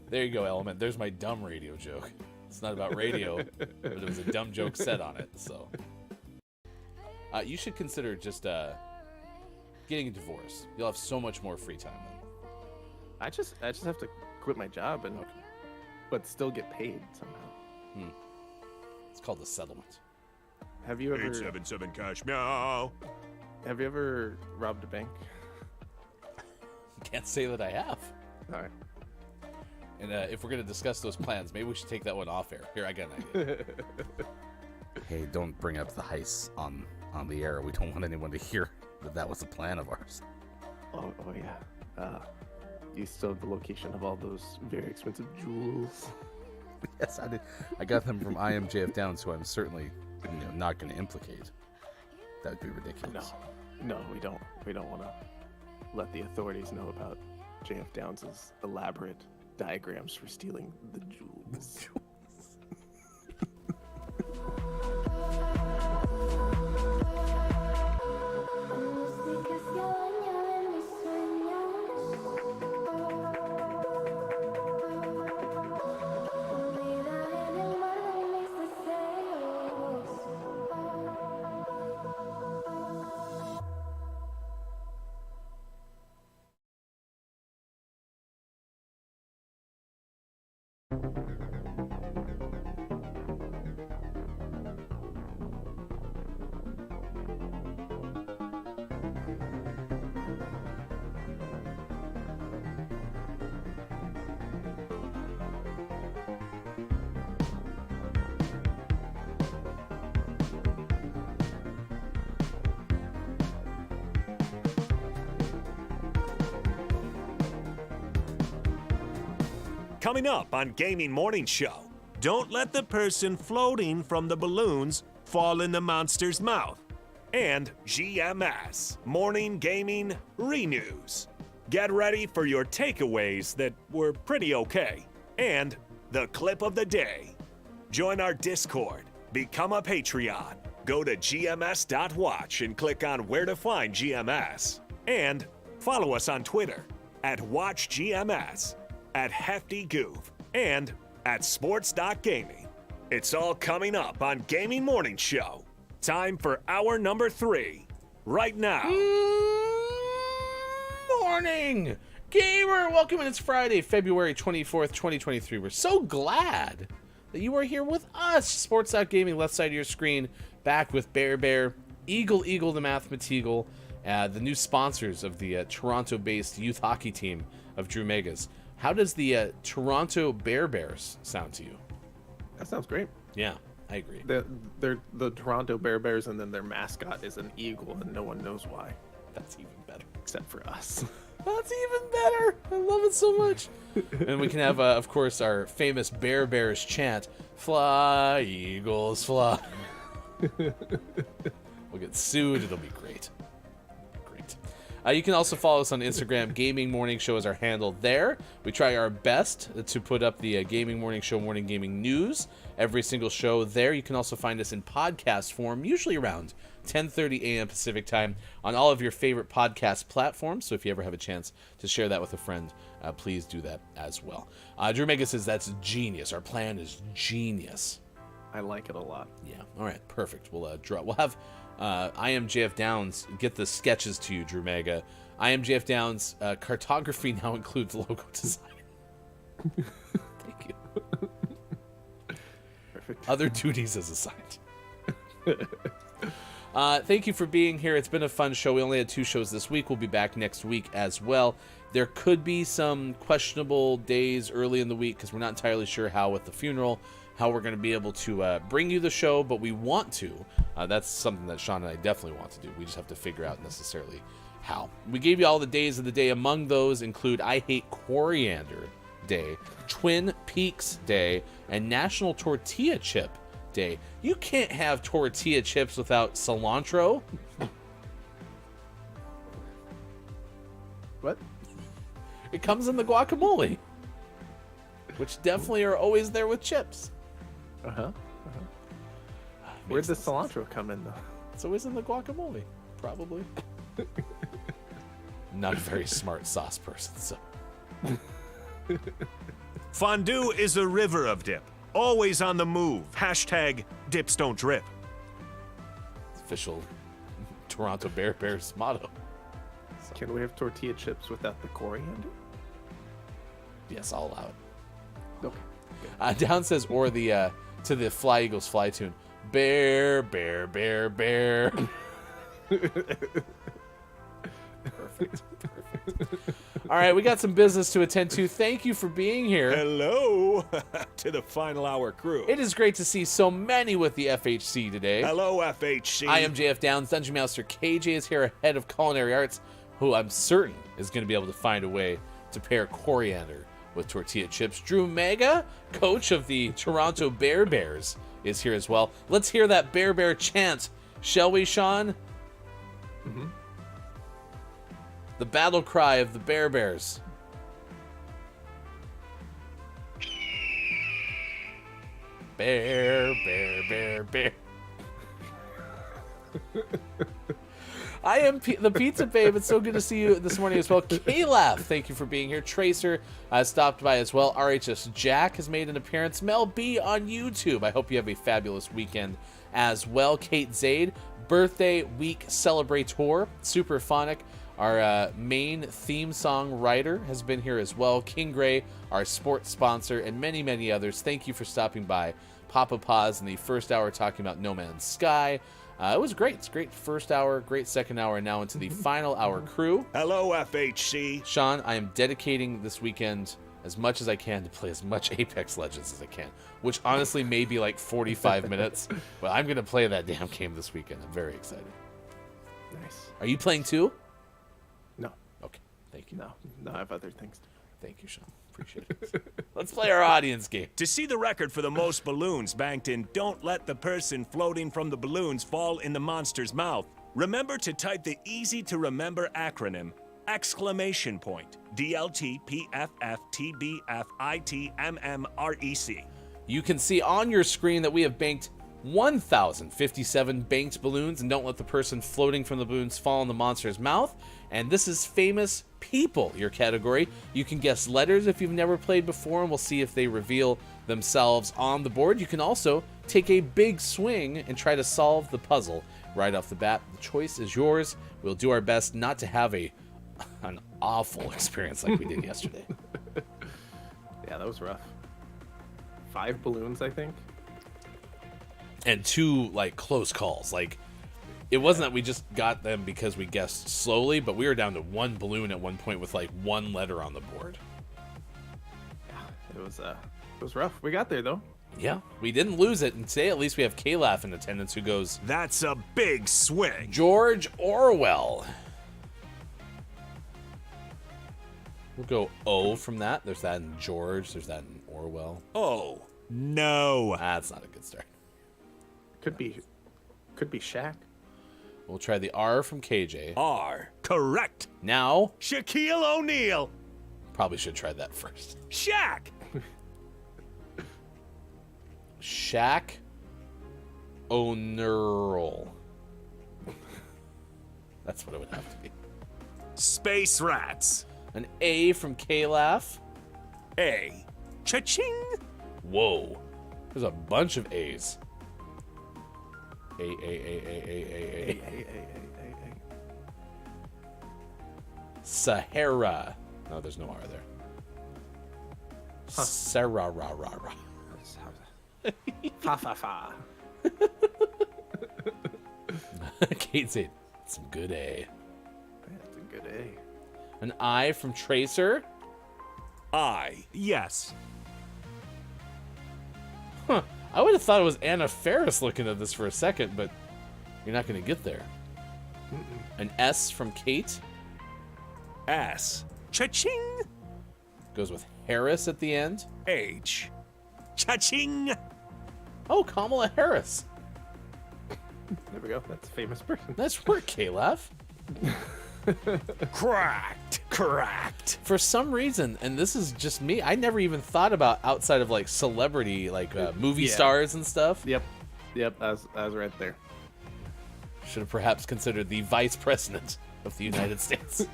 Speaker 5: There you go, Element. There's my dumb radio joke. It's not about radio, but it was a dumb joke set on it, so. You should consider just getting a divorce. You'll have so much more free time then.
Speaker 6: I just have to quit my job but still get paid somehow.
Speaker 5: It's called a settlement.
Speaker 6: Have you ever
Speaker 4: 877 cash meow.
Speaker 6: Have you ever robbed a bank?
Speaker 5: Can't say that I have.
Speaker 6: All right.
Speaker 5: And if we're going to discuss those plans, maybe we should take that one off air. Here, I got an idea. Hey, don't bring up the heist on the air. We don't want anyone to hear that was a plan of ours.
Speaker 6: Oh yeah. You still have the location of all those very expensive jewels.
Speaker 5: Yes, I did. I got them from IMJF Downs, who I'm certainly not going to implicate. That would be ridiculous.
Speaker 6: No, we don't. We don't want to let the authorities know about JF Downs' elaborate diagrams for stealing the jewels.
Speaker 4: Coming up on Gaming Morning Show, don't let the person floating from the balloons fall in the monster's mouth. And GMS Morning Gaming Renews. Get ready for your takeaways that were pretty okay. And the clip of the day. Join our Discord. Become a Patreon. Go to GMS.watch and click on where to find GMS. And follow us on Twitter @WatchGMS, @HeftyGoof, and @Sports.Gaming. It's all coming up on Gaming Morning Show. Time for hour number 3. Right now.
Speaker 5: Morning, gamer. Welcome, and it's Friday, February 24th, 2023. We're so glad that you are here with us. Sports.Gaming, left side of your screen, back with Bear, Eagle, the Mathematical, the new sponsors of the Toronto-based youth hockey team of Drew Megas. How does the Toronto Bears sound to you?
Speaker 6: That sounds great.
Speaker 5: Yeah, I agree.
Speaker 6: They're the Toronto Bears, and then their mascot is an eagle, and no one knows why.
Speaker 5: That's even better.
Speaker 6: Except for us.
Speaker 5: That's even better. I love it so much. And we can have, of course, our famous Bears chant, "Fly, Eagles, fly." We'll get sued. It'll be great. Great. You can also follow us on Instagram. Gaming Morning Show is our handle there. We try our best to put up the Gaming Morning Show Morning Gaming News every single show there. You can also find us in podcast form, usually around 10:30 a.m. Pacific time on all of your favorite podcast platforms. So if you ever have a chance to share that with a friend, please do that as well. Drew Mega says that's genius. Our plan is genius.
Speaker 6: I like it a lot.
Speaker 5: Yeah. All right. Perfect. We'll draw. We'll have I am JF Downs get the sketches to you, Drew Mega. I am JF Downs. Cartography now includes logo design. Thank you.
Speaker 6: Perfect.
Speaker 5: Other duties as assigned. Thank you for being here. It's been a fun show. We only had 2 shows this week. We'll be back next week as well. There could be some questionable days early in the week because we're not entirely sure how with the funeral, how we're going to be able to bring you the show, but we want to. That's something that Sean and I definitely want to do. We just have to figure out necessarily how. We gave you all the days of the day. Among those include I Hate Coriander Day, Twin Peaks Day, and National Tortilla Chip Day. You can't have tortilla chips without cilantro.
Speaker 6: What?
Speaker 5: It comes in the guacamole, which definitely are always there with chips.
Speaker 6: Where'd the cilantro come in, though?
Speaker 5: It's always in the guacamole, probably. Not a very smart sauce person, so.
Speaker 4: Fondue is a river of dip. Always on the move. #dips don't drip.
Speaker 5: Official Toronto Bears motto. So.
Speaker 6: Can we have tortilla chips without the coriander?
Speaker 5: Yes, I'll allow it.
Speaker 6: Okay.
Speaker 5: Down says, or the to the Fly Eagles Fly tune. Bear. Perfect. All right, we got some business to attend to. Thank you for being here.
Speaker 4: Hello to the final hour crew.
Speaker 5: It is great to see so many with the FHC today.
Speaker 4: Hello, FHC.
Speaker 5: I am JF Downs. Dungeon Master KJ is here, head of Culinary Arts, who I'm certain is going to be able to find a way to pair coriander with tortilla chips. Drew Mega, coach of the Toronto Bears, is here as well. Let's hear that Bear chant, shall we, Sean?
Speaker 6: Mm-hmm.
Speaker 5: The battle cry of the Bears. Bear. I am the Pizza Babe. It's so good to see you this morning as well. Caleb, thank you for being here. Tracer stopped by as well. RHS Jack has made an appearance. Mel B on YouTube. I hope you have a fabulous weekend as well. Kate Zaid, birthday week celebrator. Superphonic, our main theme song writer, has been here as well. King Gray, our sports sponsor, and many, many others. Thank you for stopping by. Papa Paz in the first hour talking about No Man's Sky. It was great. It's great first hour, great second hour, and now into the final hour crew.
Speaker 4: Hello, FHC.
Speaker 5: Sean, I am dedicating this weekend as much as I can to play as much Apex Legends as I can, which honestly may be like 45 minutes, but I'm going to play that damn game this weekend. I'm very excited.
Speaker 6: Nice.
Speaker 5: Are you playing too?
Speaker 6: No.
Speaker 5: Okay. Thank you.
Speaker 6: No, I have other things to do.
Speaker 5: Thank you, Sean. Appreciate it. Let's play our audience game.
Speaker 4: To see the record for the most balloons banked in Don't Let the Person Floating from the Balloons Fall in the Monster's Mouth, remember to type the easy-to-remember acronym DLTPFFTBFITMMREC.
Speaker 5: You can see on your screen that we have banked 1,057 banked balloons, and Don't Let the Person Floating from the Balloons Fall in the Monster's Mouth. And this is Famous People, your category. You can guess letters if you've never played before, and we'll see if they reveal themselves on the board. You can also take a big swing and try to solve the puzzle right off the bat. The choice is yours. We'll do our best not to have an awful experience like we did yesterday.
Speaker 6: Yeah, that was rough. 5 balloons, I think.
Speaker 5: And 2 like close calls. Like, it wasn't that we just got them because we guessed slowly, but we were down to 1 balloon at one point with like 1 letter on the board.
Speaker 6: Yeah, it was rough. We got there though.
Speaker 5: Yeah, we didn't lose it, and today at least we have Calaf in attendance who goes,
Speaker 4: That's a big swing.
Speaker 5: George Orwell. We'll go O from that. There's that in George. There's that in Orwell.
Speaker 4: Oh, no.
Speaker 5: That's not a good start.
Speaker 6: Could be Shaq.
Speaker 5: We'll try the R from KJ.
Speaker 4: R. Correct.
Speaker 5: Now,
Speaker 4: Shaquille O'Neal.
Speaker 5: probably should try that first.
Speaker 4: Shaq.
Speaker 5: Shaq O'Neal. That's what it would have to be.
Speaker 4: Space Rats.
Speaker 5: An A from Calaf.
Speaker 4: A. Cha-ching.
Speaker 5: Whoa. There's a bunch of A's. A. Sahara. No, there's no R there. Sarah.
Speaker 6: Fa fa fa.
Speaker 5: Kate said, some good A.
Speaker 6: That's a good A.
Speaker 5: An I from Tracer.
Speaker 4: I. Yes.
Speaker 5: Huh. I would have thought it was Anna Faris looking at this for a second, but you're not going to get there. An S from Kate.
Speaker 4: S. Cha-ching.
Speaker 5: Goes with Harris at the end.
Speaker 4: H. Cha-ching.
Speaker 5: Oh, Kamala Harris.
Speaker 6: There we go. That's a famous person.
Speaker 5: Nice work, Calaf.
Speaker 4: Cracked.
Speaker 5: For some reason, and this is just me, I never even thought about outside of like celebrity, like movie stars and stuff.
Speaker 6: Yep. I was right there.
Speaker 5: Should have perhaps considered the vice president of the United States.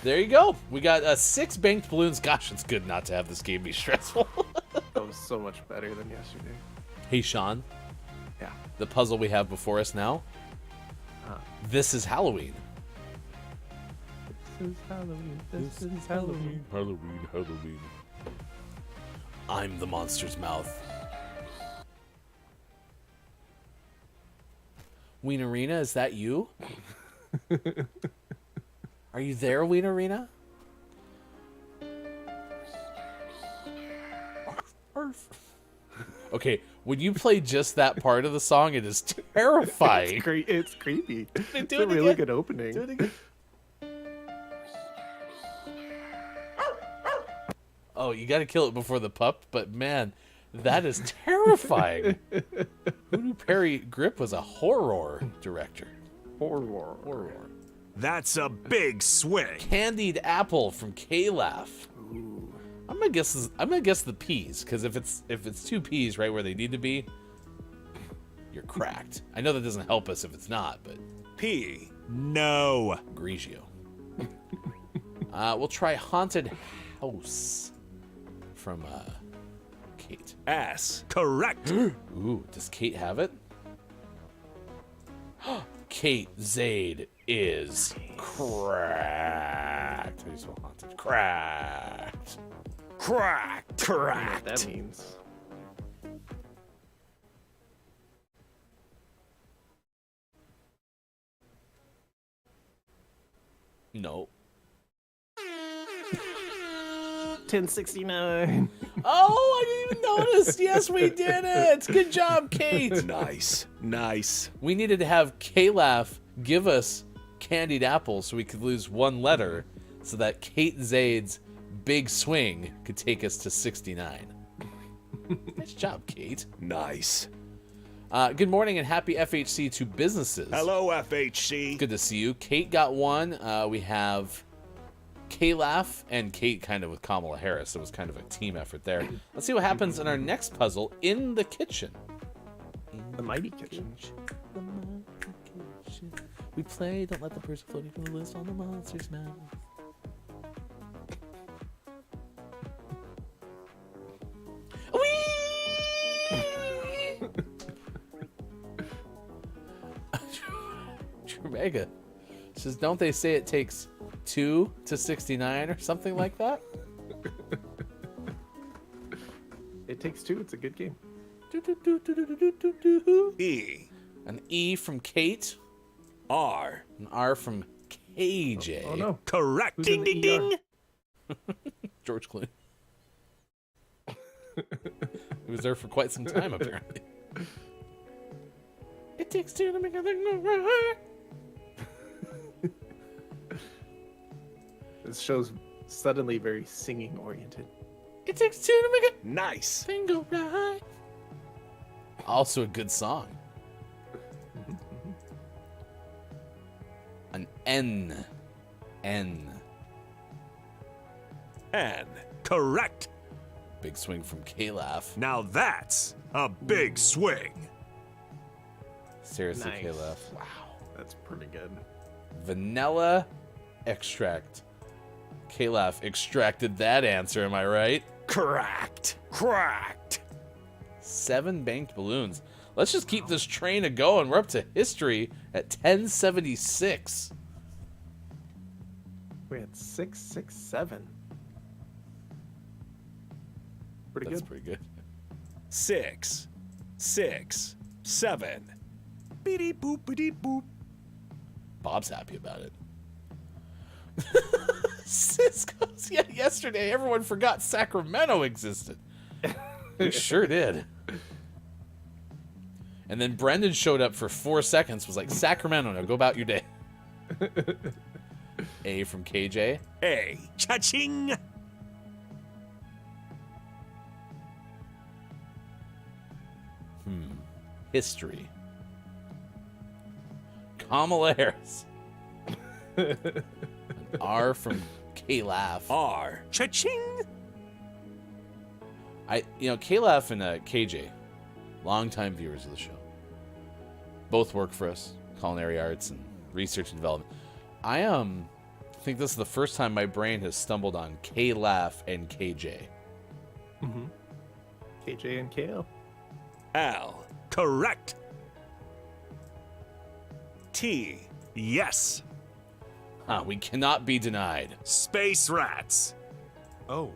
Speaker 5: There you go. We got 6 banked balloons. Gosh, it's good not to have this game be stressful.
Speaker 6: That was so much better than yesterday.
Speaker 5: Hey, Sean.
Speaker 6: Yeah.
Speaker 5: The puzzle we have before us now. This is Halloween.
Speaker 6: This is Halloween. This is Halloween.
Speaker 5: Halloween. I'm the monster's mouth. Wienerina, is that you? Are you there, Wienerina? Okay, when you play just that part of the song, it is terrifying.
Speaker 6: It's creepy. It's
Speaker 5: Do
Speaker 6: a
Speaker 5: it
Speaker 6: really
Speaker 5: again.
Speaker 6: good opening.
Speaker 5: Do it again. Oh, you got to kill it before the pup, but man, that is terrifying. Who knew Perry Grip was a horror director? Horror.
Speaker 4: That's a big swing.
Speaker 5: Candied apple from Calaf.
Speaker 6: Ooh.
Speaker 5: I'm gonna guess the P's, because if it's 2 P's right where they need to be, you're cracked. I know that doesn't help us if it's not, but
Speaker 4: P. No.
Speaker 5: Grigio. We'll try haunted house from Kate.
Speaker 4: S. Correct.
Speaker 5: Ooh, does Kate have it? Kate Zade is cracked. How do you spell haunted? Cracked.
Speaker 6: I don't know what that means.
Speaker 5: No.
Speaker 6: 1069.
Speaker 5: Oh, I didn't even notice. Yes, we did it. Good job, Kate.
Speaker 4: Nice.
Speaker 5: We needed to have Calaf give us candied apples so we could lose 1 letter so that Kate Zade's big swing could take us to 69. Nice job, Kate.
Speaker 4: Nice.
Speaker 5: Good morning and happy FHC to businesses.
Speaker 4: Hello, FHC.
Speaker 5: Good to see you. Kate got one. We have K-Laugh and Kate kind of with Kamala Harris. It was kind of a team effort there. Let's see what happens in our next puzzle, in the kitchen.
Speaker 6: The mighty kitchen.
Speaker 5: The mighty kitchen. We play Don't Let the Person Floating from the List on the Monster's Mouth. Mega says, don't they say it takes 2 to 69 or something like that?
Speaker 6: It takes 2. It's a good game.
Speaker 4: E.
Speaker 5: An E from Kate.
Speaker 4: R.
Speaker 5: An R from KJ.
Speaker 6: Oh no.
Speaker 4: Correct.
Speaker 6: Who's
Speaker 4: Ding,
Speaker 6: in the
Speaker 4: ding, ding.
Speaker 5: George Clooney. He was there for quite some time, apparently. It takes 2 to make a thing go right.
Speaker 6: This show's suddenly very singing oriented.
Speaker 5: It takes 2 to make a
Speaker 4: Nice.
Speaker 5: thing go right. Also a good song. An N. N.
Speaker 4: N. Correct.
Speaker 5: Big swing from K-Laugh.
Speaker 4: Now that's a big swing.
Speaker 5: Seriously,
Speaker 6: Nice.
Speaker 5: K-Laugh. Wow.
Speaker 6: That's pretty good.
Speaker 5: Vanilla extract. K-Laugh extracted that answer, am I right?
Speaker 4: Correct. Cracked.
Speaker 5: 7 banked balloons. Let's just keep this train a-going. We're up to history at 1076.
Speaker 6: We had 6, 6, 7. Pretty
Speaker 5: That's
Speaker 6: good.
Speaker 5: pretty good.
Speaker 4: 6, 6, 7. Beady boop, beady boop.
Speaker 5: Bob's happy about it. Cisco's, yeah, yesterday everyone forgot Sacramento existed. We sure did. And then Brendan showed up for 4 seconds, was like, Sacramento, now go about your day. A from KJ.
Speaker 4: A. Cha-ching.
Speaker 5: History. Kamala Harris. An R from K-Laugh.
Speaker 4: R. Cha-ching.
Speaker 5: K-Laugh and KJ, longtime viewers of the show. Both work for us, culinary arts and research and development. I think this is the first time my brain has stumbled on K-Laugh and KJ.
Speaker 6: Mm-hmm. KJ and KL.
Speaker 4: L. Correct. T. Yes.
Speaker 5: We cannot be denied.
Speaker 4: Space rats. Oh,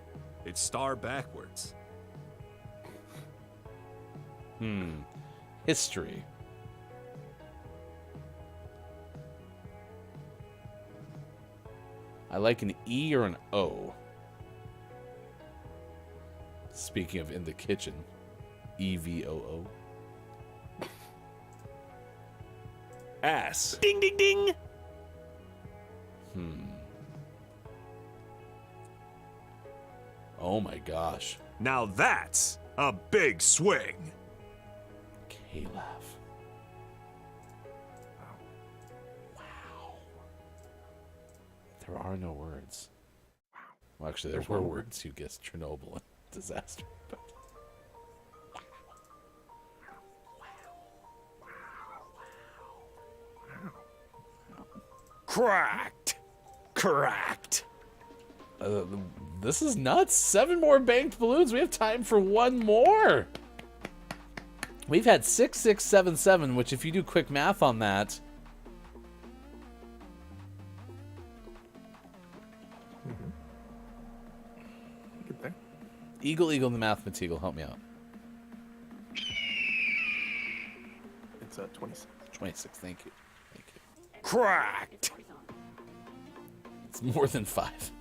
Speaker 4: it's star backwards.
Speaker 5: History. I like an E or an O. Speaking of in the kitchen, EVOO.
Speaker 4: S. Ding, ding, ding.
Speaker 5: Oh my gosh.
Speaker 4: Now that's a big swing.
Speaker 5: K-Laugh. Wow. There are no words. Wow. Well, actually, there were words. You guessed Chernobyl and disaster. But...
Speaker 4: Cracked. Cracked.
Speaker 5: This is nuts. 7 more banked balloons. We have time for 1 more. We've had 6, 6, 7, 7, which if you do quick math on that...
Speaker 6: Get there.
Speaker 5: Eagle, the mathematical, help me out.
Speaker 6: It's 26.
Speaker 5: 26, thank you.
Speaker 4: Cracked.
Speaker 5: It's more than 5.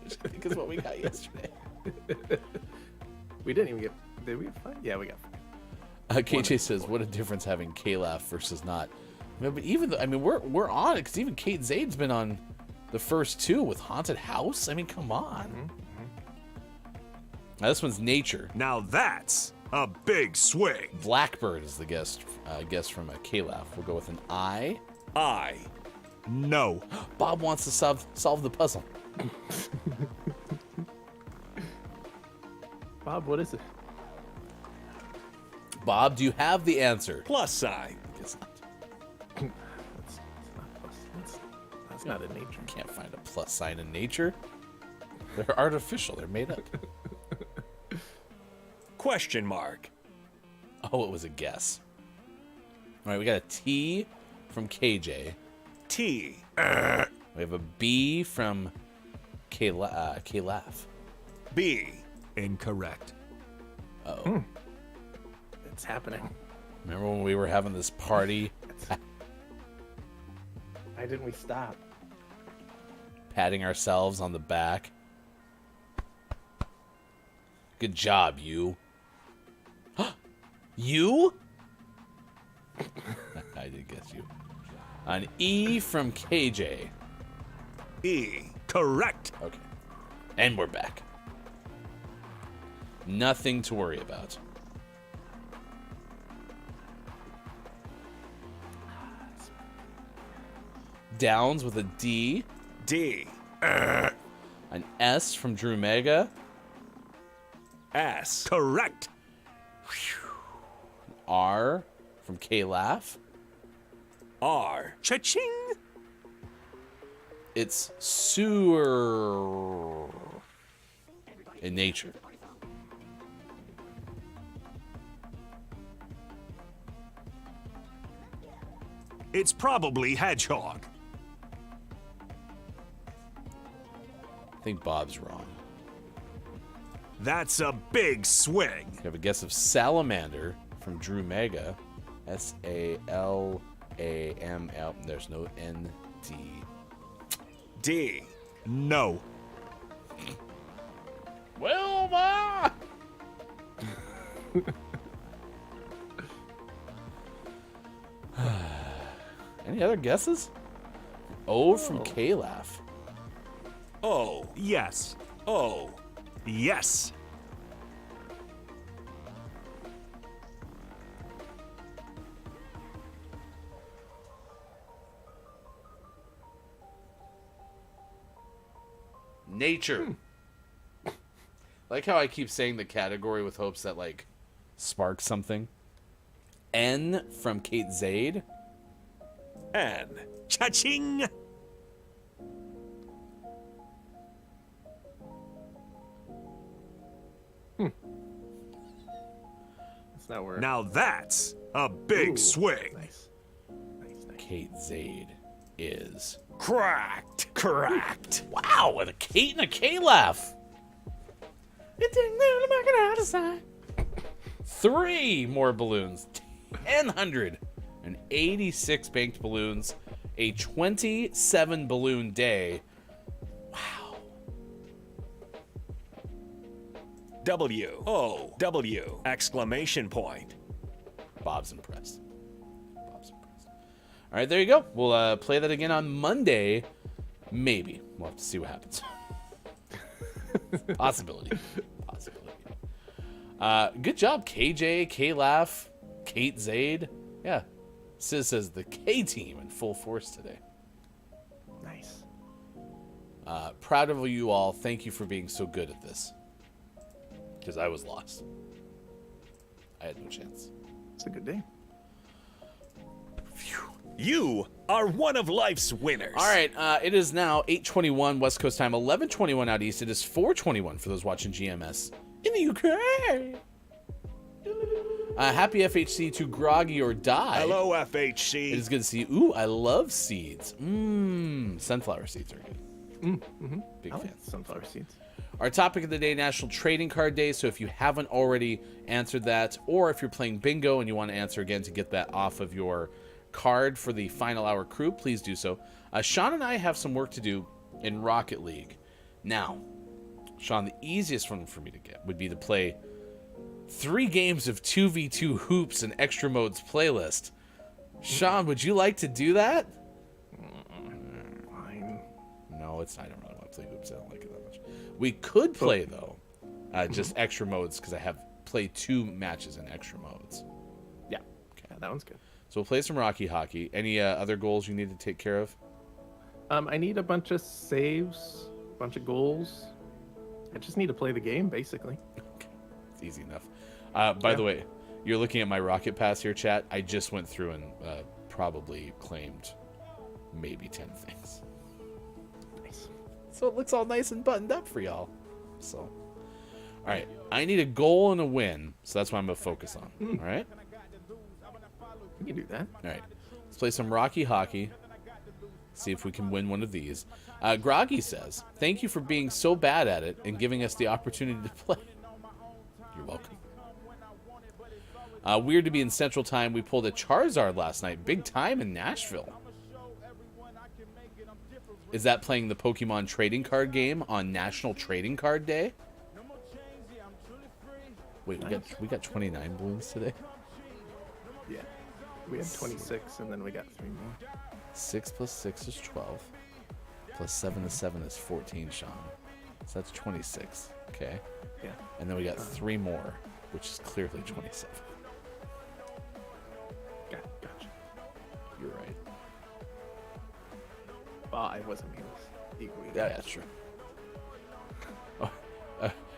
Speaker 5: Which I think is what we got yesterday.
Speaker 6: We didn't even get... Did we have 5? Yeah, we got 5.
Speaker 5: KJ says, what a difference having K-Laugh versus not. But even though, we're on it, because even Kate Zade's been on the first two with Haunted House. I mean, come on. Now, this one's Nature.
Speaker 4: Now that's a big swing.
Speaker 5: Blackbird is the guest from K-Laugh. We'll go with an I.
Speaker 4: I. No.
Speaker 5: Bob wants to solve the puzzle.
Speaker 6: Bob, what is it?
Speaker 5: Bob, do you have the answer?
Speaker 4: Plus sign.
Speaker 5: Guess not.
Speaker 6: That's not in nature.
Speaker 5: Can't find a plus sign in nature. They're artificial. They're made up.
Speaker 4: Question mark.
Speaker 5: Oh, it was a guess. All right, we got a T from KJ.
Speaker 4: T.
Speaker 5: We have a B from K-Laugh.
Speaker 4: B. Incorrect.
Speaker 5: Uh-oh.
Speaker 6: It's happening.
Speaker 5: Remember when we were having this party?
Speaker 6: Why didn't we stop?
Speaker 5: Patting ourselves on the back. Good job, you. You? I did guess you. An E from KJ.
Speaker 4: E. Correct.
Speaker 5: Okay. And we're back. Nothing to worry about. Downs with a D.
Speaker 4: D.
Speaker 5: An S from Drew Mega.
Speaker 4: S. Correct.
Speaker 5: R from K-Laugh.
Speaker 4: R. Cha-ching.
Speaker 5: It's sewer in nature.
Speaker 4: It's probably hedgehog.
Speaker 5: I think Bob's wrong.
Speaker 4: That's a big swing.
Speaker 5: We have a guess of salamander from Drew Mega. S-A-L-A-M-L. There's no N-D.
Speaker 4: D. No.
Speaker 5: Wilma! Any other guesses? O from K-Laugh.
Speaker 4: Oh, yes. Oh, yes.
Speaker 5: Nature. Like how I keep saying the category with hopes that, like, sparks something. N from Kate Zade.
Speaker 4: N. Cha-ching.
Speaker 6: That's not where.
Speaker 4: Now that's a big swing.
Speaker 6: Nice.
Speaker 5: Kate Zade is
Speaker 4: Cracked. Cracked.
Speaker 5: wow, with a Kate and a K-Laugh. It didn't really make it out of sight. 3 more balloons. 1,086 banked balloons. A 27 balloon day. Wow.
Speaker 4: W. O. W. Exclamation point.
Speaker 5: Bob's impressed. Bob's impressed. All right, there you go. We'll play that again on Monday. Maybe. We'll have to see what happens. Possibility. Good job, KJ, K-Laugh, Kate Zade. Yeah. Sis says the K-team in full force today.
Speaker 6: Nice.
Speaker 5: Proud of you all. Thank you for being so good at this. Because I was lost. I had no chance.
Speaker 6: It's a good day.
Speaker 4: You are one of life's winners.
Speaker 5: All right, it is now 8:21 West Coast time, 11:21 out east. It is 4:21 for those watching GMS in the UK. Happy FHC to Groggy or Die.
Speaker 4: Hello, FHC.
Speaker 5: It is good to see you. Ooh, I love seeds. Sunflower seeds are good. Big
Speaker 6: I
Speaker 5: fan.
Speaker 6: like sunflower seeds.
Speaker 5: Our topic of the day, National Trading Card Day. So if you haven't already answered that, or if you're playing bingo and you want to answer again to get that off of your card for the final hour crew, please do so. Sean and I have some work to do in Rocket League. Now, Sean, the easiest one for me to get would be to play 3 games of 2v2 hoops and extra modes playlist. Sean, would you like to do that?
Speaker 6: Fine.
Speaker 5: All I don't really want to play hoops. I don't like it that much. We could play, though, just extra modes, because I have played 2 matches in extra modes.
Speaker 6: Yeah. Yeah, that one's good.
Speaker 5: So we'll play some Rocky Hockey. Any other goals you need to take care of?
Speaker 6: I need a bunch of saves, a bunch of goals. I just need to play the game, basically.
Speaker 5: It's easy enough. By the way, you're looking at my Rocket Pass here, chat. I just went through and probably claimed maybe 10 things.
Speaker 6: Nice.
Speaker 5: So it looks all nice and buttoned up for y'all. So, all right. I need a goal and a win, so that's what I'm going to focus on. All right?
Speaker 6: We can do that.
Speaker 5: All right. Let's play some Rocky Hockey. See if we can win one of these. Groggy says, thank you for being so bad at it and giving us the opportunity to play. You're welcome. Weird to be in Central Time. We pulled a Charizard last night. Big time in Nashville. Is that playing the Pokemon trading card game on National Trading Card Day? Wait, we got 29 balloons today?
Speaker 6: Yeah. We had 26, and then we got 3 more.
Speaker 5: 6 plus 6 is 12. Plus 7 to 7 is 14, Sean. So that's 26. Okay.
Speaker 6: Yeah.
Speaker 5: And then we got 3 more, which is clearly 27.
Speaker 6: Gotcha.
Speaker 5: You're right.
Speaker 6: Well, I wasn't mean. Equally.
Speaker 5: Yeah, that's true. Oh,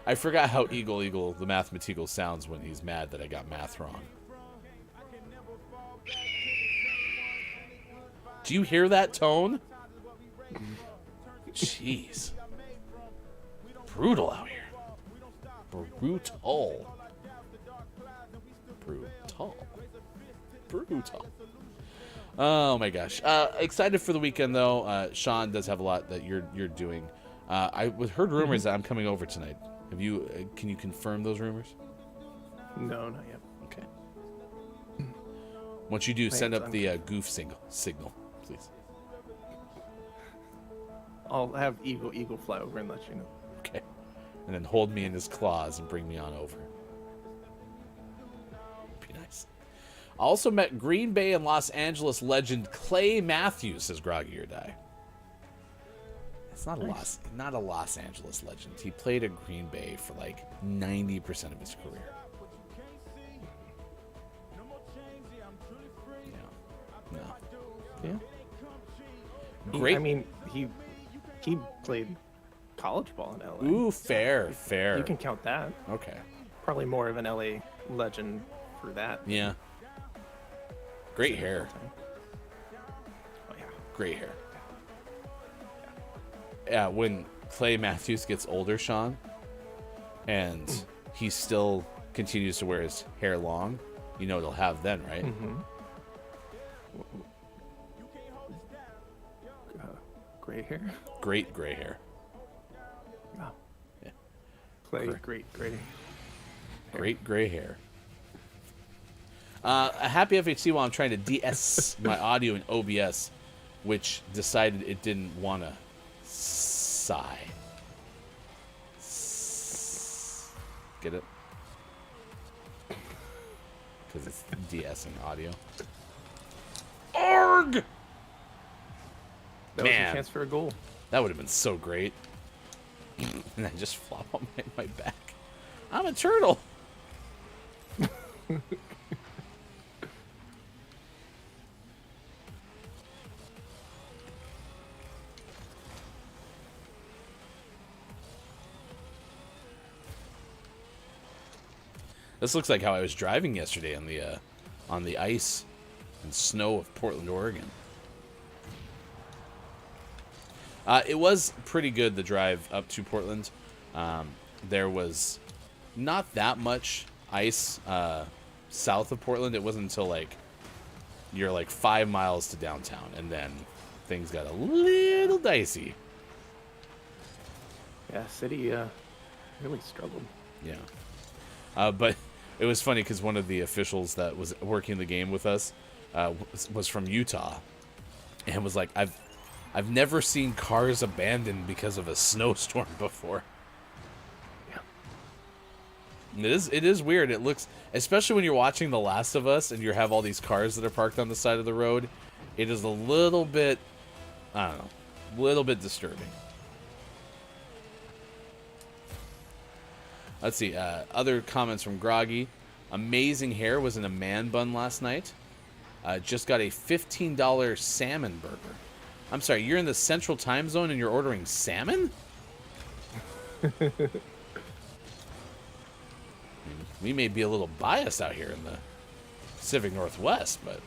Speaker 5: I forgot how Eagle the mathematical sounds when he's mad that I got math wrong. Do you hear that tone? Jeez. Brutal out here. Brutal. Oh my gosh. Excited for the weekend though. Sean does have a lot that you're doing. I heard rumors that I'm coming over tonight. Have you? Can you confirm those rumors?
Speaker 6: No, not yet.
Speaker 5: Okay. Once you do, send up the goof signal, please.
Speaker 6: I'll have Eagle fly over and let you know.
Speaker 5: Okay. And then hold me in his claws and bring me on over. Be nice. I also met Green Bay and Los Angeles legend Clay Matthews, says Groggy or Die. It's not a Los Angeles legend. He played at Green Bay for like 90% of his career. No.
Speaker 6: Yeah.
Speaker 5: Great.
Speaker 6: I mean, he played college ball in LA.
Speaker 5: Ooh, fair.
Speaker 6: You can count that.
Speaker 5: Okay.
Speaker 6: Probably more of an LA legend for that.
Speaker 5: Yeah. Great hair.
Speaker 6: Oh, yeah.
Speaker 5: Great hair. Yeah, when Clay Matthews gets older, Sean, and he still continues to wear his hair long, you know what he'll have then, right?
Speaker 6: Mm-hmm. Gray hair?
Speaker 5: Great gray hair.
Speaker 6: Wow.
Speaker 5: Yeah.
Speaker 6: Clay, great gray hair.
Speaker 5: Great gray hair. A happy FHC while I'm trying to DS my audio in OBS, which decided it didn't want to sigh. Get it? Because it's DS and audio. Arg!
Speaker 6: That was your chance for a goal.
Speaker 5: That would have been so great. And I just flop on my back. I'm a turtle. This looks like how I was driving yesterday on the ice and snow of Portland, Oregon. It was pretty good, the drive up to Portland. There was not that much ice south of Portland. It wasn't until you're 5 miles to downtown, and then things got a little dicey.
Speaker 6: Yeah, city really struggled.
Speaker 5: Yeah. But it was funny because one of the officials that was working the game with us was from Utah, and was like, I've never seen cars abandoned because of a snowstorm before. Yeah. It is weird. It looks, especially when you're watching The Last of Us and you have all these cars that are parked on the side of the road, it is a little bit, I don't know, a little bit disturbing. Let's see. Other comments from Groggy. Amazing hair was in a man bun last night. Just got a $15 salmon burger. I'm sorry, you're in the central time zone and you're ordering salmon? We may be a little biased out here in the Pacific Northwest, but...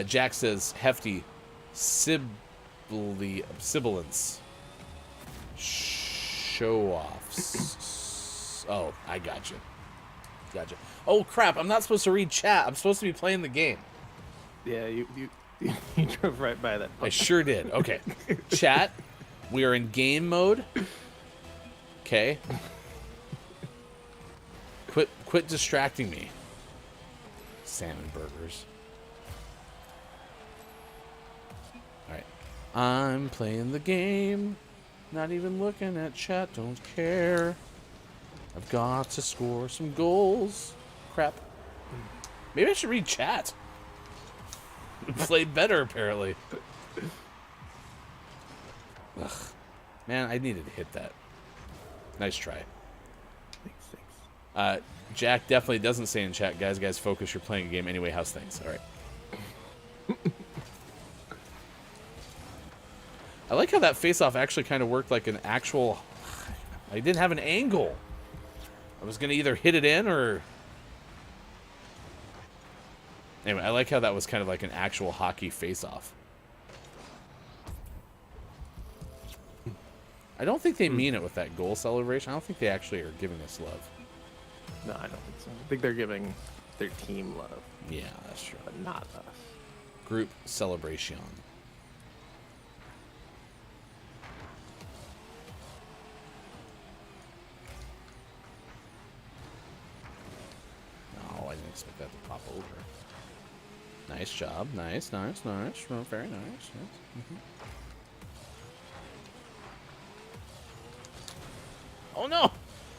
Speaker 5: Jack says, hefty, sibilance, show-offs. Oh, I gotcha. Gotcha. Oh, crap, I'm not supposed to read chat. I'm supposed to be playing the game.
Speaker 6: Yeah, you drove right by that.
Speaker 5: I sure did. Okay. Chat, we are in game mode. Okay. Quit distracting me. Salmon burgers. Alright. I'm playing the game. Not even looking at chat. Don't care. I've got to score some goals. Crap. Maybe I should read chat. Played better, apparently. Ugh. Man, I needed to hit that. Nice try.
Speaker 6: Thanks.
Speaker 5: Jack definitely doesn't say in chat, guys, focus, you're playing a game anyway. How's things? All right. I like how that face-off actually kind of worked like an actual... I didn't have an angle. I was going to either hit it in or... Anyway, I like how that was kind of like an actual hockey face-off. I don't think they mean it with that goal celebration. I don't think they actually are giving us love.
Speaker 6: No, I don't think so. I think they're giving their team love.
Speaker 5: Yeah, that's true.
Speaker 6: But not us.
Speaker 5: Group celebration. No, I didn't expect that to pop over. Nice job. Nice. Very nice. Mm-hmm. Oh no!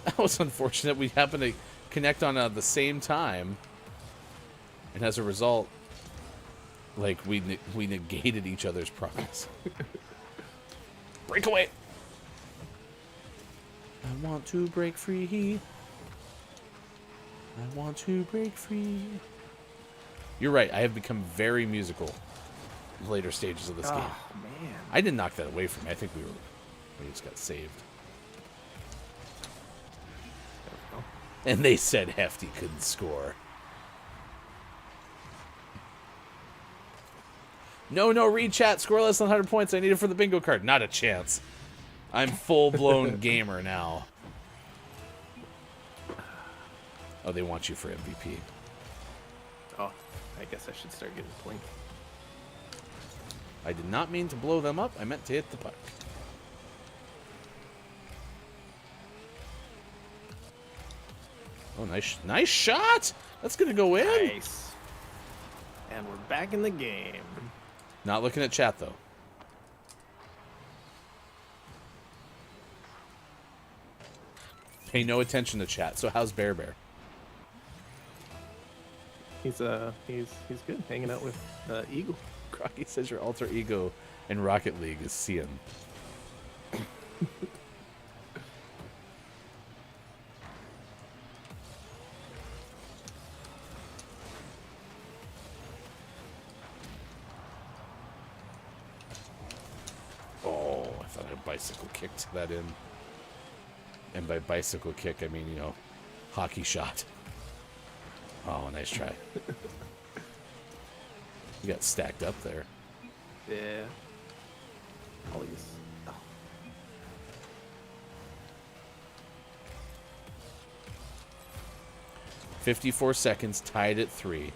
Speaker 5: That was unfortunate. We happened to connect on the same time, and as a result, like we negated each other's progress. Break away! I want to break free. I want to break free. You're right. I have become very musical in later stages of this game.
Speaker 6: Oh man!
Speaker 5: I didn't knock that away from me. I think we just got saved. And they said Hefty couldn't score. No, read chat. Score less than 100 points. I need it for the bingo card. Not a chance. I'm full-blown gamer now. Oh, they want you for MVP.
Speaker 6: Oh, I guess I should start getting points.
Speaker 5: I did not mean to blow them up. I meant to hit the puck. Oh, nice shot! That's gonna go in.
Speaker 6: Nice. And we're back in the game.
Speaker 5: Not looking at chat though. Pay no attention to chat. So how's Bear?
Speaker 6: He's good, hanging out with Eagle.
Speaker 5: Crocky says your alter ego in Rocket League is Cian. Bicycle kicked that in. And by bicycle kick, I mean, hockey shot. Oh, nice try. You got stacked up there.
Speaker 6: Yeah. All these. Oh.
Speaker 5: 54 seconds, tied at 3.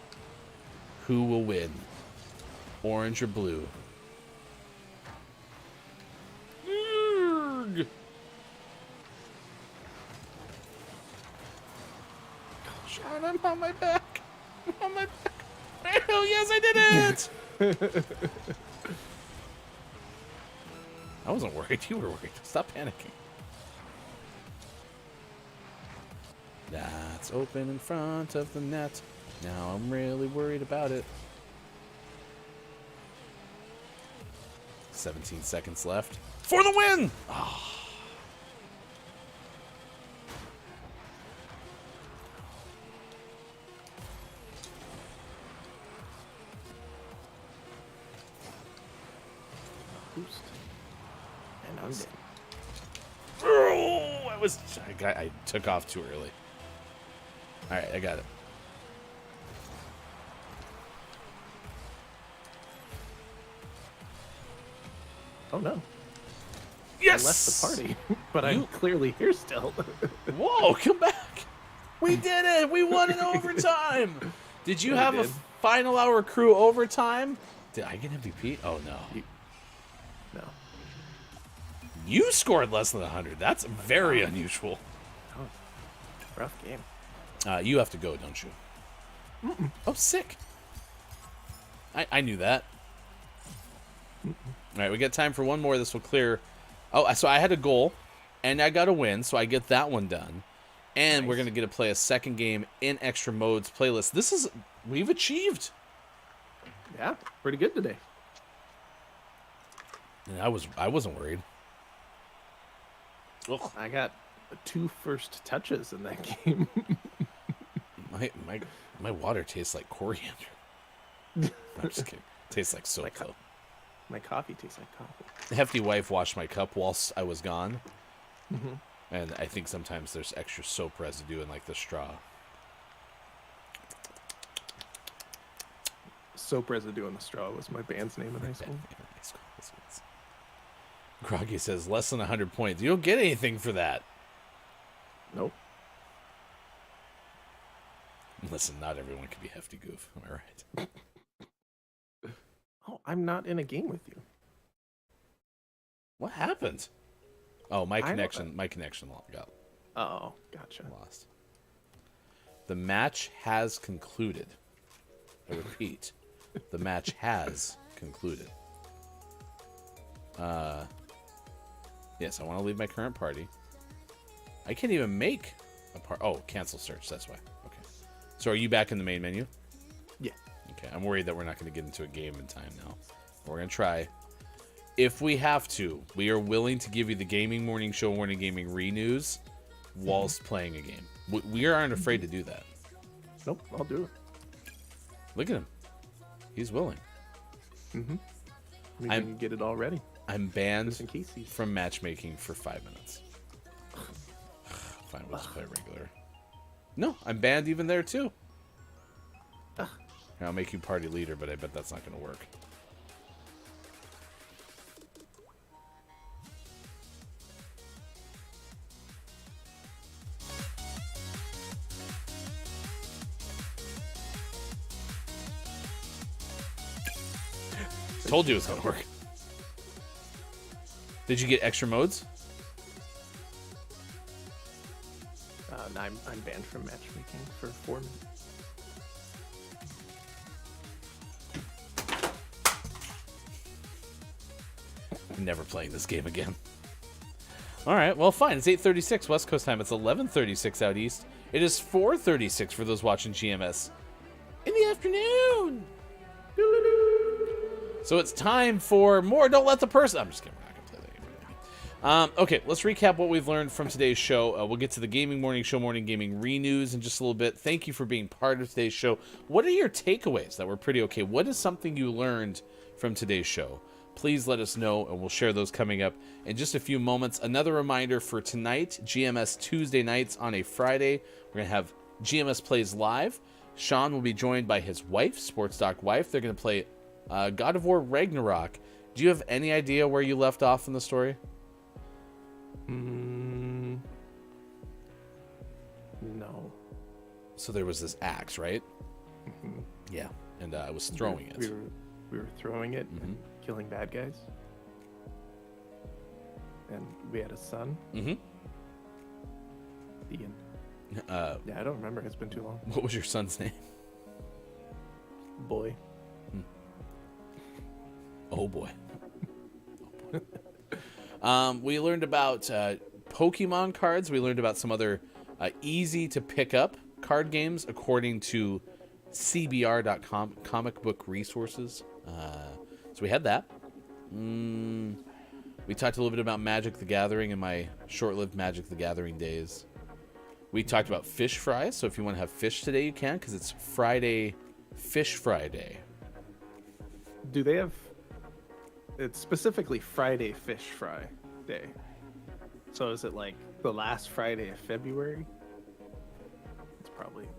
Speaker 5: Who will win? Orange or blue? I'm on my back. I'm on my back. Oh, yes, I did it. I wasn't worried. You were worried. Stop panicking. That's open in front of the net. Now I'm really worried about it. 17 seconds left for the win! Oh.
Speaker 6: Boost. And I'm dead.
Speaker 5: Oh, I took off too early. All right, I got it.
Speaker 6: Oh no.
Speaker 5: Yes!
Speaker 6: I left the party, but I'm clearly here still.
Speaker 5: Whoa, come back. We did it. We won in overtime. Did you have a final hour crew overtime? Did I get MVP? Oh, no.
Speaker 6: No.
Speaker 5: You scored less than 100. That's very unusual.
Speaker 6: Oh, rough game.
Speaker 5: You have to go, don't you?
Speaker 6: Mm-mm.
Speaker 5: Oh, sick. I knew that. All right, we got time for one more. This will clear. Oh, so I had a goal, and I got a win, so I get that one done. And
Speaker 6: Nice.
Speaker 5: we're going to get to play a second game in Extra Modes playlist. We've achieved.
Speaker 6: Yeah, pretty good today.
Speaker 5: And I wasn't worried. Ugh.
Speaker 6: I got 2 first touches in that game.
Speaker 5: My water tastes like coriander. I'm just kidding. Tastes like soap, though.
Speaker 6: My coffee tastes like coffee.
Speaker 5: The hefty wife washed my cup whilst I was gone.
Speaker 6: Mm-hmm.
Speaker 5: And I think sometimes there's extra soap residue in, like, the straw.
Speaker 6: Soap Residue in the Straw was my band's name in high school.
Speaker 5: Groggy says, less than 100 points. You don't get anything for that.
Speaker 6: Nope.
Speaker 5: Listen, not everyone can be Hefty Goof. Am I right?
Speaker 6: Oh, I'm not in a game with you.
Speaker 5: What happened? Oh, my connection got
Speaker 6: Oh, gotcha.
Speaker 5: lost. The match has concluded. I repeat, the match has concluded. Yes, I want to leave my current party. I can't even make a part. Oh, cancel search. That's why. Okay. So are you back in the main menu?
Speaker 6: Yeah.
Speaker 5: Okay. I'm worried that we're not going to get into a game in time now. We're going to try. If we have to, we are willing to give you the Gaming Morning Show Morning Gaming Renews whilst playing a game. We aren't afraid to do that.
Speaker 6: Nope, I'll do it.
Speaker 5: Look at him. He's willing.
Speaker 6: Mm-hmm. Maybe we can get it all ready.
Speaker 5: I'm banned
Speaker 6: Just in case
Speaker 5: from matchmaking for 5 minutes. Fine, we'll just play regular. No, I'm banned even there too. Here, I'll make you party leader, but I bet that's not going to work. Told you it was going to work. Did you get extra modes?
Speaker 6: No, I'm banned from matchmaking for 4 minutes.
Speaker 5: I'm never playing this game again. All right, well, fine. It's 8:36 West Coast time. It's 11:36 out east. It is 4:36 for those watching GMS in the afternoon. So it's time for more Don't Let the Person... I'm just kidding. We're not going to play that game. Okay, let's recap what we've learned from today's show. We'll get to the Gaming Morning Show Morning Gaming Renews in just a little bit. Thank you for being part of today's show. What are your takeaways that were pretty okay? What is something you learned from today's show? Please let us know, and we'll share those coming up in just a few moments. Another reminder for tonight, GMS Tuesday nights on a Friday. We're going to have GMS Plays Live. Sean will be joined by his wife, Sports Doc wife. They're going to play God of War Ragnarok. Do you have any idea where you left off in the story?
Speaker 6: No.
Speaker 5: So there was this axe, right?
Speaker 6: Mm-hmm.
Speaker 5: Yeah, and I was throwing it.
Speaker 6: We were throwing it and killing bad guys. And we had a son.
Speaker 5: Mm-hmm.
Speaker 6: The end. Yeah, I don't remember. It's been too long.
Speaker 5: What was your son's name?
Speaker 6: Boy.
Speaker 5: Oh boy. We learned about Pokemon cards. We learned about some other easy to pick up card games according to CBR.com, comic book resources. So we had that. We talked a little bit about Magic the Gathering and my short-lived Magic the Gathering days. We talked about fish fries, so if you want to have fish today, you can, because it's Friday, Fish Friday.
Speaker 6: Do they have... It's specifically Friday Fish Fry Day. So is it like the last Friday of February?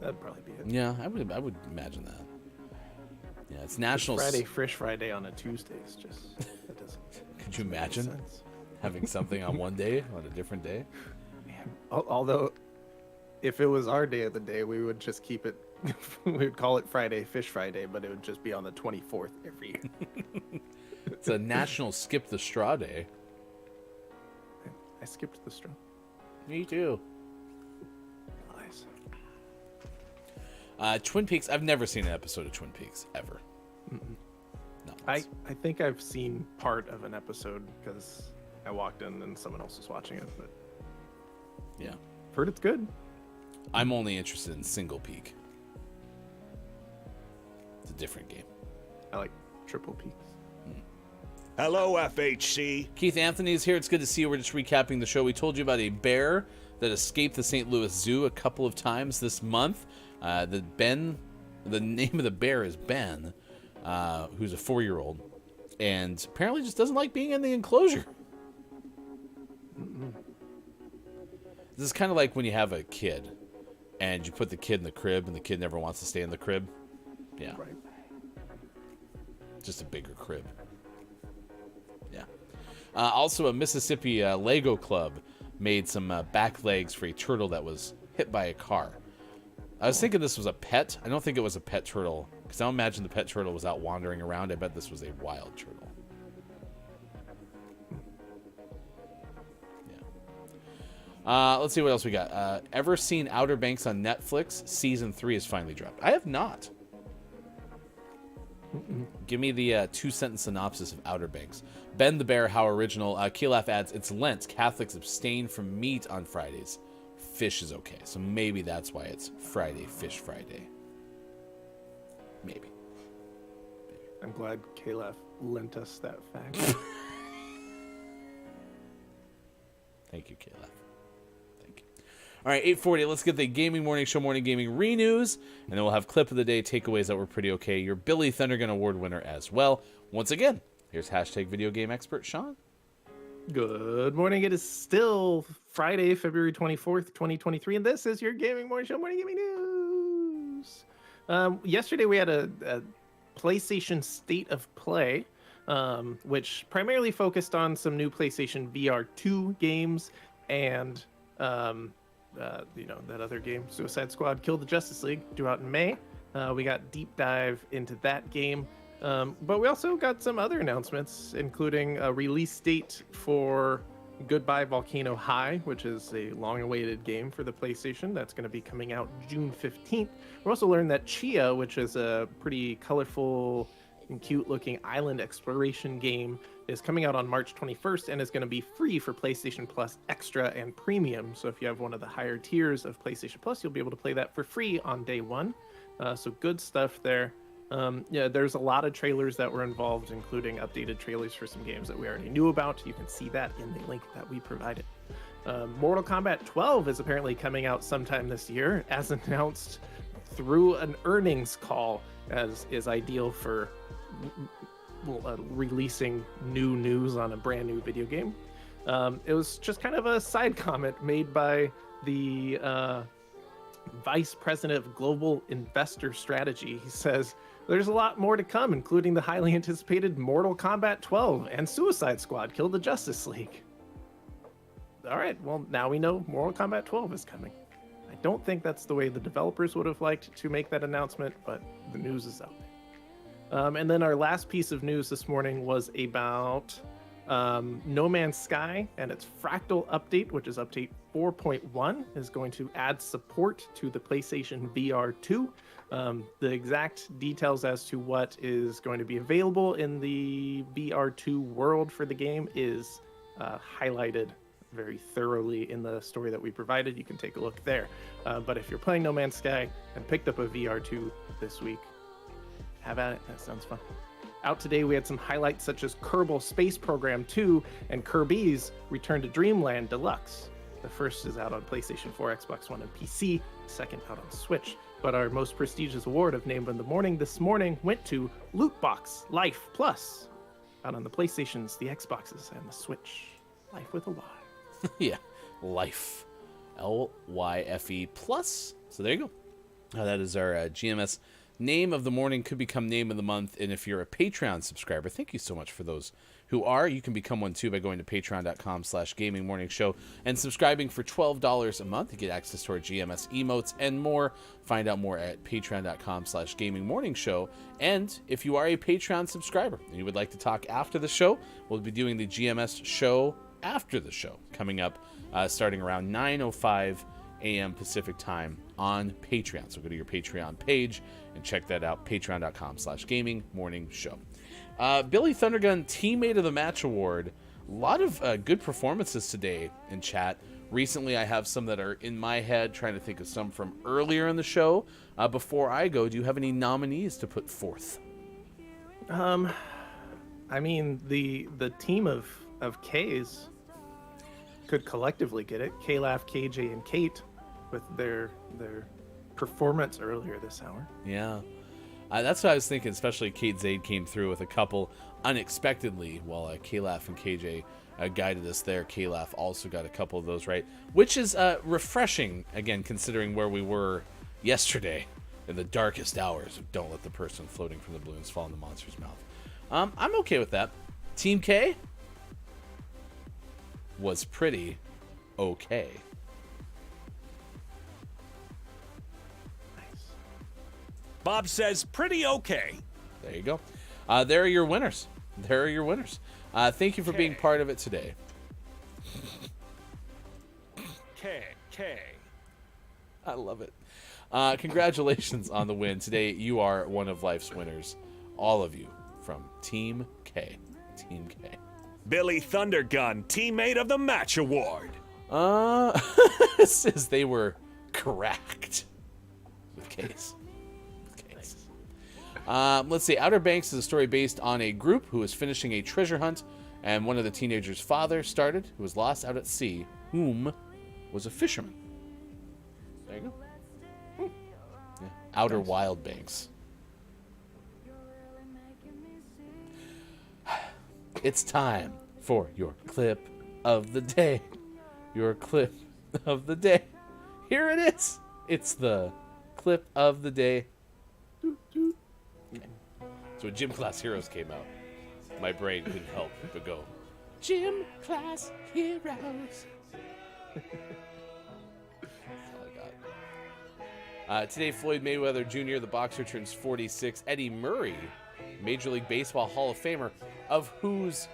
Speaker 6: That'd probably be it.
Speaker 5: Yeah, I would imagine that. Yeah, it's National
Speaker 6: Friday Fish Friday on a Tuesday. It's just that doesn't.
Speaker 5: Could you imagine having something on one day on a different day?
Speaker 6: Man, although if it was our day of the day, we would just keep it. We would call it Friday Fish Friday, but it would just be on the 24th every year.
Speaker 5: It's a National Skip the Straw Day.
Speaker 6: I skipped the straw.
Speaker 5: Me too.
Speaker 6: Nice.
Speaker 5: Twin Peaks. I've never seen an episode of Twin Peaks ever. No.
Speaker 6: I think I've seen part of an episode because I walked in and someone else was watching it, but
Speaker 5: yeah,
Speaker 6: heard it's good.
Speaker 5: I'm only interested in Single Peak. It's a different game.
Speaker 6: I like Triple Peaks.
Speaker 4: Hello, FHC.
Speaker 5: Keith Anthony is here. It's good to see you. We're just recapping the show. We told you about a bear that escaped the St. Louis Zoo a couple of times this month. The name of the bear is Ben, who's a 4-year-old, and apparently just doesn't like being in the enclosure. This is kind of like when you have a kid, and you put the kid in the crib, and the kid never wants to stay in the crib. Yeah.
Speaker 6: Right.
Speaker 5: Just a bigger crib. Yeah. Also, a Mississippi Lego club made some back legs for a turtle that was hit by a car. I was thinking this was a pet. I don't think it was a pet turtle, because I don't imagine the pet turtle was out wandering around. I bet this was a wild turtle. Yeah. Let's see what else we got. Ever seen Outer Banks on Netflix? Season 3 has finally dropped. I have not. Give me the 2-sentence synopsis of Outer Banks. Ben the Bear, how original. Keelaf adds, it's Lent. Catholics abstain from meat on Fridays. Fish is okay. So maybe that's why it's Friday Fish Friday. Maybe.
Speaker 6: I'm glad Caleb lent us that fact.
Speaker 5: Thank you, Caleb. Thank you. All right, 8:40. Let's get the Gaming Morning Show Morning Gaming re-news, and then we'll have clip of the day, takeaways that were pretty okay. Your Billy Thundergun Award winner as well. Once again, here's hashtag video game expert Sean.
Speaker 6: Good morning. It is still Friday, February 24th, 2023, and this is your Gaming Morning Show Morning Gaming News. Yesterday we had a PlayStation State of Play, which primarily focused on some new PlayStation VR 2 games and, that other game, Suicide Squad Kill the Justice League, due out in May. We got deep dive into that game. But we also got some other announcements, including a release date for Goodbye Volcano High, which is a long-awaited game for the PlayStation. That's going to be coming out June 15th. We also learned that Chia, which is a pretty colorful and cute-looking island exploration game, is coming out on March 21st and is going to be free for PlayStation Plus Extra and Premium. So if you have one of the higher tiers of PlayStation Plus, you'll be able to play that for free on day one. So good stuff there. There's a lot of trailers that were involved, including updated trailers for some games that we already knew about. You can see that in the link that we provided. Mortal Kombat 12 is apparently coming out sometime this year, as announced through an earnings call, as is ideal for releasing new news on a brand new video game. It was just kind of a side comment made by the Vice President of Global Investor Strategy. He says, there's a lot more to come, including the highly anticipated Mortal Kombat 12 and Suicide Squad Kill the Justice League. All right, well, now we know Mortal Kombat 12 is coming. I don't think that's the way the developers would have liked to make that announcement, but the news is out there. And then our last piece of news this morning was about No Man's Sky and its Fractal update, which is update 4.1, is going to add support to the PlayStation VR 2. The exact details as to what is going to be available in the VR 2 world for the game is highlighted very thoroughly in the story that we provided. You can take a look there. But if you're playing No Man's Sky and picked up a VR2 this week, have at it. That sounds fun. Out today, we had some highlights such as Kerbal Space Program 2 and Kirby's Return to Dreamland Deluxe. The first is out on PlayStation 4, Xbox One, and PC. The second out on Switch. But our most prestigious award of Name of the Morning this morning went to Loot Box Life Plus, out on the PlayStations, the Xboxes, and the Switch. Life with a Y.
Speaker 5: Yeah, Life. Lyfe plus. So there you go. That is our GMS Name of the Morning. Could become Name of the Month. And if you're a Patreon subscriber, thank you so much for those who are. You can become one too by going to patreon.com/gamingmorningshow and subscribing for $12 a month to get access to our GMS emotes and more. Find out more at patreon.com/gamingmorningshow. And if you are a Patreon subscriber and you would like to talk after the show, we'll be doing the GMS show after the show coming up starting around 9:05 a.m. Pacific time on Patreon. So go to your Patreon page and check that out, patreon.com/gamingmorningshow. Billy Thundergun Teammate of the Match Award. A lot of good performances today in chat. Recently, I have some that are in my head, trying to think of some from earlier in the show. Before I go, do you have any nominees to put forth?
Speaker 6: I mean, the team of K's could collectively get it. K-Laugh, KJ, and Kate with their performance earlier this hour.
Speaker 5: Yeah. That's what I was thinking, especially Kate Zade came through with a couple unexpectedly while K-Laugh and KJ guided us there. K-Laugh also got a couple of those right, which is refreshing, again, considering where we were yesterday in the darkest hours of Don't Let the Person Floating from the Balloons Fall in the Monster's Mouth. I'm okay with that. Team K was pretty okay.
Speaker 4: Bob says pretty okay.
Speaker 5: There you go. There are your winners. There are your winners. Thank you for being part of it today.
Speaker 4: K.
Speaker 5: I love it. Congratulations on the win. Today, you are one of life's winners. All of you from Team K. Team K.
Speaker 4: Billy Thundergun Teammate of the Match Award.
Speaker 5: Says they were cracked with K's. Let's see. Outer Banks is a story based on a group who is finishing a treasure hunt, and one of the teenagers' father started, who was lost out at sea, whom was a fisherman. There you go. Yeah. Outer Wild Banks. It's time for your clip of the day. Your clip of the day. Here it is. It's the clip of the day. So when Gym Class Heroes came out, my brain couldn't help but go, Gym Class Heroes. That's all I got. Today, Floyd Mayweather Jr., the boxer, turns 46. Eddie Murray, Major League Baseball Hall of Famer, of whose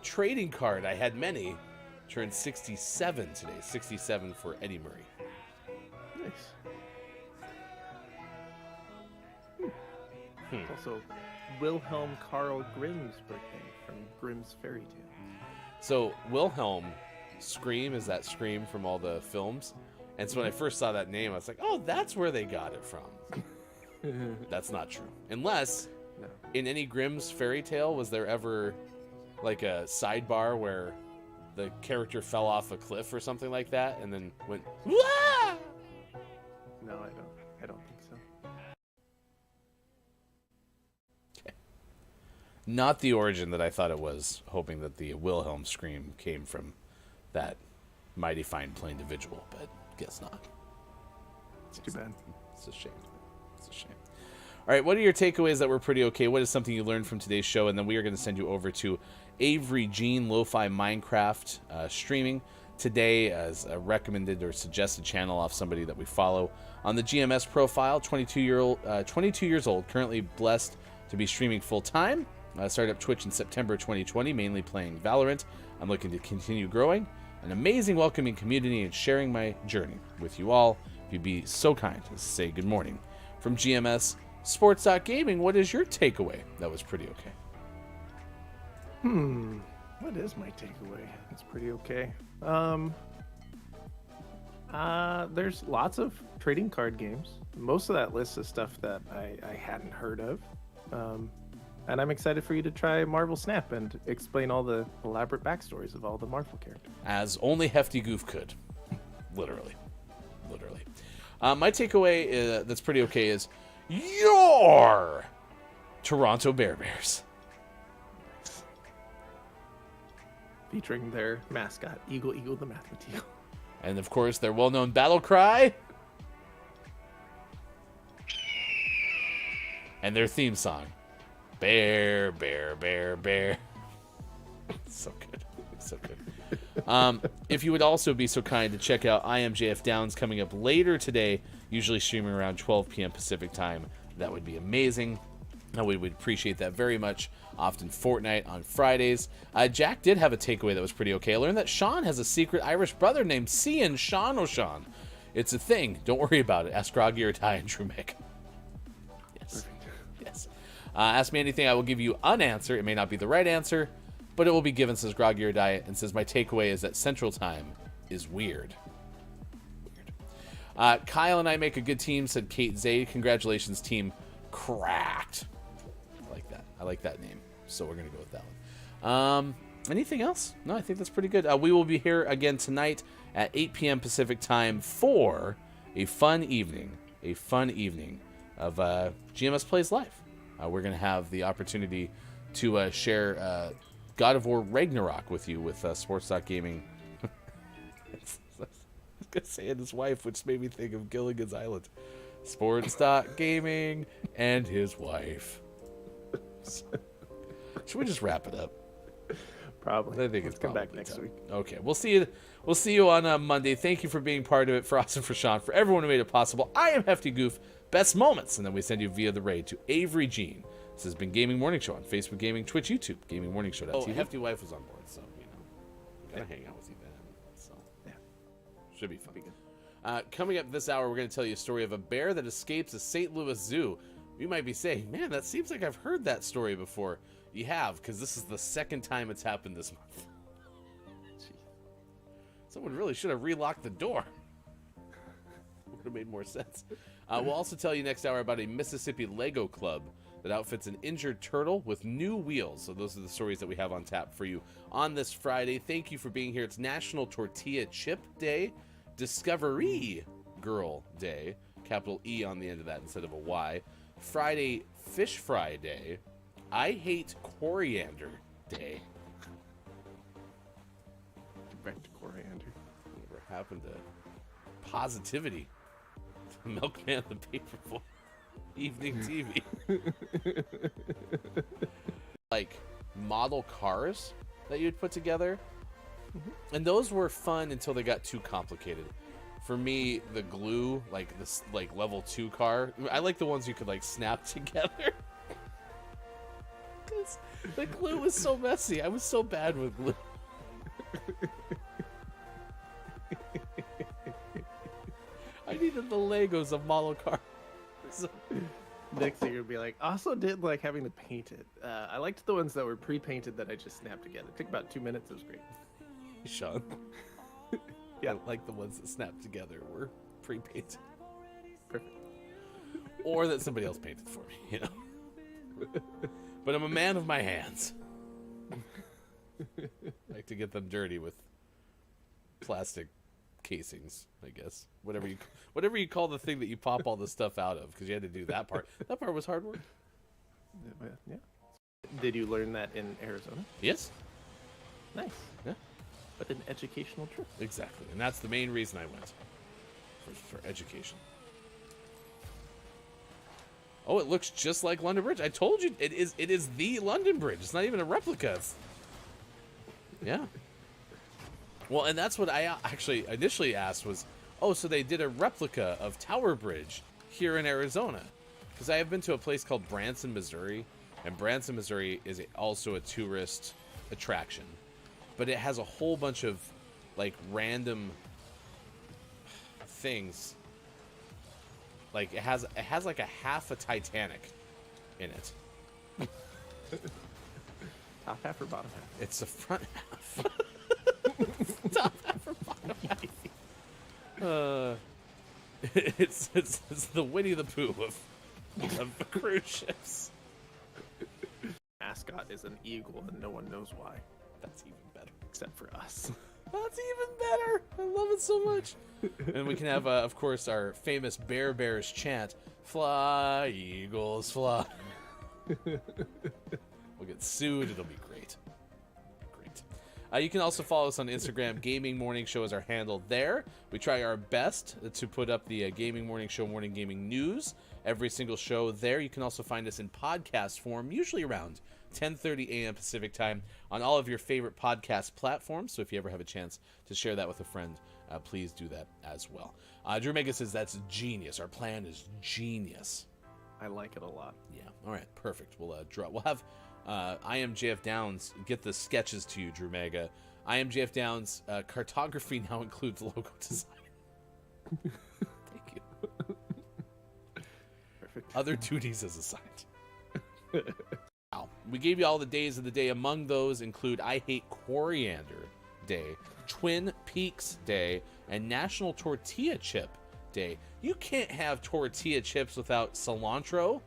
Speaker 5: trading card I had many, turned 67 today. 67 for Eddie Murray.
Speaker 6: Nice. It's also Wilhelm Carl Grimm's birthday from Grimm's Fairy Tale.
Speaker 5: So Wilhelm Scream is that Scream from all the films. And so when I first saw that name, I was like, oh, that's where they got it from. That's not true. Unless in any Grimm's Fairy Tale, was there ever like a sidebar where the character fell off a cliff or something like that and then went, Wah!
Speaker 6: No, I don't think so.
Speaker 5: Okay. Not the origin that I thought it was, hoping that the Wilhelm scream came from that mighty fine plain individual, but guess not.
Speaker 6: It's too bad.
Speaker 5: It's a shame. It's a shame. All right, what are your takeaways that were pretty okay? What is something you learned from today's show? And then we are going to send you over to Avery Jean Lo-Fi Minecraft streaming today as a recommended or suggested channel off somebody that we follow on the GMS profile. 22 years old, currently blessed to be streaming full time. Started up Twitch in September 2020, mainly playing Valorant. I'm looking to continue growing an amazing, welcoming community and sharing my journey with you all. If you'd be so kind as to say good morning from GMS Sports.Gaming. What is your takeaway? That was pretty okay.
Speaker 6: What is my takeaway? It's pretty okay. There's lots of trading card games. Most of that list is stuff that I hadn't heard of. And I'm excited for you to try Marvel Snap and explain all the elaborate backstories of all the Marvel characters.
Speaker 5: As only Hefty Goof could. Literally. My takeaway that's pretty okay is your Toronto Bears.
Speaker 6: Featuring their mascot, Eagle the Mathematician.
Speaker 5: And of course, their well-known battle cry. And their theme song. Bear, bear, bear, bear. So good. So good. If you would also be so kind to check out IMJF Downs coming up later today, usually streaming around 12 p.m. Pacific time, that would be amazing. We would appreciate that very much. Often Fortnite on Fridays. Jack did have a takeaway that was pretty okay. I learned that Sean has a secret Irish brother named Cian Sean O'Shawn. It's a thing. Don't worry about it. Ask Groggy or Ty and True Mick. Yes. Yes. Ask me anything, I will give you an answer. It may not be the right answer, but it will be given, says Groggy or Diet, and says my takeaway is that Central Time is weird. Kyle and I make a good team, said Kate Zay. Congratulations, team Cracked. I like that name, so we're going to go with that one. Anything else? No, I think that's pretty good. We will be here again tonight at 8 p.m. Pacific time for a fun evening of GMS Plays Live. We're going to have the opportunity to share God of War Ragnarok with you with Sports.Gaming. I was going to say it his wife, which made me think of Gilligan's Island. Sports.Gaming and his wife. Should we just wrap it up?
Speaker 6: Probably.
Speaker 5: I think
Speaker 6: Let's
Speaker 5: it's
Speaker 6: come back
Speaker 5: probably
Speaker 6: next
Speaker 5: time.
Speaker 6: week.
Speaker 5: Okay, we'll see you. We'll see you on Monday. Thank you for being part of it, for us and for Sean, for everyone who made it possible. I am Hefty Goof. Best moments, and then we send you via the raid to Avery Jean. This has been Gaming Morning Show on Facebook Gaming, Twitch, YouTube, Gaming Morning Show. Oh, Hefty wife was on board, so gonna hang out with you then. So should be fun. Coming up this hour, we're going to tell you a story of a bear that escapes a St. Louis zoo. You might be saying, man, that seems like I've heard that story before. You have, because this is the second time it's happened this month. Jeez. Someone really should have relocked the door. Would have made more sense. We'll also tell you next hour about a Mississippi Lego club that outfits an injured turtle with new wheels. So those are the stories that we have on tap for you on this Friday. Thank you for being here. It's National Tortilla Chip Day, DiscoverE Girl Day, capital E on the end of that instead of a Y. Friday Fish Fry Day. I hate Coriander Day.
Speaker 6: Back to Coriander.
Speaker 5: Whatever happened to positivity? Milkman the Paperboy. Evening TV. Like model cars that you'd put together. And those were fun until they got too complicated. For me, the glue, like this, like level 2 car, I like the ones you could like snap together. Because the glue was so messy. I was so bad with glue. I needed the Legos of model cars. So,
Speaker 6: next thing you'll be like, also did like having to paint it. I liked the ones that were pre-painted that I just snapped together. It took about 2 minutes. It was great.
Speaker 5: Sean. Yeah, like the ones that snapped together were pre-painted.
Speaker 6: Perfect.
Speaker 5: Or that somebody else painted for me, you know. But I'm a man of my hands. I like to get them dirty with plastic casings, I guess. Whatever you call the thing that you pop all the stuff out of, because you had to do that part. That part was hard work.
Speaker 6: Yeah. Did you learn that in Arizona?
Speaker 5: Yes.
Speaker 6: Nice.
Speaker 5: Yeah.
Speaker 6: What an educational trip.
Speaker 5: Exactly. And that's the main reason I went. For education. Oh, it looks just like London Bridge. I told you it is the London Bridge. It's not even a replica. Yeah. Well, and that's what I actually initially asked was, oh, so they did a replica of Tower Bridge here in Arizona. Because I have been to a place called Branson, Missouri. And Branson, Missouri is also a tourist attraction. But it has a whole bunch of, like, random things. Like, it has like a half a Titanic in it.
Speaker 6: Top half or bottom half?
Speaker 5: It's the front half. Top half or bottom half? It's the Winnie the Pooh of cruise ships.
Speaker 6: Mascot is an eagle, and no one knows why.
Speaker 5: That's even better.
Speaker 6: Except for us.
Speaker 5: That's even better. I love it so much. And we can have, of course, our famous Bear Bears chant, "Fly, Eagles, fly." We'll get sued. It'll be great. Great. You can also follow us on Instagram. Gaming Morning Show is our handle there. We try our best to put up the Gaming Morning Show Morning Gaming News every single show there. You can also find us in podcast form, usually around 10:30 a.m. Pacific time on all of your favorite podcast platforms. So if you ever have a chance to share that with a friend, please do that as well. Drew Mega says that's genius. Our plan is genius.
Speaker 6: I like it a lot.
Speaker 5: Yeah. All right. Perfect. We'll We'll have I am JF Downs get the sketches to you, Drew Mega. I am JF Downs cartography now includes logo design. Thank you.
Speaker 6: Perfect.
Speaker 5: Other duties as assigned. Wow. We gave you all the days of the day. Among those include I Hate Coriander Day, Twin Peaks Day, and National Tortilla Chip Day. You can't have tortilla chips without cilantro.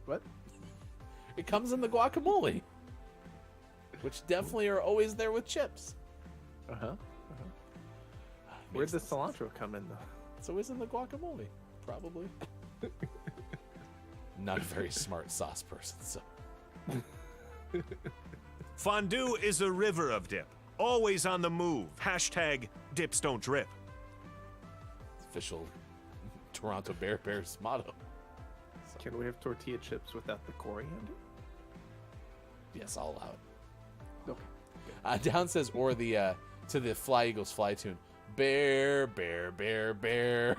Speaker 6: What?
Speaker 5: It comes in the guacamole, which definitely are always there with chips.
Speaker 6: Where'd the cilantro come in, though?
Speaker 5: It's always in the guacamole, probably. Not a very smart sauce person, so.
Speaker 4: Fondue is a river of dip. Always on the move. Hashtag dips don't drip.
Speaker 5: Official Toronto Bears motto. So,
Speaker 6: Can we have tortilla chips without the coriander?
Speaker 5: yes, I'll allow it.
Speaker 6: Okay.
Speaker 5: Down says, or the to the Fly Eagles Fly tune. Bear, bear, bear, bear.